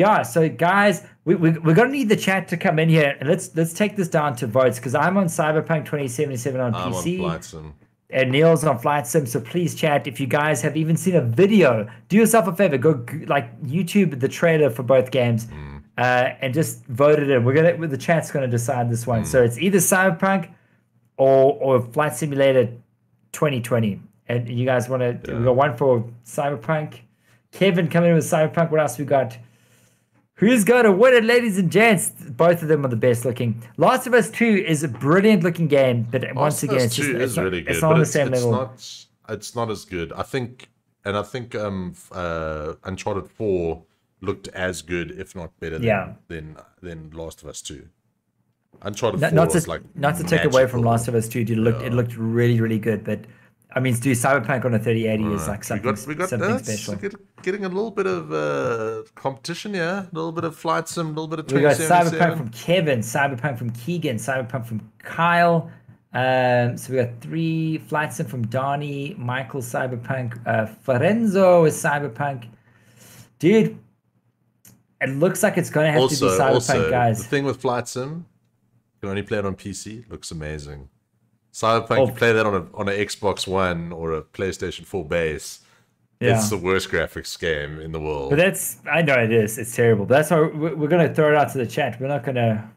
guys, we're gonna need the chat to come in here, and let's take this down to votes because I'm on Cyberpunk 2077 on PC. On Flight Sim. And Neil's on Flight Sim, so please chat. If you guys have even seen a video, do yourself a favor, go like YouTube the trailer for both games, and just vote it in. The chat's gonna decide this one. So it's either Cyberpunk or Flight Simulator 2020. And you guys want to? We got one for Cyberpunk. Kevin coming in with Cyberpunk. What else we got? Who's going to win it, ladies and gents? Both of them are the best looking. Last of Us 2 is a brilliant looking game, but once again, it's really good. It's not on the same level. It's not as good. I think Uncharted 4 looked as good, if not better than Last of Us 2. Uncharted 4 was like not to take away from Last of Us 2, dude. It looked really, really good, but I mean, to do Cyberpunk on a 3080 is like something special. Getting a little bit of competition, a little bit of Flight Sim, a little bit of 2077. We got Cyberpunk from Kevin, Cyberpunk from Keegan, Cyberpunk from Kyle. So we got 3 Flight Sim from Donnie, Michael Cyberpunk, Ferenzo is Cyberpunk. Dude, it looks like it's going to have to be Cyberpunk, guys. The thing with Flight Sim, you can only play it on PC. It looks amazing. Cyberpunk, you play that on an Xbox One or a PlayStation 4 base. Yeah. It's the worst graphics game in the world. But I know it is. It's terrible. But that's why we're going to throw it out to the chat. We're not going to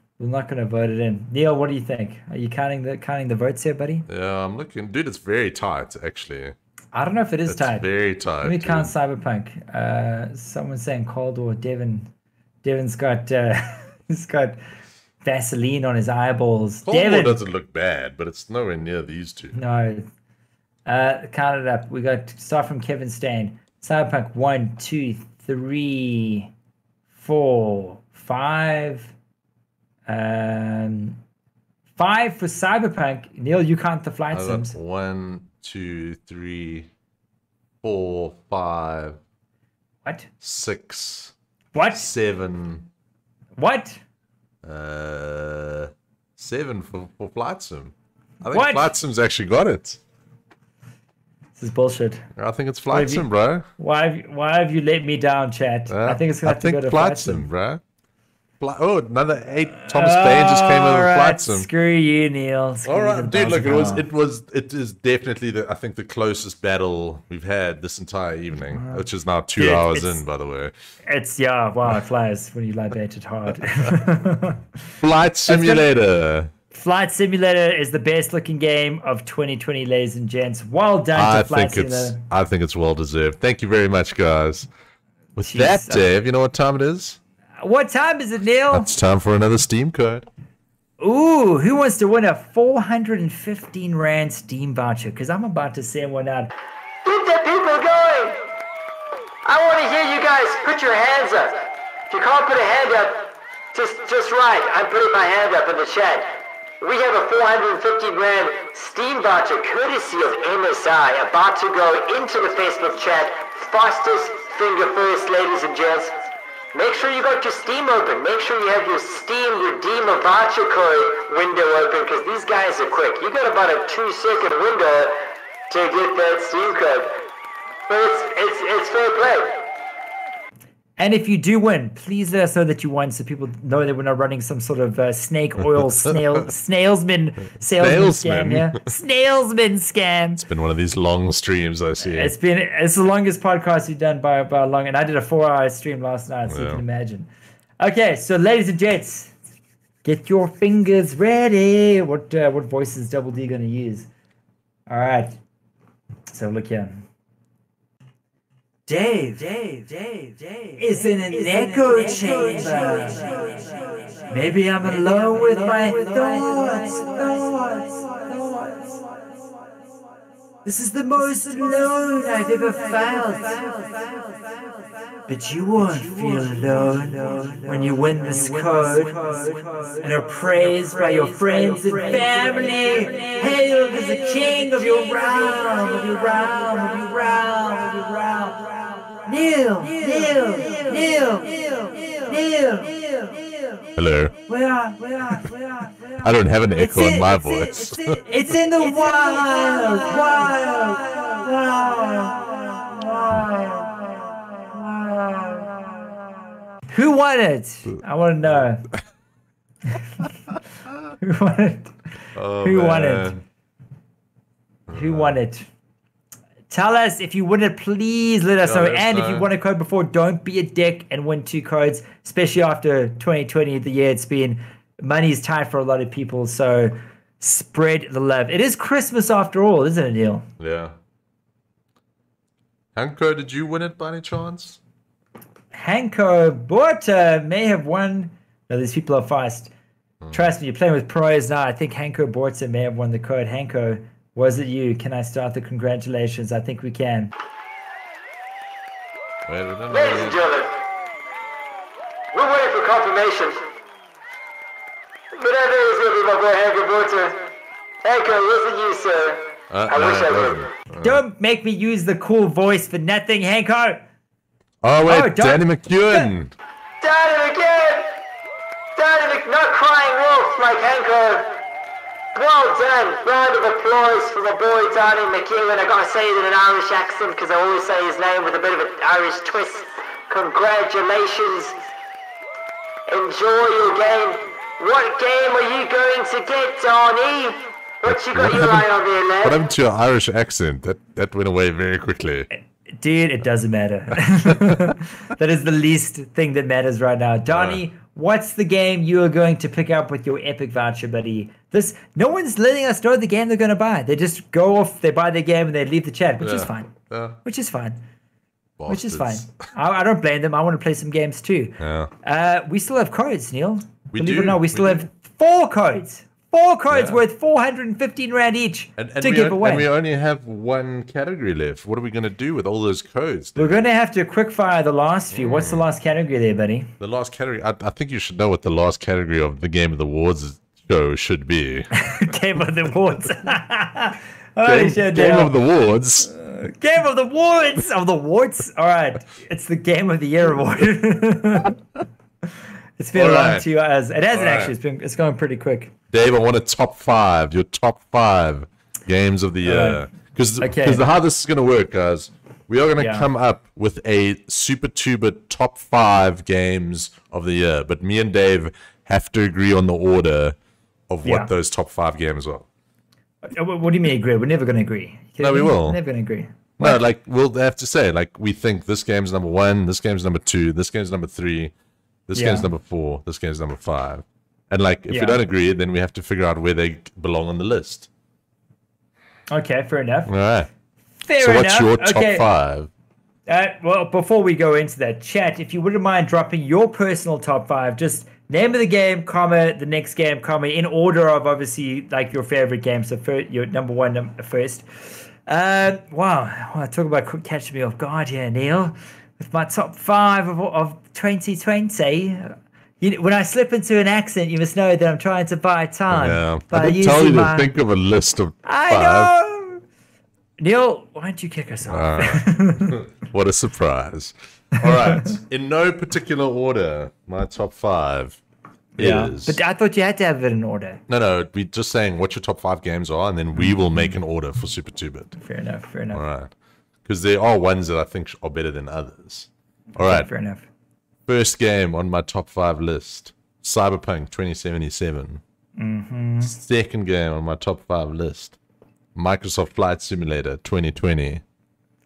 vote it in. Neil, what do you think? Are you counting the votes here, buddy? Yeah, I'm looking. Dude, it's very tight, actually. I don't know if it is tight. It's very tight. Let me count Cyberpunk. Someone's saying Cold War. Devon's got he's got Vaseline on his eyeballs. Cold War doesn't look bad, but it's nowhere near these two. No. Count it up. We got start from Kevin Stain. Cyberpunk 1, 2, 3, 4, 5. 5 for Cyberpunk. Neil, you count the Flight Sims. 1, 2, 3, 4, 5. What? 6. What? 7. What? 7 for Flight Sim. I think Flight Sim's actually got it. This is bullshit. I think it's Flight Sim, bro. Why have you let me down, chat? I think it's gonna have to go to Flight Sim, bro. Another 8. Thomas Bain just came over with Flight Sim. Screw you, Neil. All right, dude. Look, it is definitely I think the closest battle we've had this entire evening, which is now 2 hours in, by the way. Wow, it flies when you libate it hard. Flight Simulator. Flight Simulator is the best looking game of 2020, ladies and gents. Well done to Flight Simulator. I think it's well deserved. Thank you very much, guys. With that, Dave, you know what time it is? What time is it, Neil? It's time for another Steam code. Ooh, who wants to win a 415 Rand Steam voucher? Because I'm about to send one out. Keep the people going. I want to hear you guys, put your hands up. If you can't put a hand up, just right. I'm putting my hand up in the chat. We have a 450 grand Steam voucher courtesy of MSI about to go into the Facebook chat. Fastest finger first, ladies and gents. Make sure you got your Steam open. Make sure you have your Steam Redeem a Voucher code window open, because these guys are quick. You got about a 2-second window to get that Steam code. But it's fair play. And if you do win, please let us know that you won, so people know that we're not running some sort of snake oil salesman scam. Yeah, snailsman scam. It's been one of these long streams I see. It's the longest podcast we've done by a long, and I did a 4-hour stream last night, so you can imagine. Okay, so ladies and gents, get your fingers ready. What voice is Double D going to use? All right, so look here. Dave is in an echo chamber. Maybe I'm alone with my thoughts. This is the most alone I've ever felt. But you won't feel alone when you win this code and are praised by your friends and family. Hail to the king of your realm, Neil. Hello. Where? I don't have an echo in my voice. It's in the wild. Who won it? I want to know. Who won it? Who won it? Tell us if you win it, please let us know. And if you won a code before, don't be a dick and win 2 codes, especially after 2020, the year it's been. Money's tight for a lot of people, so spread the love. It is Christmas after all, isn't it, Neil? Yeah. Hanko, did you win it by any chance? Hanko Borta may have won. No, these people are fast. Trust me, you're playing with pros now. I think Hanko Borta may have won the code. Hanko, was it you? Can I start the congratulations? I think we can. Ladies and gentlemen, we're waiting for confirmation. But I know it's going to be my boy Hanko Borta. Hanko, was it you, sir? I wish I would. Don't make me use the cool voice for nothing, Hanko. Oh, wait, Danny McEwen. Not crying wolf like Hanko. Well done. Round of applause for my boy Danny McEwen. I gotta say it in an Irish accent because I always say his name with a bit of an Irish twist. Congratulations. Enjoy your game. What game are you going to get, Donnie? What you got your eye on there, lad? What happened to your Irish accent? That went away very quickly. Dude, it doesn't matter. That is the least thing that matters right now. Donnie, what's the game you are going to pick up with your epic voucher, buddy? No one's letting us know the game they're going to buy. They just go off, they buy their game, and they leave the chat, which is fine. Which is fine. Bastards. Which is fine. I don't blame them. I want to play some games too. We still have codes, Neil. Believe it or not, we still have 4 codes. 4 codes worth 415 Rand each to give away. And we only have 1 category left. What are we going to do with all those codes? We're going to have to quickfire the last few. What's the last category there, buddy? The last category? I think you should know what the last category of the Game of the Awards show should be. Game of the Awards. Game of the Awards. Game of the Awards! Of the Awards? All right. It's the Game of the Year award. It's been around 2 hours. It hasn't actually. It's going pretty quick. Dave, I want a top 5. Your top 5 games of the year. Because how this is going to work, guys, we are going to come up with a Super 2-Bit top 5 games of the year. But me and Dave have to agree on the order of what those top 5 games are. What do you mean agree? We're never going to agree. No, we will. We're never going to agree. No, like, we'll have to say, like, we think this game's number 1, this game's number 2, this game's number 3, this game's number 4, this game's number 5. And, like, if we don't agree, then we have to figure out where they belong on the list. Okay, fair enough. All right. Fair enough. So what's your top 5? Well, before we go into that, chat, if you wouldn't mind dropping your personal top 5, just name of the game, comma, the next game, comma, in order of, obviously, like, your favorite game. So your number 1 first. Wow. Talk about catching me off guard here, Neil. with my top 5 of 2020. When I slip into an accent, you must know that I'm trying to buy time. Yeah, By I did tell you using to think of a list of 5. I know. Neil, why don't you kick us off? What a surprise. All right. In no particular order, my top 5 is... But I thought you had to have it in order. No, we're just saying what your top 5 games are, and then we will make an order for Super 2-Bit. Fair enough. All right. Because there are ones that I think are better than others. All right. Fair enough. First game on my top 5 list, Cyberpunk 2077. Second game on my top 5 list, Microsoft Flight Simulator 2020.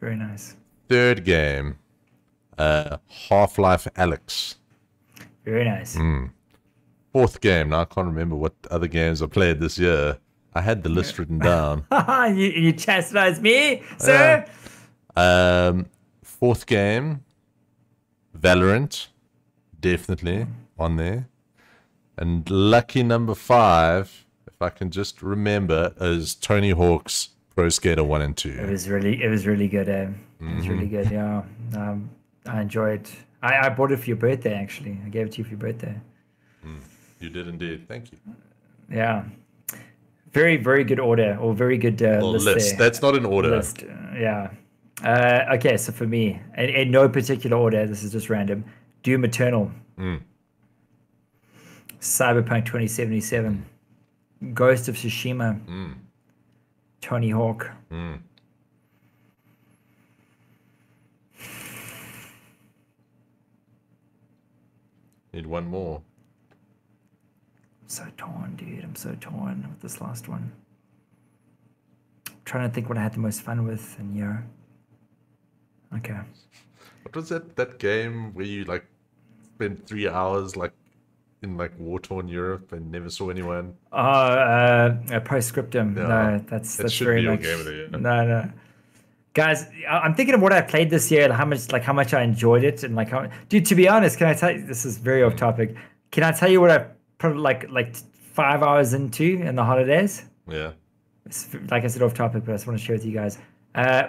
Very nice. Third game, Half-Life Alyx. Very nice. Fourth game, now I can't remember what other games I played this year. I had the list written down. you chastise me, sir? Fourth game, Valorant. Definitely on there. And lucky number 5, if I can just remember, is Tony Hawk's Pro Skater 1 and 2. It was really good. It was really good. Yeah, I enjoyed. I bought it for your birthday. Actually, I gave it to you for your birthday. You did indeed. Thank you. Yeah, very good order, or very good list. That's not an order. List. Yeah. Okay, so for me, in no particular order, this is just random. Doom Eternal. Cyberpunk 2077. Ghost of Tsushima. Tony Hawk. Need one more. I'm so torn, dude. I'm so torn with this last one. I'm trying to think what I had the most fun with, and yeah. Okay. What was that game where you like spent 3 hours like in like war-torn Europe and never saw anyone? Postscriptum. Yeah. No, that's should very be your much. game of the year. No. Guys, I'm thinking of what I played this year and how much I enjoyed it, and like how, dude, to be honest, can I tell you, this is very off topic. Can I tell you what I put like 5 hours into in the holidays? Yeah. It's, like I said, off topic, but I just want to share with you guys.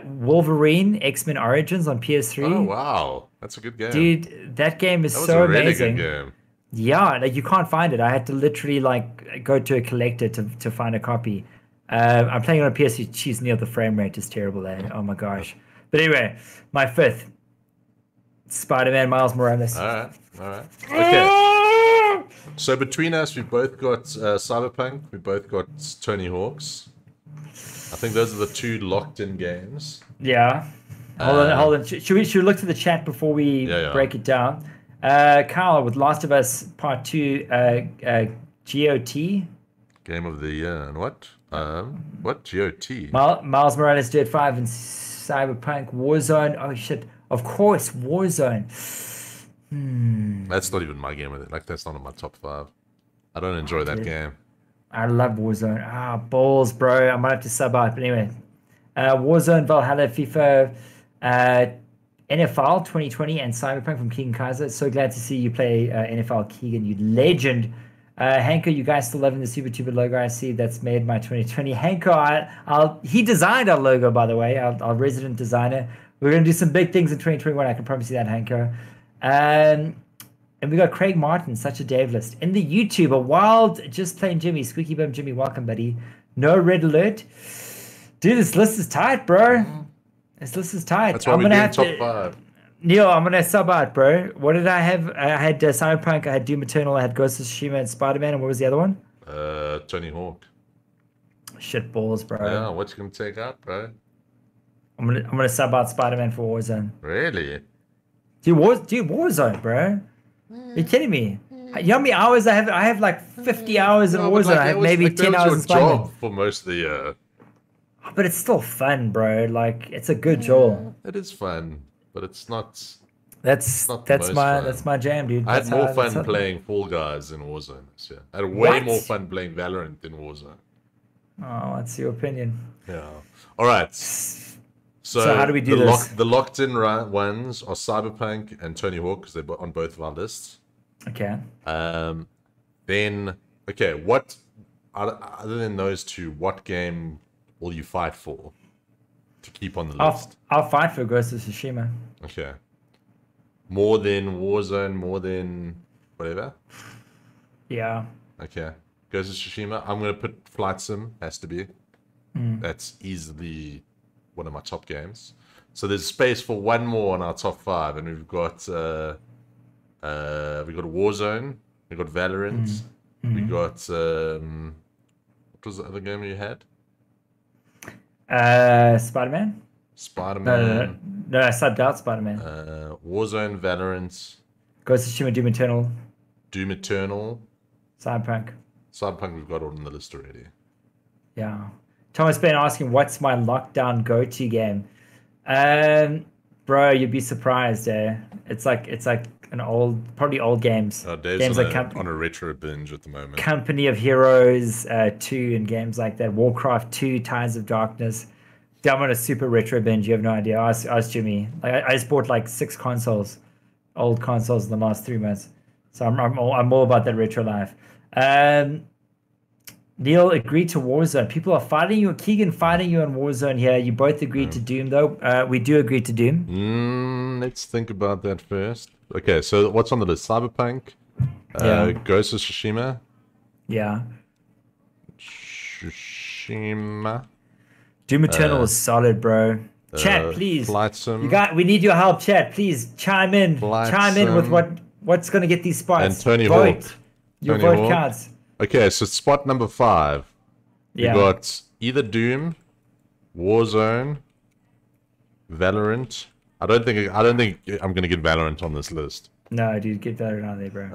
Wolverine X-Men Origins on PS3. Oh wow, that's a good game, dude. That game is that was so a really amazing. Good game. Yeah, like you can't find it. I had to literally like go to a collector to find a copy. I'm playing it on PS3. Jeez, Neil, the frame rate is terrible there. Oh my gosh. But anyway, my 5th, Spider-Man Miles Morales. All right. Okay. So between us, we both got Cyberpunk. We both got Tony Hawk's. I think those are the 2 locked-in games. Yeah. Hold on. Should we look to the chat before we break it down? Kyle, with Last of Us Part 2, GOT. Game of the year, and what? What? GOT? Miles Morales, Dirt 5, and Cyberpunk, Warzone. Oh shit! Of course, Warzone. That's not even my game of it. Like that's not in my top 5. I don't enjoy that game. I love Warzone. Balls, bro. I might have to sub out, but anyway. Warzone, Valhalla, FIFA, NFL 2020, and Cyberpunk from Keegan Kaiser. So glad to see you play NFL, Keegan, you legend. Hanko, you guys still loving the Super 2-Bit logo? I see that's made my 2020. Hanko, he designed our logo, by the way, our resident designer. We're going to do some big things in 2021. I can promise you that, Hanko. And we got Craig Martin, such a Dave list. In the YouTuber, Wild, just plain Jimmy, Squeaky Bum Jimmy, welcome, buddy. No red alert. Dude, this list is tight, bro. This list is tight. That's why we're doing top 5. Neil, I'm going to sub out, bro. What did I have? I had Cyberpunk, I had Doom Eternal, I had Ghost of Tsushima, and Spider-Man, and what was the other one? Tony Hawk. Shit balls, bro. Yeah, what you going to take out, bro? I'm gonna sub out Spider-Man for Warzone. Really? Dude, Warzone, bro. Are you kidding me? You know how many hours I have? I have like 50 hours in Warzone. Like, I have maybe 10 hours in Spider-Man. Job for most of the year. But it's still fun, bro. Like it's a good job. It is fun, but it's not. That's my jam, dude. I had more fun playing Fall Guys in Warzone this year. I had way more fun playing Valorant than Warzone. Oh, that's your opinion. Yeah. All right. So how do we do this? The locked-in ones are Cyberpunk and Tony Hawk because they're on both of our lists. Okay. Then, okay, what other than those 2, what game will you fight for to keep on the list? I'll fight for Ghost of Tsushima. Okay. More than Warzone, more than whatever? Yeah. Okay. Ghost of Tsushima. I'm going to put Flight Sim. Has to be. That's easily one of my top games. So there's space for one more on our top 5. And we've got Warzone. We've got Valorant. We got... what was the other game you had? Spider-Man? Spider-Man. No, I subbed out Spider-Man. Warzone, Valorant. Ghost of Tsushima, Doom Eternal. Doom Eternal. Cyberpunk. Cyberpunk we've got on the list already. Yeah. Thomas Bain asking, what's my lockdown go-to game? Bro, you'd be surprised, eh? It's like probably old games. Dave's games on a retro binge at the moment. Company of Heroes 2 and games like that. Warcraft 2, Tides of Darkness. Dude, I'm on a super retro binge. You have no idea. Ask Jimmy. Like I just bought like 6 consoles, old consoles in the last 3 months. So I'm all about that retro life. Neil agreed to Warzone. People are fighting you. Keegan fighting you on Warzone here. You both agreed to Doom, though. We do agree to Doom. Let's think about that first. Okay, so what's on the list? Cyberpunk, Ghost of Tsushima. Yeah. Tsushima. Doom Eternal is solid, bro. Chat, please. Flight Sim. We need your help, chat. Please chime in. Chime in with what's going to get these spots. And Tony Vote. Hawk. Your Tony vote Hawk. counts. Okay, so spot number 5. Yeah. We got either Doom, Warzone, Valorant. I don't think I'm gonna get Valorant on this list. No, dude, get Valorant on there, bro.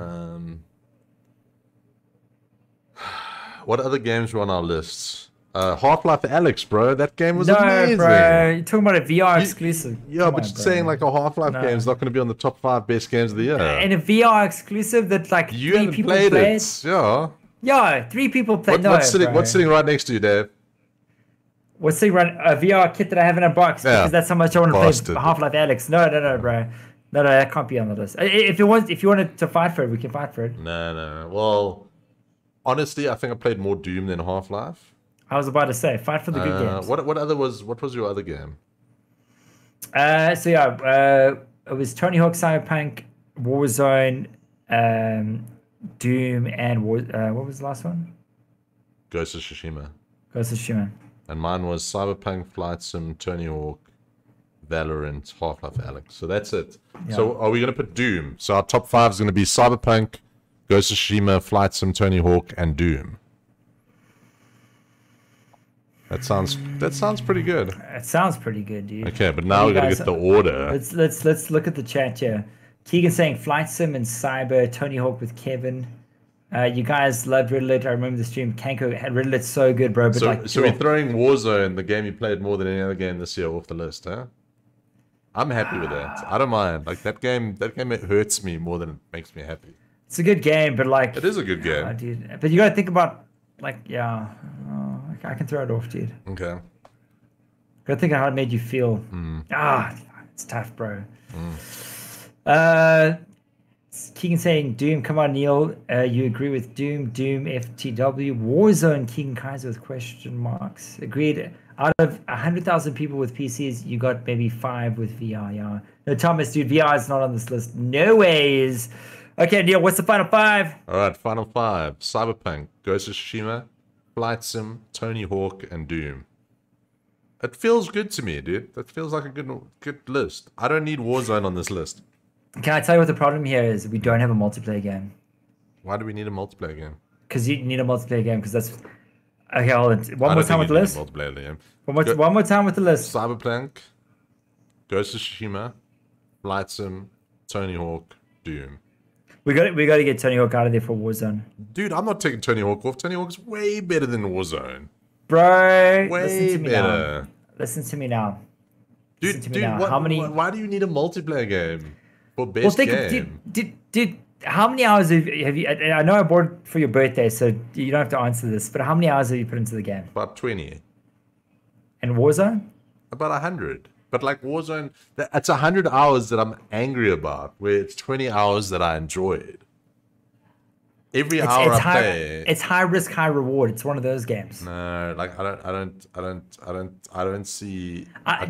What other games were on our lists? Half-Life Alyx, bro. That game was amazing. No, bro. You're talking about a VR exclusive. Yeah, Come but on, you're saying like a Half-Life game is not going to be on the top 5 best games of the year. And a VR exclusive that like You 3 haven't people played played. it. Yeah. Yeah, 3 people played. What's sitting right next to you, Dave? What's sitting right? A VR kit that I have in a box because that's how much I want to Bastard. play Half-Life Alyx. No, bro. No, that can't be on the list. If you wanted to fight for it, we can fight for it. No. Well, honestly, I think I played more Doom than Half-Life. I was about to say, fight for the good games. What was your other game? It was Tony Hawk, Cyberpunk, Warzone, Doom, and what was the last one? Ghost of Tsushima. Ghost of Tsushima. And mine was Cyberpunk, Flight Sim, Tony Hawk, Valorant, Half-Life Alyx. So that's it. Yeah. So are we going to put Doom? So our top 5 is going to be Cyberpunk, Ghost of Tsushima, Flight Sim, Tony Hawk, and Doom. That sounds pretty good. It sounds pretty good, dude. Okay, but now we got to get the order. Let's look at the chat here. Keegan saying Flight Sim and Cyber, Tony Hawk with Kevin. You guys loved Riddlet. I remember the stream. Kanko had Riddlet so good, bro. But so we're throwing Warzone, the game you played more than any other game this year, off the list, huh? I'm happy with that. I don't mind. Like that game it hurts me more than it makes me happy. It's a good game, but like it is a good game, dude. But you gotta think about I can throw it off, dude. Okay. Gotta think of how it made you feel. It's tough, bro. Keegan saying Doom. Come on, Neil. You agree with Doom? Doom FTW. Warzone. Keegan Kaiser with question marks. Agreed. Out of 100,000 people with PCs, you got maybe 5 with VR. Yeah. No, Thomas, dude. VR is not on this list. No ways. Okay, Neil. What's the final 5? All right, final 5. Cyberpunk, Ghost of Tsushima, Flight Sim, Tony Hawk, and Doom. It feels good to me, dude. That feels like a good list. I don't need Warzone on this list. Can I tell you what the problem here is? We don't have a multiplayer game. Why do we need a multiplayer game? Because you need a multiplayer game. Because that's okay. Hold on. One more time with the list. Multiplayer game. One more time with the list. Cyberpunk, Ghost of Tsushima, Flight Sim, Tony Hawk, Doom. We got to get Tony Hawk out of there for Warzone. Dude, I'm not taking Tony Hawk off. Tony Hawk's way better than Warzone. Bro, way better. Listen to me now. Dude, why do you need a multiplayer game for best game? Dude, how many hours have you? I know I bought it for your birthday, so you don't have to answer this. But how many hours have you put into the game? About 20. And Warzone? About 100. But like Warzone, it's 100 hours that I'm angry about, where it's 20 hours that I enjoyed. every hour I play, it's high risk, high reward. It's one of those games. No, like I don't see. I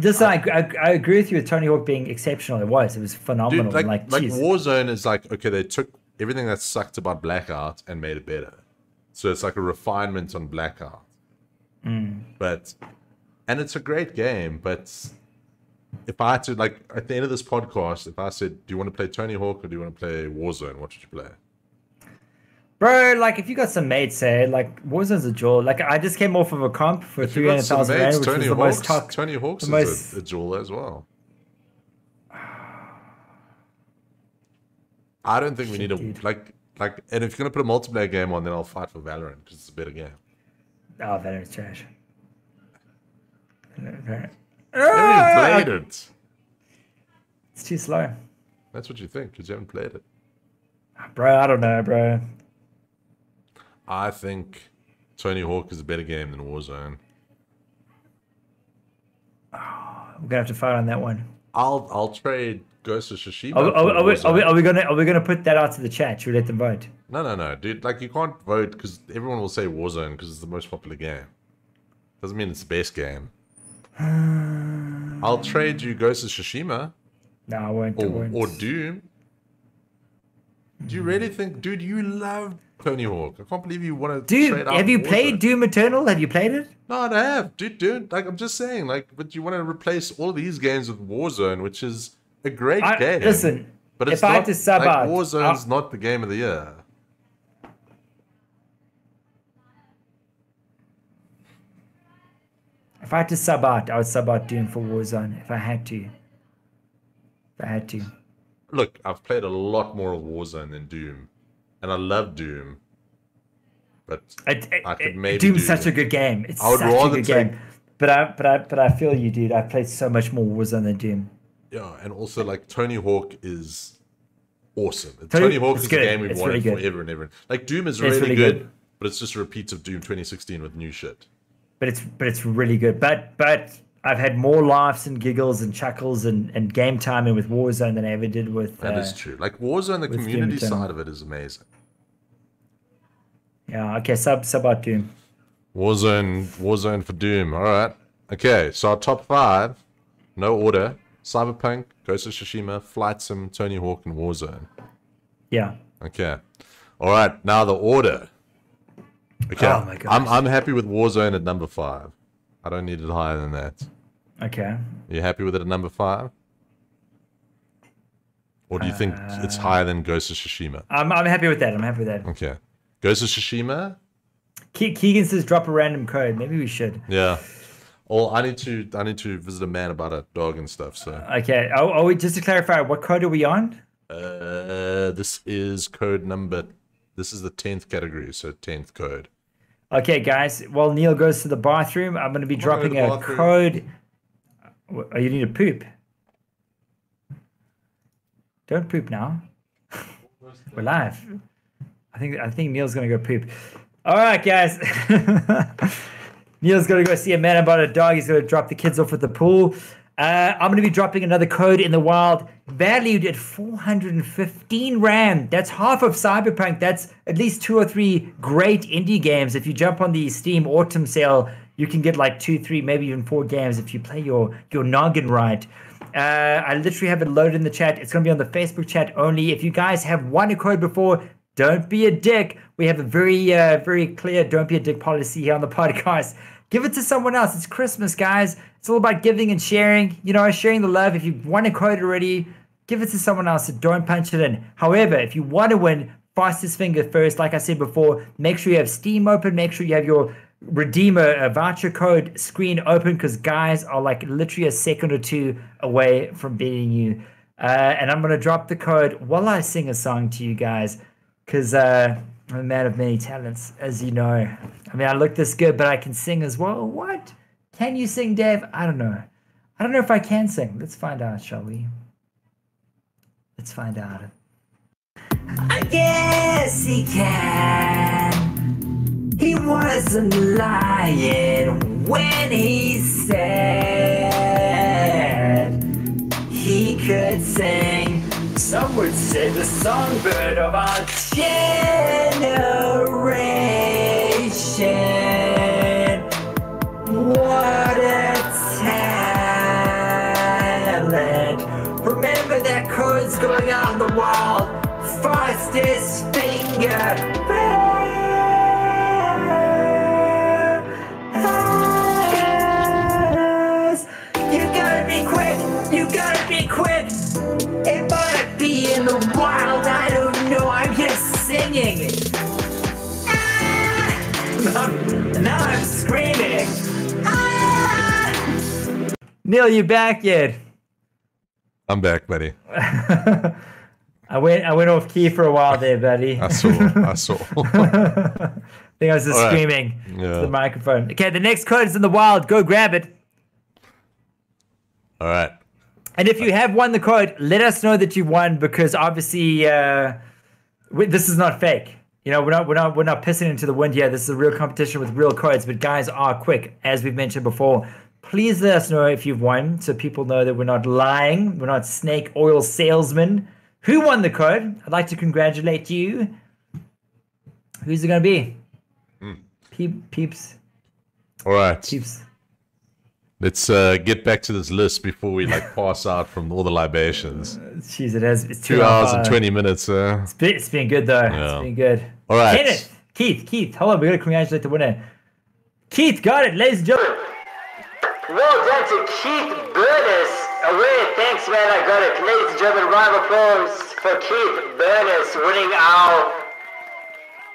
agree with you with Tony Hawk being exceptional. It was phenomenal. Dude, like geez. Warzone is like, okay, they took everything that sucked about Blackout and made it better. So it's like a refinement on Blackout. But, and it's a great game, but if I had to, like, at the end of this podcast, if I said, do you want to play Tony Hawk or do you want to play Warzone, what should you play? Bro, like, if you got some mates, say, like, Warzone's a jewel. Like, I just came off of a comp for 300,000 rand, which was the most talk. Tony Hawk's is a jewel as well. I don't think we need to, like, and if you're going to put a multiplayer game on, then I'll fight for Valorant, because it's a better game. Oh, Valorant's trash. You haven't played it. It's too slow. That's what you think, because you haven't played it. Bro, I don't know, bro. I think Tony Hawk is a better game than Warzone. We're gonna have to fight on that one. I'll trade Ghost of Tsushima. Are we gonna put that out to the chat? Should we let them vote? No, dude. Like, you can't vote because everyone will say Warzone because it's the most popular game. Doesn't mean it's the best game. I'll trade you Ghost of Tsushima. No, I won't. Or Doom. Do you really think, dude? You love Tony Hawk. I can't believe you want to. Dude, have you played Doom Eternal? Have you played it? No, I have, dude. Like, I'm just saying, like, but you want to replace all these games with Warzone, which is a great game. Listen, but it's if I not, had to sub like, out, Warzone's not the game of the year. If I had to sub out, I would sub out Doom for Warzone. If I had to. Look, I've played a lot more of Warzone than Doom, and I love Doom. But I could maybe Doom's such a good game. It's such a good game. But I feel you, dude. I've played so much more Warzone than Doom. Yeah, and also, like, Tony Hawk is awesome. Tony Hawk is a game we've wanted forever and ever. Like, Doom is really good, but it's just a repeat of Doom 2016 with new shit. But it's really good. But I've had more laughs and giggles and chuckles and game timing with Warzone than I ever did with. That is true. Like, Warzone, the community side of it is amazing. Yeah. Okay. Sub out Doom. Warzone for Doom. All right. Okay. So our top 5, no order: Cyberpunk, Ghost of Tsushima, Flight Sim, Tony Hawk, and Warzone. Yeah. Okay. All right. Now the order. Okay. Oh my gosh. I'm happy with Warzone at number 5. I don't need it higher than that. Okay. Are you happy with it at number 5? Or do you think it's higher than Ghost of Tsushima? I'm happy with that. Okay. Ghost of Tsushima? Keegan says drop a random code. Maybe we should. Yeah. Well, I need to visit a man about a dog and stuff. So. Okay. Oh, just to clarify, what code are we on? This is code number. This is the 10th category, so 10th code. Okay, guys. While Neil goes to the bathroom, I'm going to be dropping a code. Oh, you need to poop. Don't poop now. We're live. I think Neil's going to go poop. All right, guys. Neil's going to go see a man about a dog. He's going to drop the kids off at the pool. I'm going to be dropping another code in the wild, valued at 415 Rand. That's half of Cyberpunk. That's at least 2 or 3 great indie games. If you jump on the Steam Autumn sale, you can get like 2, 3, maybe even 4 games if you play your noggin right. I literally have it loaded in the chat. It's going to be on the Facebook chat only. If you guys have won a code before, don't be a dick. We have a very clear don't be a dick policy here on the podcast. Give it to someone else. It's Christmas, guys. It's all about giving and sharing. You know, sharing the love. If you've won a code already, give it to someone else. Don't punch it in. However, if you want to win, fastest finger first. Like I said before, make sure you have Steam open. Make sure you have your redeemer voucher code screen open, because guys are like literally a second or 2 away from beating you. And I'm going to drop the code while I sing a song to you guys, because I'm a man of many talents, as you know. I mean, I look this good, but I can sing as well. What? Can you sing, Dave? I don't know. I don't know if I can sing. Let's find out, shall we? Let's find out. I guess he can. He wasn't lying when he said he could sing. Some would say the songbird of our generation. the world, fastest finger. You gotta be quick, you gotta be quick. It might be in the wild, I don't know, I'm just singing. Now I'm screaming. Neil, you back yet? I'm back, buddy. I went off key for a while there, buddy. I saw. I think I was just screaming to the microphone. Okay, the next code is in the wild. Go grab it. All right. And if you have won the code, let us know that you won, because obviously this is not fake. You know, we're not pissing into the wind here. This is a real competition with real codes, but guys are quick, as we've mentioned before. Please let us know if you've won, so people know that we're not lying. We're not snake oil salesmen. Who won the code? I'd like to congratulate you. Who's it going to be? Peeps. All right. Peeps. Let's get back to this list before we pass out from all the libations. Jeez, it's 2 hours and 20 minutes. It's been good though. Yeah. It's been good. All right. Kenneth, Keith, hold on. We got to congratulate the winner. Keith got it, ladies and gentlemen. Well done to Keith Burness. Thanks, man. I got it. Ladies and gentlemen, round of applause for Keith Burness winning our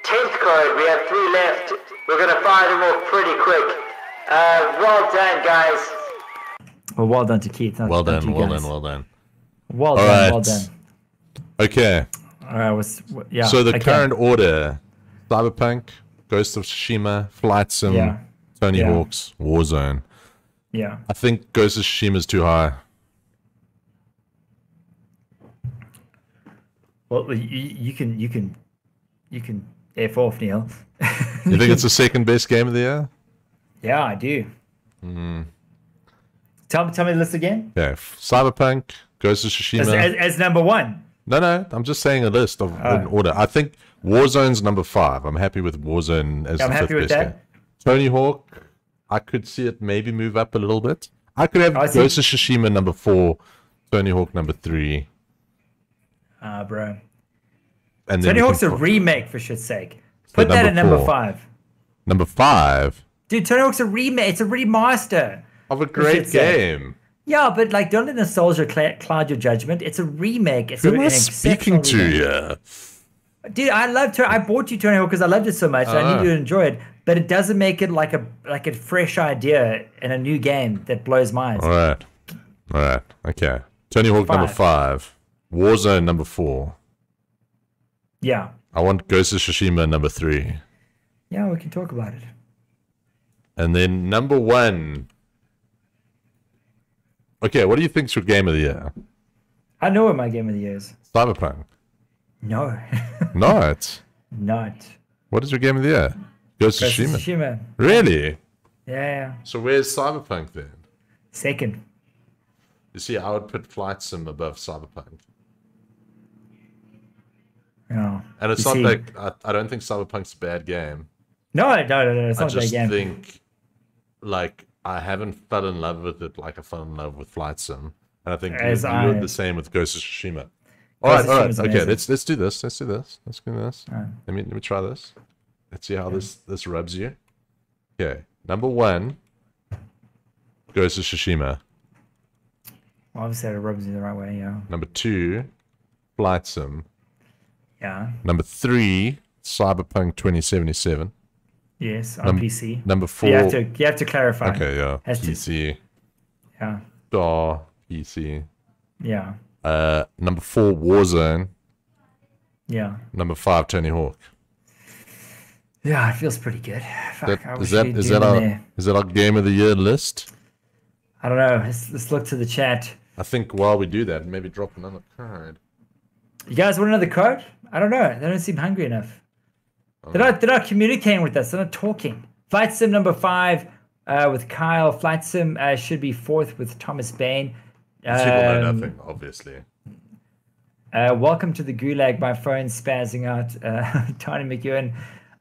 10th code. We have 3 left. We're going to fire them off pretty quick. Well done, guys. Well done to Keith. Well done. Well done. Okay. All right. So the current order: Cyberpunk, Ghost of Tsushima, Flight Sim, Tony Hawk's, Warzone. Yeah. I think Ghost of Tsushima is too high. Well, you can F off, Neil. You think it's the second best game of the year? Yeah, I do. Tell me the list again. Yeah, Cyberpunk, Ghost of Tsushima. As number 1. No, I'm just saying a list of in order. I think Warzone's number 5. I'm happy with Warzone as the 5th best game. Tony Hawk, I could see it maybe move up a little bit. I could have Ghost of Tsushima number 4, Tony Hawk number 3. Bro. And Tony Hawk's a remake, for shit's sake. Put that at number 5. Number 5? Dude, Tony Hawk's a remake. It's a remaster of a great game. Yeah, but don't let nostalgia cloud your judgment. It's a remake. It's Who am I speaking to you? Dude, I bought you Tony Hawk because I loved it so much. I knew you'd enjoy it, but it doesn't make it like a fresh idea in a new game that blows minds. All right. Okay. Tony Hawk number 5. Warzone number 4. Yeah. I want Ghost of Tsushima number 3. Yeah, we can talk about it. And then number 1. Okay, what do you think's your game of the year? I know what my game of the year is. Cyberpunk. No. Not. What is your game of the year? Ghost of Tsushima. Really? Yeah. So where's Cyberpunk then? Second. You see, I would put Flight Sim above Cyberpunk. No. And it's not like I don't think Cyberpunk's a bad game. No, it's not a bad game. I just think I haven't fell in love with it like I fell in love with Flight Sim. And I think you were the same with Ghost of Tsushima. All right. Okay, let's do this. Let's do this. Right. Let me try this. Let's see how this rubs you. Okay, number 1, Ghost of Tsushima. Well, obviously, it rubs you the right way, yeah. Number 2, Flight Sim. Yeah. Number 3, Cyberpunk 2077. Yes, on PC. Number 4. You have to clarify. Okay, yeah. PC. Yeah. PC. Yeah. Number 4, Warzone. Yeah. Number 5, Tony Hawk. Yeah, it feels pretty good. Is that our game of the year list? I don't know. Let's look to the chat. I think while we do that, maybe drop another card. You guys want another code? I don't know. They don't seem hungry enough. They're not communicating with us. They're not talking. Flight Sim number 5 with Kyle. Flight Sim should be 4th with Thomas Bain. People know nothing, obviously. Welcome to the gulag. My phone's spazzing out. Tony McEwen.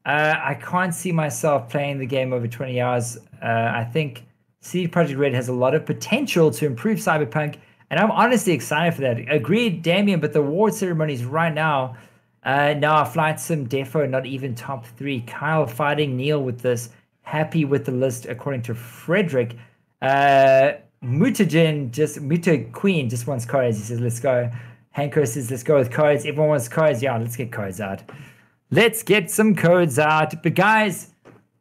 I can't see myself playing the game over 20 hours. I think CD Projekt Red has a lot of potential to improve Cyberpunk And I'm honestly excited for that. Agreed, Damien, but the award ceremonies right now, now Flight Sim Defo, not even top 3. Kyle fighting Neil with this. Happy with the list according to Frederick. Muta Queen just wants codes. He says, let's go. Hanko says, let's go with codes. Everyone wants codes. Yeah, let's get codes out. Let's get some codes out. But guys,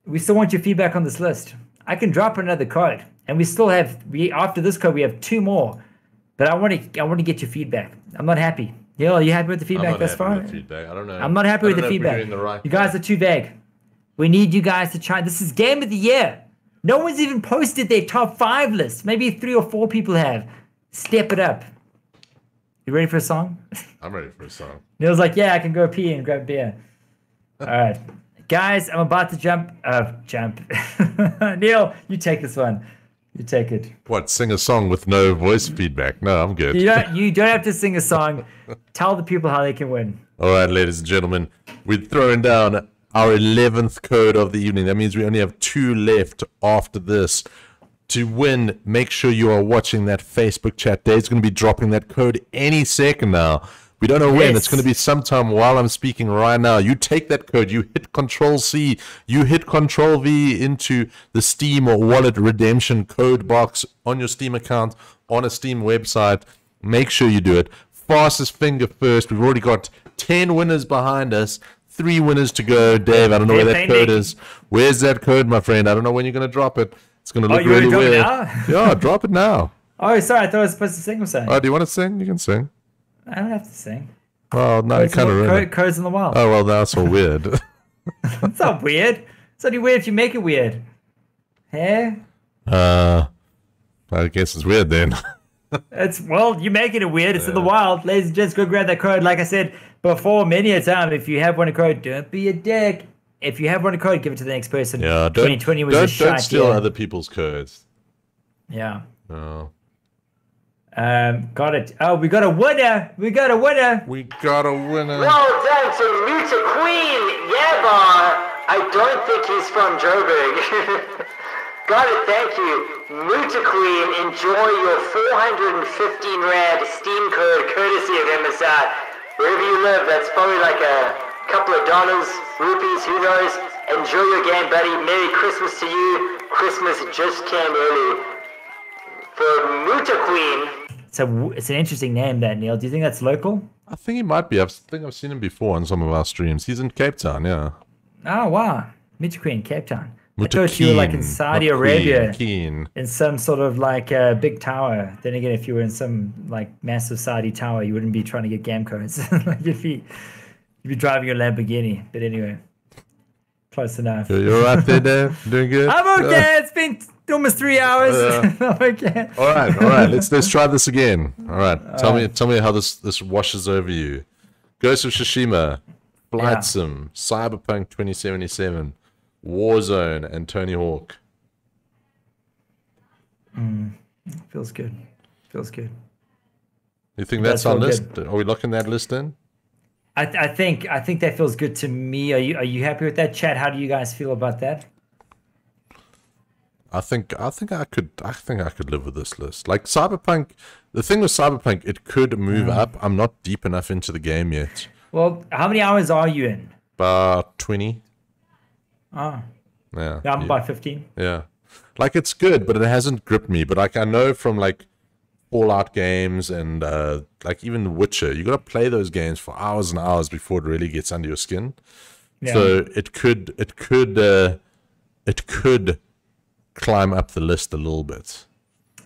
we still want your feedback on this list. I can drop another code. And we still have, after this code, we have 2 more. But I want to get your feedback. I'm not happy. Neil, are you happy with the feedback thus far? With the feedback. I don't know. I'm not happy with the feedback. You guys are too vague. We need you guys to try. This is Game of the Year. No one's even posted their top 5 list. Maybe 3 or 4 people have. Step it up. You ready for a song? I'm ready for a song. Neil's like, yeah, I can go pee and grab beer. All right. Guys, I'm about to jump. Neil, you take this one. You take it. What, sing a song with no voice feedback? No, I'm good. You don't have to sing a song. Tell the people how they can win. All right, ladies and gentlemen. We're throwing down our 11th code of the evening. That means we only have 2 left after this. To win, make sure you are watching that Facebook chat. Dave's going to be dropping that code any second now. We don't know when. It's going to be sometime while I'm speaking right now. You take that code, you hit Control-C, you hit Control-V into the Steam or Wallet redemption code box on your Steam account, on a Steam website. Make sure you do it. Fastest finger first. We've already got 10 winners behind us. 3 winners to go. Dave, I don't know where that code is. Where's that code, my friend? I don't know when you're going to drop it. It's going to look really weird. Yeah, drop it now. Oh, sorry. I thought I was supposed to sing or something. Oh, do you want to sing? You can sing. I don't have to sing. Well, no, you kind of codes in the wild. Oh, well, that's all weird. It's not weird. It's only weird if you make it weird. Hey? I guess it's weird then. Well, you're making it weird. It's in the wild. Ladies and gents, go grab that code. Like I said before, many a time, if you have one code, don't be a dick. If you have one code, give it to the next person. Yeah, 2020 was a shite. Don't steal other people's codes. Yeah. No. Got it. Oh, we got a winner. We got a winner. We got a winner. Well done to Muta Queen. Yeah, bar. I don't think he's from Joburg. Got it, thank you. Muta Queen, enjoy your 415 Rand Steam code courtesy of MSI. Wherever you live, that's probably like a couple of dollars, rupees, who knows. Enjoy your game, buddy. Merry Christmas to you. Christmas just came early. For Muta Queen. It's an interesting name, that, Neil. Do you think that's local? I think he might be. I think I've seen him before on some of our streams. He's in Cape Town, yeah. Oh, wow. Muta Queen, Cape Town. I thought you were like in Saudi Arabia in some sort of like big tower. Then again, if you were in some like massive Saudi tower, you wouldn't be trying to get game codes. you'd be driving your Lamborghini. But anyway, close enough. You're right there, Dave? Doing good? I'm okay. It's been almost 3 hours. I'm okay. All right. Let's try this again. All right. Tell me how this washes over you. Ghost of Tsushima, Flight Sim, Cyberpunk 2077. Warzone and Tony Hawk. Feels good. You think that's our list? Are we locking that list in? I think that feels good to me. Are you happy with that, chat? How do you guys feel about that? I think I could live with this list. Like Cyberpunk, the thing with Cyberpunk, it could move up. I'm not deep enough into the game yet. Well, how many hours are you in? About 20. Oh. Yeah. I'm about 15. Yeah. Like it's good, but it hasn't gripped me. But like I know from like Fallout games and like even The Witcher, you got to play those games for hours and hours before it really gets under your skin. Yeah. So it could climb up the list a little bit.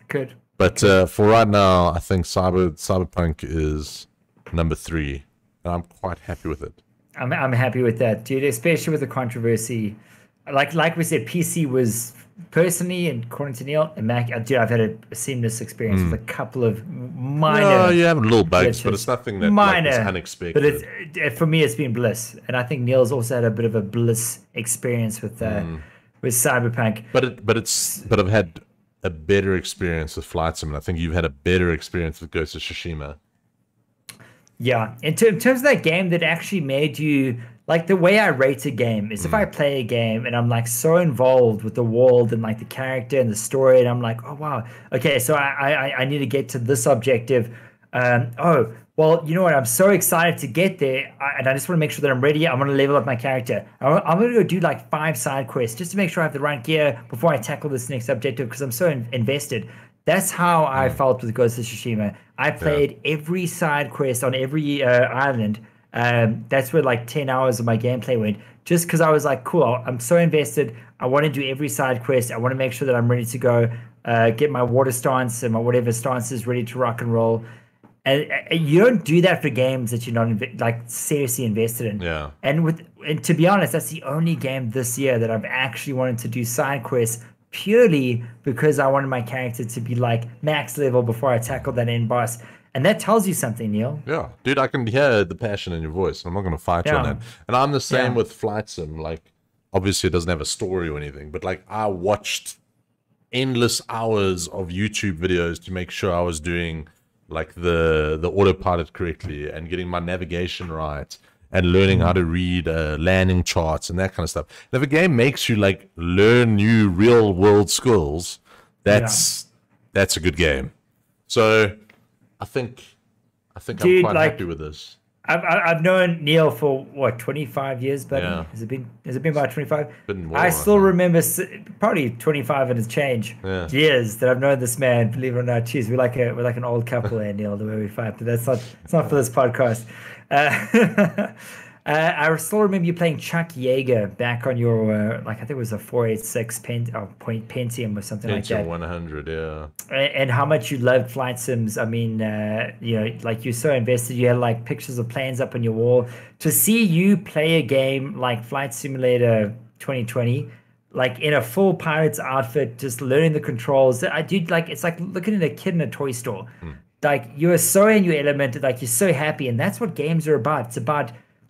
Could. But for right now, I think Cyberpunk is number 3, and I'm quite happy with it. I'm happy with that, dude. Especially with the controversy, like we said, PC was personally, and according to Neil and Mac, dude, I've had a seamless experience with a couple of minor. No, you have little bugs, but it's nothing that minor, like, is unexpected. But for me, it's been bliss, and I think Neil's also had a bit of a bliss experience with Cyberpunk. But I've had a better experience with Flight Sim, and I think you've had a better experience with Ghost of Tsushima. Yeah, in terms of that game that actually made you like the way I rate a game is if I play a game and I'm like so involved with the world and like the character and the story, and I'm like, oh wow, okay, so I need to get to this objective. Oh, well, you know what? I'm so excited to get there, and I just want to make sure that I'm ready. I'm going to level up my character. I'm going to go do like 5 side quests just to make sure I have the right gear before I tackle this next objective because I'm so invested. That's how I felt with Ghost of Tsushima. I played every side quest on every island. That's where like 10 hours of my gameplay went, just because I was like, cool, I'm so invested. I want to do every side quest. I want to make sure that I'm ready to go get my water stance and my whatever stance is ready to rock and roll. And you don't do that for games that you're not like seriously invested in. Yeah. And to be honest, that's the only game this year that I've actually wanted to do side quests purely because I wanted my character to be like max level before I tackle that end boss. And that tells you something, Neil. Yeah, dude, I can hear the passion in your voice. I'm not going to fight you on that. And I'm the same with Flight Sim. Like, obviously, it doesn't have a story or anything, but like, I watched endless hours of YouTube videos to make sure I was doing like the autopilot correctly and getting my navigation right and learning how to read landing charts and that kind of stuff. And if a game makes you like learn new real world skills, that's a good game. So I think I'm quite happy with this. I've known Neil for what 25 years, buddy. Yeah. Has it been about 25? Been more, I still remember probably 25 and it's change years that I've known this man. Believe it or not, jeez, we're like an old couple there, Neil, the way we fight. But it's not for this podcast. I still remember you playing Chuck Yeager back on your like I think it was a 486 Pentium or something like that. Pentium 100, yeah. And how much you loved flight sims. I mean, you know, like you're so invested. You had like pictures of planes up on your wall. To see you play a game like Flight Simulator 2020, like in a full pirate's outfit, just learning the controls. I do like it's like looking at a kid in a toy store. Like you're so in your element, like you're so happy, and that's what games are about.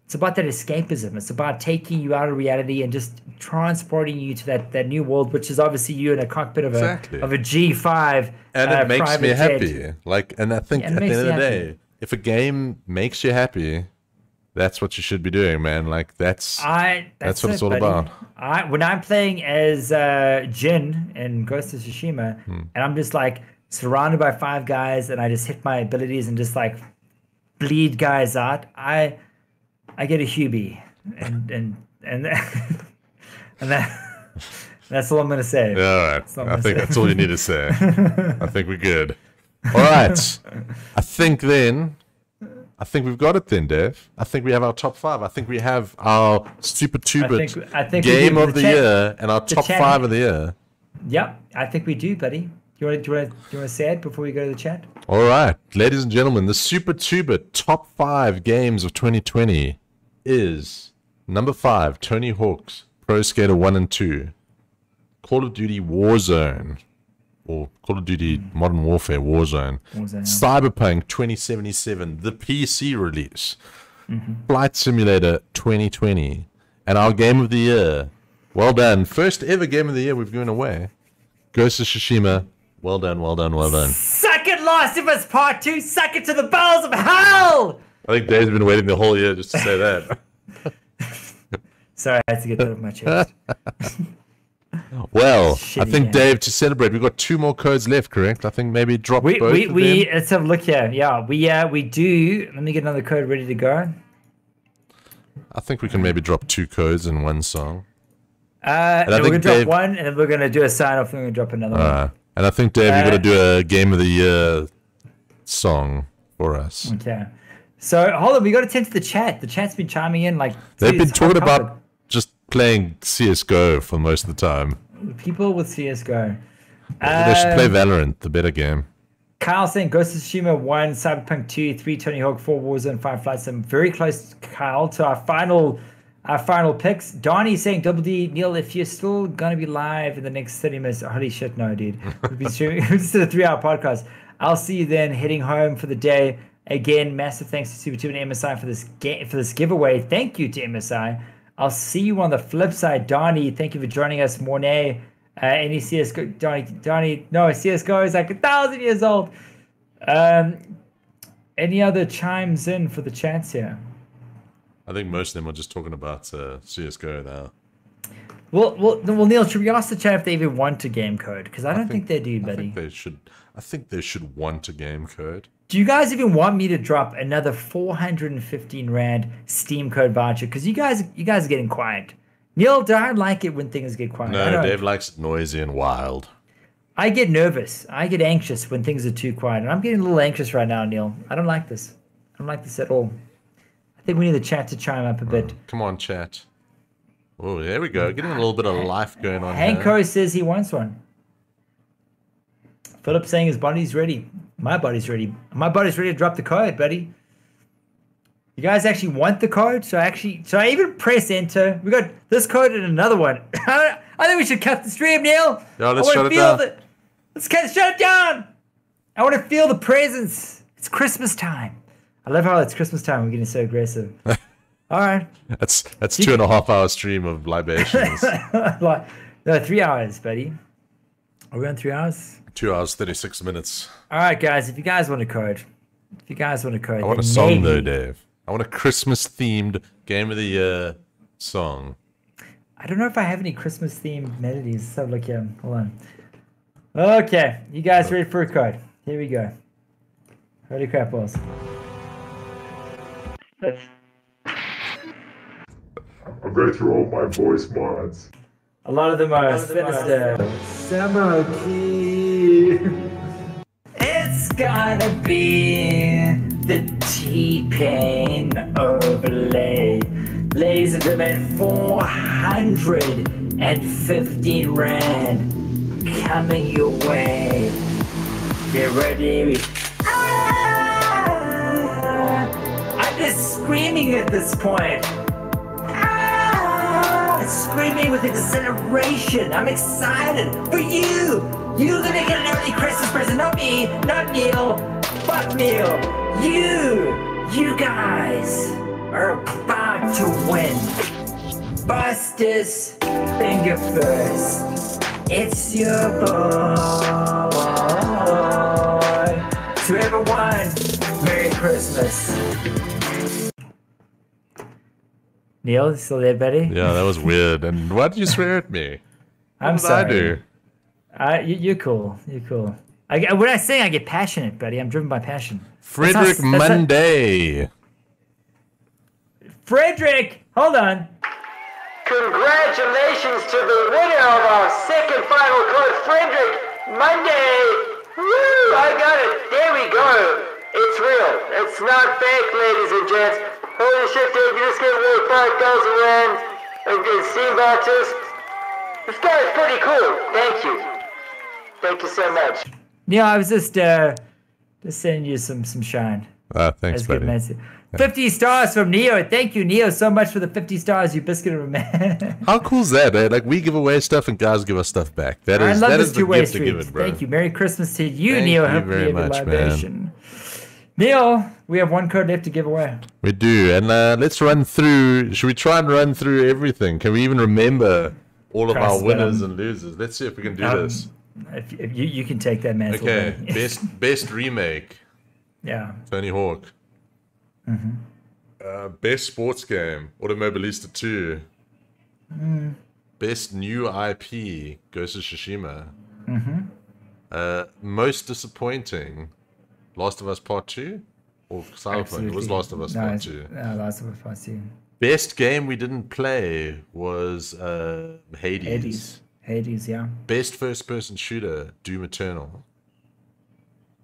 It's about that escapism. It's about taking you out of reality and just transporting you to that new world, which is obviously you in a cockpit of a G5. And it makes me happy. Jet. Like, and I think at the end of the day, if a game makes you happy, that's what you should be doing, man. Like that's what it's all about. When I'm playing as Jin in Ghost of Tsushima, and I'm just like surrounded by 5 guys, and I just hit my abilities and just like bleed guys out, I get a Hubie, and that's all I'm gonna say. All right, I think that's all you need to say. I think we're good. All right, I think we've got it then, Dave. I think we have our top 5. I think we have our Super2Bit Game of the Year and our top 5 of the year. Yep, I think we do, buddy. Do you want to say it before we go to the chat? All right, ladies and gentlemen, the Super2Bit top 5 games of 2020 is number 5, Tony Hawk's Pro Skater 1 and 2, Call of Duty Warzone, or Call of Duty Modern Warfare Warzone, Cyberpunk 2077, the PC release, Flight Simulator 2020, and our Game of the Year. Well done. First ever Game of the Year we've given away. Ghost of Tsushima. Well done, well done, well done. Suck it, Last of Us Part 2. Suck it to the bowels of hell. I think Dave's been waiting the whole year just to say that. Sorry, I had to get that off my chest. Well, I think, Dave, to celebrate, we've got 2 more codes left, correct? I think maybe drop both of them. Let's have a look here. Yeah, we do. Let me get another code ready to go. I think we can maybe drop 2 codes in one song. And we're going to drop one, and then we're going to do a sign-off, and we're going to drop another one. And I think, Dave, you're going to do a Game of the Year song for us. Okay. So, hold on. We got to tend to the chat. The chat's been chiming in. They've been talking about just playing CSGO for most of the time. People with CSGO. They should play Valorant, the better game. Kyle saying Ghost of Tsushima 1, Cyberpunk 2, 3 Tony Hawk, 4 Warzone, 5 Flight Sim. Very close, Kyle, to our final picks. Donnie saying Double D, Neil, if you're still gonna be live in the next 30 minutes, holy shit, no, dude. We'll be streaming. This is a 3-hour podcast. I'll see you then, heading home for the day. Again, massive thanks to Super2Bit and MSI for this giveaway. Thank you to MSI. I'll see you on the flip side, Donnie. Thank you for joining us, Mornay. Any CSGO, Donnie, no, CSGO is like 1,000 years old. Any other chimes in for the chats here? I think most of them are just talking about CS:GO now. Well, Neil, should we ask the chat if they even want a game code? Because I don't think they do, buddy. I think they should want a game code. Do you guys even want me to drop another 415 Rand Steam code voucher? Because you guys are getting quiet. Neil, do I like it when things get quiet? No, Dave likes it noisy and wild. I get nervous. I get anxious when things are too quiet. And I'm getting a little anxious right now, Neil. I don't like this. I don't like this at all. I think we need the chat to chime up a bit. Come on, chat. Oh, there we go. Getting a little bit of life going on Hanko here. says he wants one. Philip saying his body's ready. My body's ready. My body's ready to drop the code, buddy. You guys actually want the code? So I even press enter. We got this code and another one. I think we should cut the stream, Neil. Yeah, let's shut it down. Let's shut it down. I want to feel the presents. It's Christmas time. I love how it's Christmas time. We're getting so aggressive. All right. That's 2.5 hour stream of libations. No, 3 hours, buddy. Are we on 3 hours? 2 hours, 36 minutes. All right, guys. If you guys want a code. I want a song, though, Dave. I want a Christmas-themed Game of the Year song. I don't know if I have any Christmas-themed melodies. Let's have a look here. Hold on. Okay. You guys ready for a code? Here we go. Holy crap balls. I'll go through all my voice mods. A lot of them are sinister. Summer key. It's gonna be the T-Pain overlay. Laser them at 415 Rand. Coming your way. Get ready. I'm just screaming at this point. Screaming with exhilaration. I'm excited for you. You're gonna get an early Christmas present. Not me, not Neil. Fuck Neil. You guys are about to win. Buster's finger first. It's your boy. To everyone, Merry Christmas. Neil, still there, buddy? Yeah, that was weird. And why did you swear at me? I'm sorry. I do? You're cool. You're cool. When I sing, I get passionate, buddy. I'm driven by passion. Frederick Monday. Frederick, hold on. Congratulations to the winner of our second final code, Frederick Monday. Woo! I got it. There we go. It's real. It's not fake, ladies and gents. Holy shit, dude, you just gave away 5,000 Rand and Steam vouchers. This guy is pretty cool. Thank you. Thank you so much. Neil, I was just sending you some shine. Thanks, buddy. 50 stars from Neo. Thank you, Neo, so much for the 50 stars, you biscuit of a man. How cool is that, eh? Like, we give away stuff and guys give us stuff back. That is the gift to give it, bro. Thank you. Merry Christmas to you, Thank Neo. you Hopefully very you have much, a libation. Neil, we have one code left to give away. We do, and let's run through. Should we try and run through everything? Can we even remember all of our winners and losers? Let's see if we can do this. If you can take that mantle. Okay, best remake. Yeah. Tony Hawk. Best sports game, Automobilista 2. Best new IP, Ghost of Tsushima. Most disappointing, Last of Us Part 2? Or Cyberpunk? It was Last of Us Part 2. No, Last of Us Part 2. Best game we didn't play was Hades. Hades, yeah. Best first-person shooter, Doom Eternal.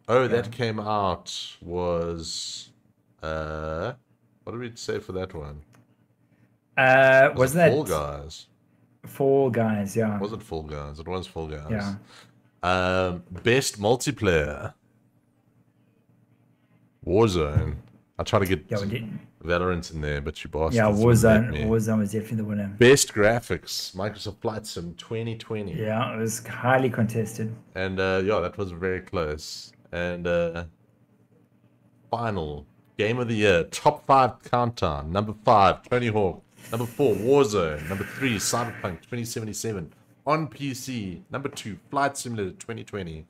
Oh, that came out was... what did we say for that one? Wasn't that... Fall Guys? Fall Guys, yeah. Was it Fall Guys? It was Fall Guys. Yeah. Best multiplayer. Warzone. I tried to get Valorant in there, but you bastards. Yeah, Warzone was definitely the winner. Best graphics, Microsoft Flight Sim 2020. Yeah, it was highly contested. And yeah, that was very close. And final game of the year, top 5 countdown. Number 5, Tony Hawk. Number 4, Warzone. Number 3, Cyberpunk 2077 on PC. Number 2, Flight Simulator 2020.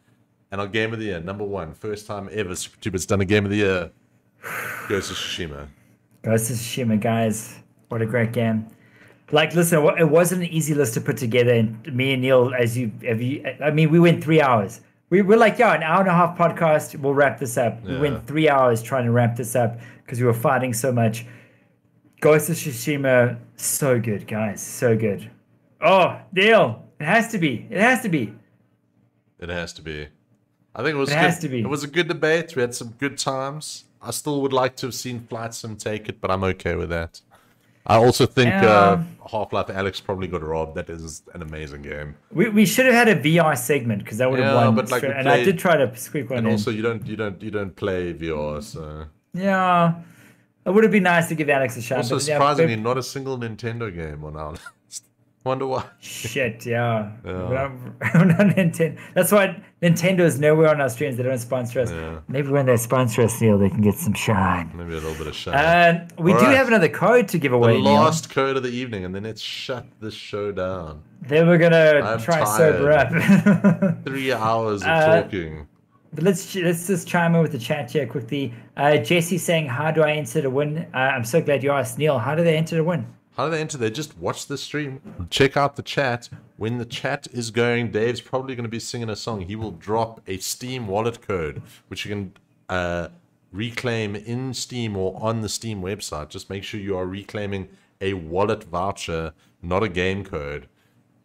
And our game of the year, number 1, first time ever Super2Bit's done a game of the year, Ghost of Tsushima. Ghost of Tsushima, guys. What a great game. Like, listen, it wasn't an easy list to put together. And me and Neil, I mean, we went 3 hours. We were like, an hour and a half podcast. We'll wrap this up. Yeah. We went 3 hours trying to wrap this up because we were fighting so much. Ghost of Tsushima, so good, guys. So good. Oh, Neil, it has to be. It has to be. It has to be. I think it was good. Has to be. It was a good debate. We had some good times. I still would like to have seen Flight Sim take it, but I'm okay with that. I also think Half-Life Alyx probably got robbed. That is an amazing game. We should have had a VR segment because that would have won. But like and I did try to squeak one in. And also, you don't play VR, so yeah, it would have been nice to give Alex a shot. Also, surprisingly, not a single Nintendo game on our list. Wonder why. Shit, yeah. We're not Nintendo. That's why Nintendo is nowhere on our streams. They don't sponsor us. Yeah. Maybe when they sponsor us, Neil, they can get some shine. Maybe a little bit of shine. We do have another code to give away. The last code of the evening, and then let's shut this show down. Then we're gonna try sober up. 3 hours of talking. But let's just chime in with the chat here quickly. Jesse saying, "How do I enter to win?" I'm so glad you asked, Neil. How do they enter to win? How do they enter? They just watch the stream, check out the chat. When the chat is going, Dave's probably going to be singing a song. He will drop a Steam wallet code, which you can reclaim in Steam or on the Steam website. Just make sure you are reclaiming a wallet voucher, not a game code.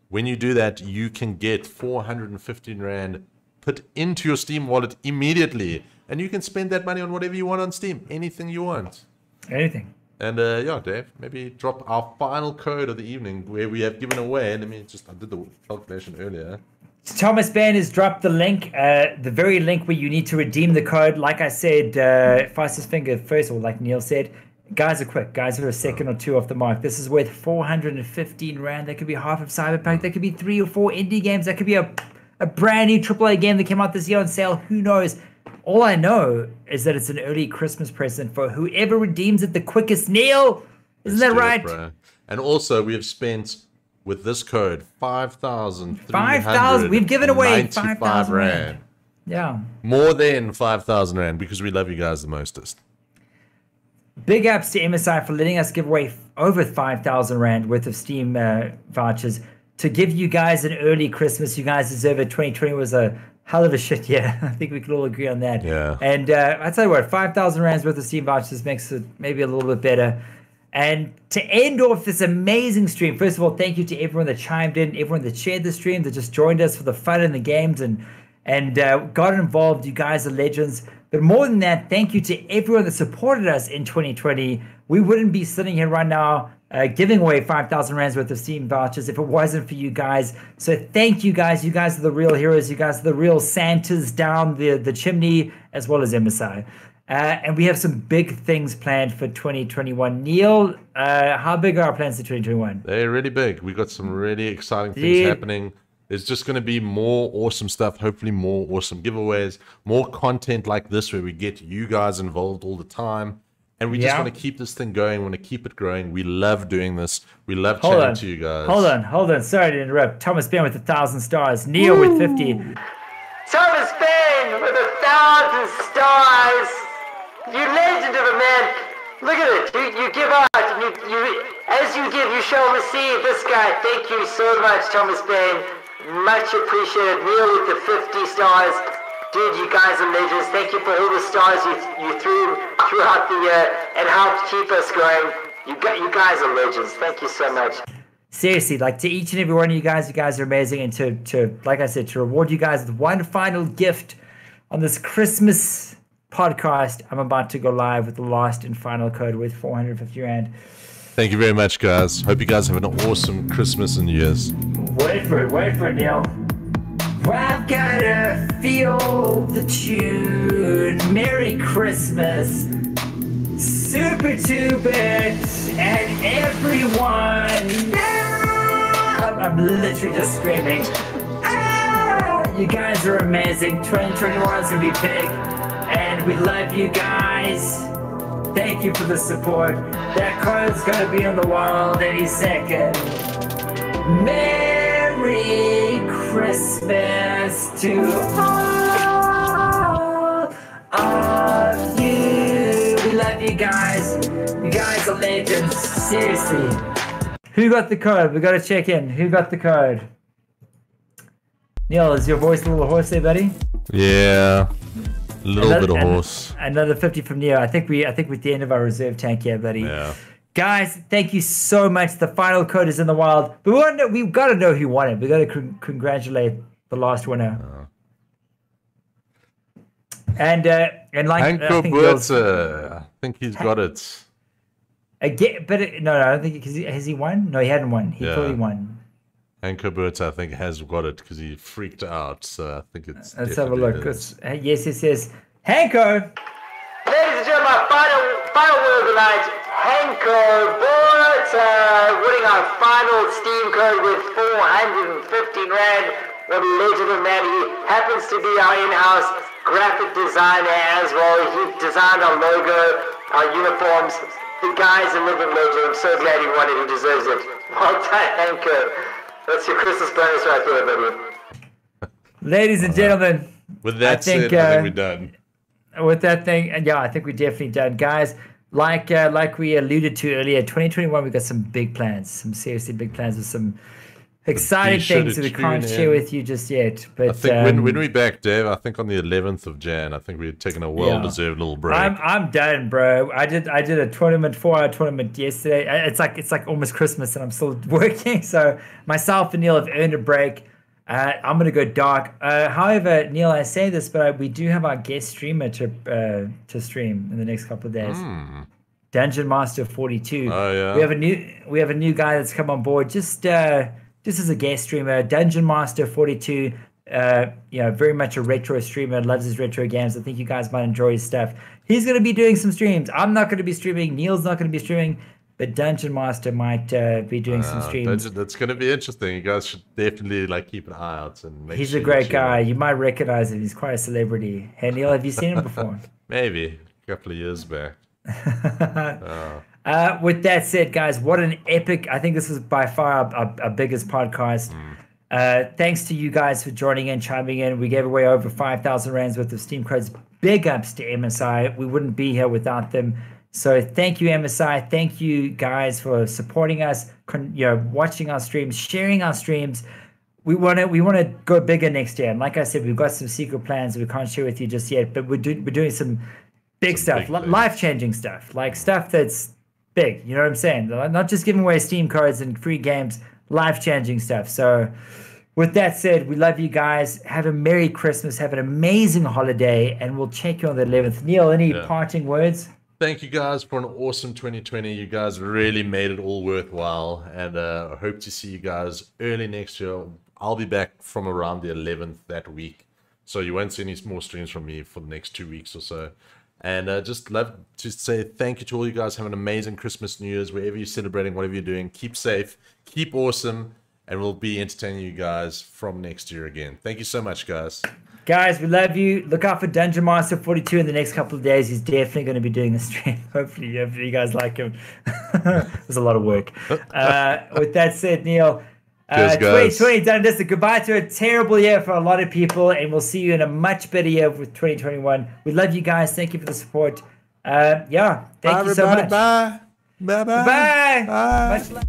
When you do that, you can get 415 Rand put into your Steam wallet immediately. And you can spend that money on whatever you want on Steam. Anything you want. Anything. And Dave, maybe drop our final code of the evening where we have given away. And I did the calculation earlier. Thomas Bain has dropped the link, the very link where you need to redeem the code. Like I said, fastest finger first, or like Neil said, guys are quick. Guys are a second or two off the mark. This is worth 415 Rand. That could be half of Cyberpunk. That could be 3 or 4 indie games. That could be a brand new AAA game that came out this year on sale. Who knows? All I know is that it's an early Christmas present for whoever redeems it the quickest. Neil, isn't that right? Bro. And also, we have spent, with this code, 5,000. We've given away 5,000 Rand. Yeah. More than 5,000 Rand because we love you guys the mostest. Big ups to MSI for letting us give away over 5,000 Rand worth of Steam vouchers to give you guys an early Christmas. You guys deserve it. 2020 was a hell of a shit year. I think we could all agree on that. Yeah. And I tell you what, 5,000 Rands worth of Steam vouchers makes it maybe a little bit better. And to end off this amazing stream, first of all, thank you to everyone that chimed in, everyone that shared the stream, that just joined us for the fun in the games and got involved. You guys are legends. But more than that, thank you to everyone that supported us in 2020. We wouldn't be sitting here right now giving away 5,000 Rands worth of Steam vouchers if it wasn't for you guys. So thank you guys. You guys are the real heroes. You guys are the real Santas down the chimney, as well as MSI. And we have some big things planned for 2021. Neil, how big are our plans for 2021? They're really big. We got some really exciting things happening. There's just going to be more awesome stuff, hopefully more awesome giveaways, more content like this where we get you guys involved all the time. And we just want to keep this thing going. We want to keep it growing. We love doing this. We love chatting to you guys. Hold on. Sorry to interrupt. Thomas Bain with 1,000 stars. Neil with 50. Thomas Bain with 1,000 stars. You legend of a man. Look at it. You give out. As you give, you shall receive. This guy. Thank you so much, Thomas Bain. Much appreciated. Neil with the 50 stars. Dude, you guys are legends. Thank you for all the stars you threw throughout the year and helped keep us going. You guys are legends. Thank you so much. Seriously, like to each and every one of you guys are amazing. And to like I said, to reward you guys with one final gift on this Christmas podcast, I'm about to go live with the last and final code with 450 Rand. Thank you very much, guys. Hope you guys have an awesome Christmas and New Year's. Wait for it, Neil. I've gotta feel the tune. Merry Christmas, Super2Bit, and everyone. I'm literally just screaming. You guys are amazing. 2021 is gonna be big, and we love you guys. Thank you for the support. That code's gonna be on the wall any second. Merry Christmas to all of you. We love you guys. You guys Seriously. Who got the code? We got to check in. Who got the code? Neil, is your voice a little hoarse there, buddy? Yeah. A little bit of hoarse. Another 50 from Neil. I think we're at the end of our reserve tank here, buddy. Yeah. Guys, thank you so much. The final code is in the wild. But we've got to know who won it. We've got to congratulate the last winner. And like Hanko Burtzer, I think he's got it. Again, but no, I don't think has he won? No, he hadn't won. He probably won. Hanko Burtzer, I think, has got it because he freaked out. So I think it's. Let's have a look. Yes. Hanko. Ladies and gentlemen, final word of the night. Hanko Burtzer winning our final Steam code with 415 Rand. What a legend of man. He happens to be our in-house graphic designer as well. He designed our logo, our uniforms. The guy's a living legend. I'm so glad he won it. He deserves it. Well done, Hanko. That's your Christmas bonus right there, buddy. Ladies and gentlemen. With that said, I think we're done. With that thing, and yeah, I think we're definitely done. Guys, like we alluded to earlier, 2021, we've got some big plans. Some seriously big plans with some exciting things that we can't share with you just yet. But I think when we're back, Dave, I think on the 11th of Jan, I think we're taking a well-deserved little break. I'm done, bro. I did a 4-hour tournament yesterday. It's like almost Christmas, and I'm still working. So myself and Neil have earned a break. I'm gonna go dark. However, Neil, I say this, but we do have our guest streamer to stream in the next couple of days. Dungeon Master 42. Oh yeah. We have a new guy that's come on board. Just as a guest streamer, Dungeon Master 42, very much a retro streamer, loves his retro games. I think you guys might enjoy his stuff. He's going to be doing some streams. I'm not going to be streaming. Neil's not going to be streaming, but Dungeon Master might be doing some streams. That's going to be interesting. You guys should definitely keep an eye out. He's a great guy. You might recognize him. He's quite a celebrity. Hey, Neil, have you seen him before? Maybe a couple of years back. With that said, guys, what an epic, I think this was by far our biggest podcast. Thanks to you guys for joining in, chiming in. We gave away over 5,000 Rands worth of Steam codes. Big ups to MSI. We wouldn't be here without them. So thank you, MSI. Thank you guys for supporting us, watching our streams, sharing our streams. We want to go bigger next year. And like I said, we've got some secret plans that we can't share with you just yet, but we're doing some big stuff, life-changing stuff, like stuff that's big, you know what I'm saying? Not just giving away Steam cards and free games, life-changing stuff. So with that said, we love you guys. Have a Merry Christmas. Have an amazing holiday, and we'll check you on the 11th. Neil, any parting words? Thank you guys for an awesome 2020. You guys really made it all worthwhile, and I hope to see you guys early next year. I'll be back from around the 11th that week, so you won't see any more streams from me for the next 2 weeks or so. And just love to say thank you to all you guys. Have an amazing Christmas, New Year's, wherever you're celebrating, whatever you're doing. Keep safe, keep awesome, and we'll be entertaining you guys from next year again. Thank you so much, guys. Guys, we love you. Look out for Dungeon Master 42 in the next couple of days. He's definitely going to be doing a stream. Hopefully you guys like him. There's a lot of work. With that said, Neil, 2020 done this. Goodbye to a terrible year for a lot of people, and we'll see you in a much better year with 2021. We love you guys. Thank you for the support. Thank you so much. Bye. Bye. Bye. Bye. Much love.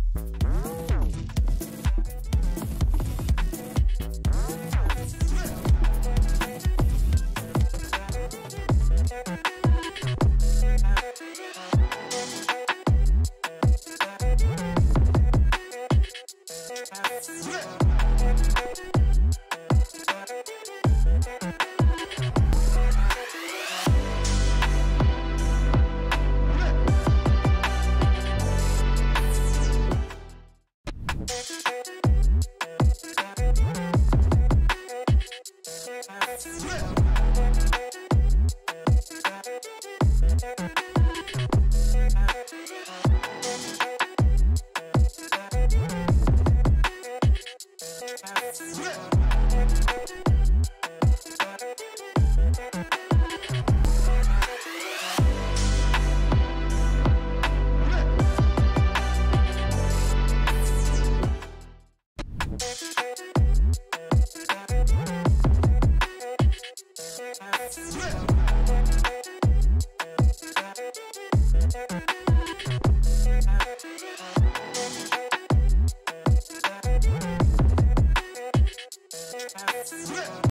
Yeah.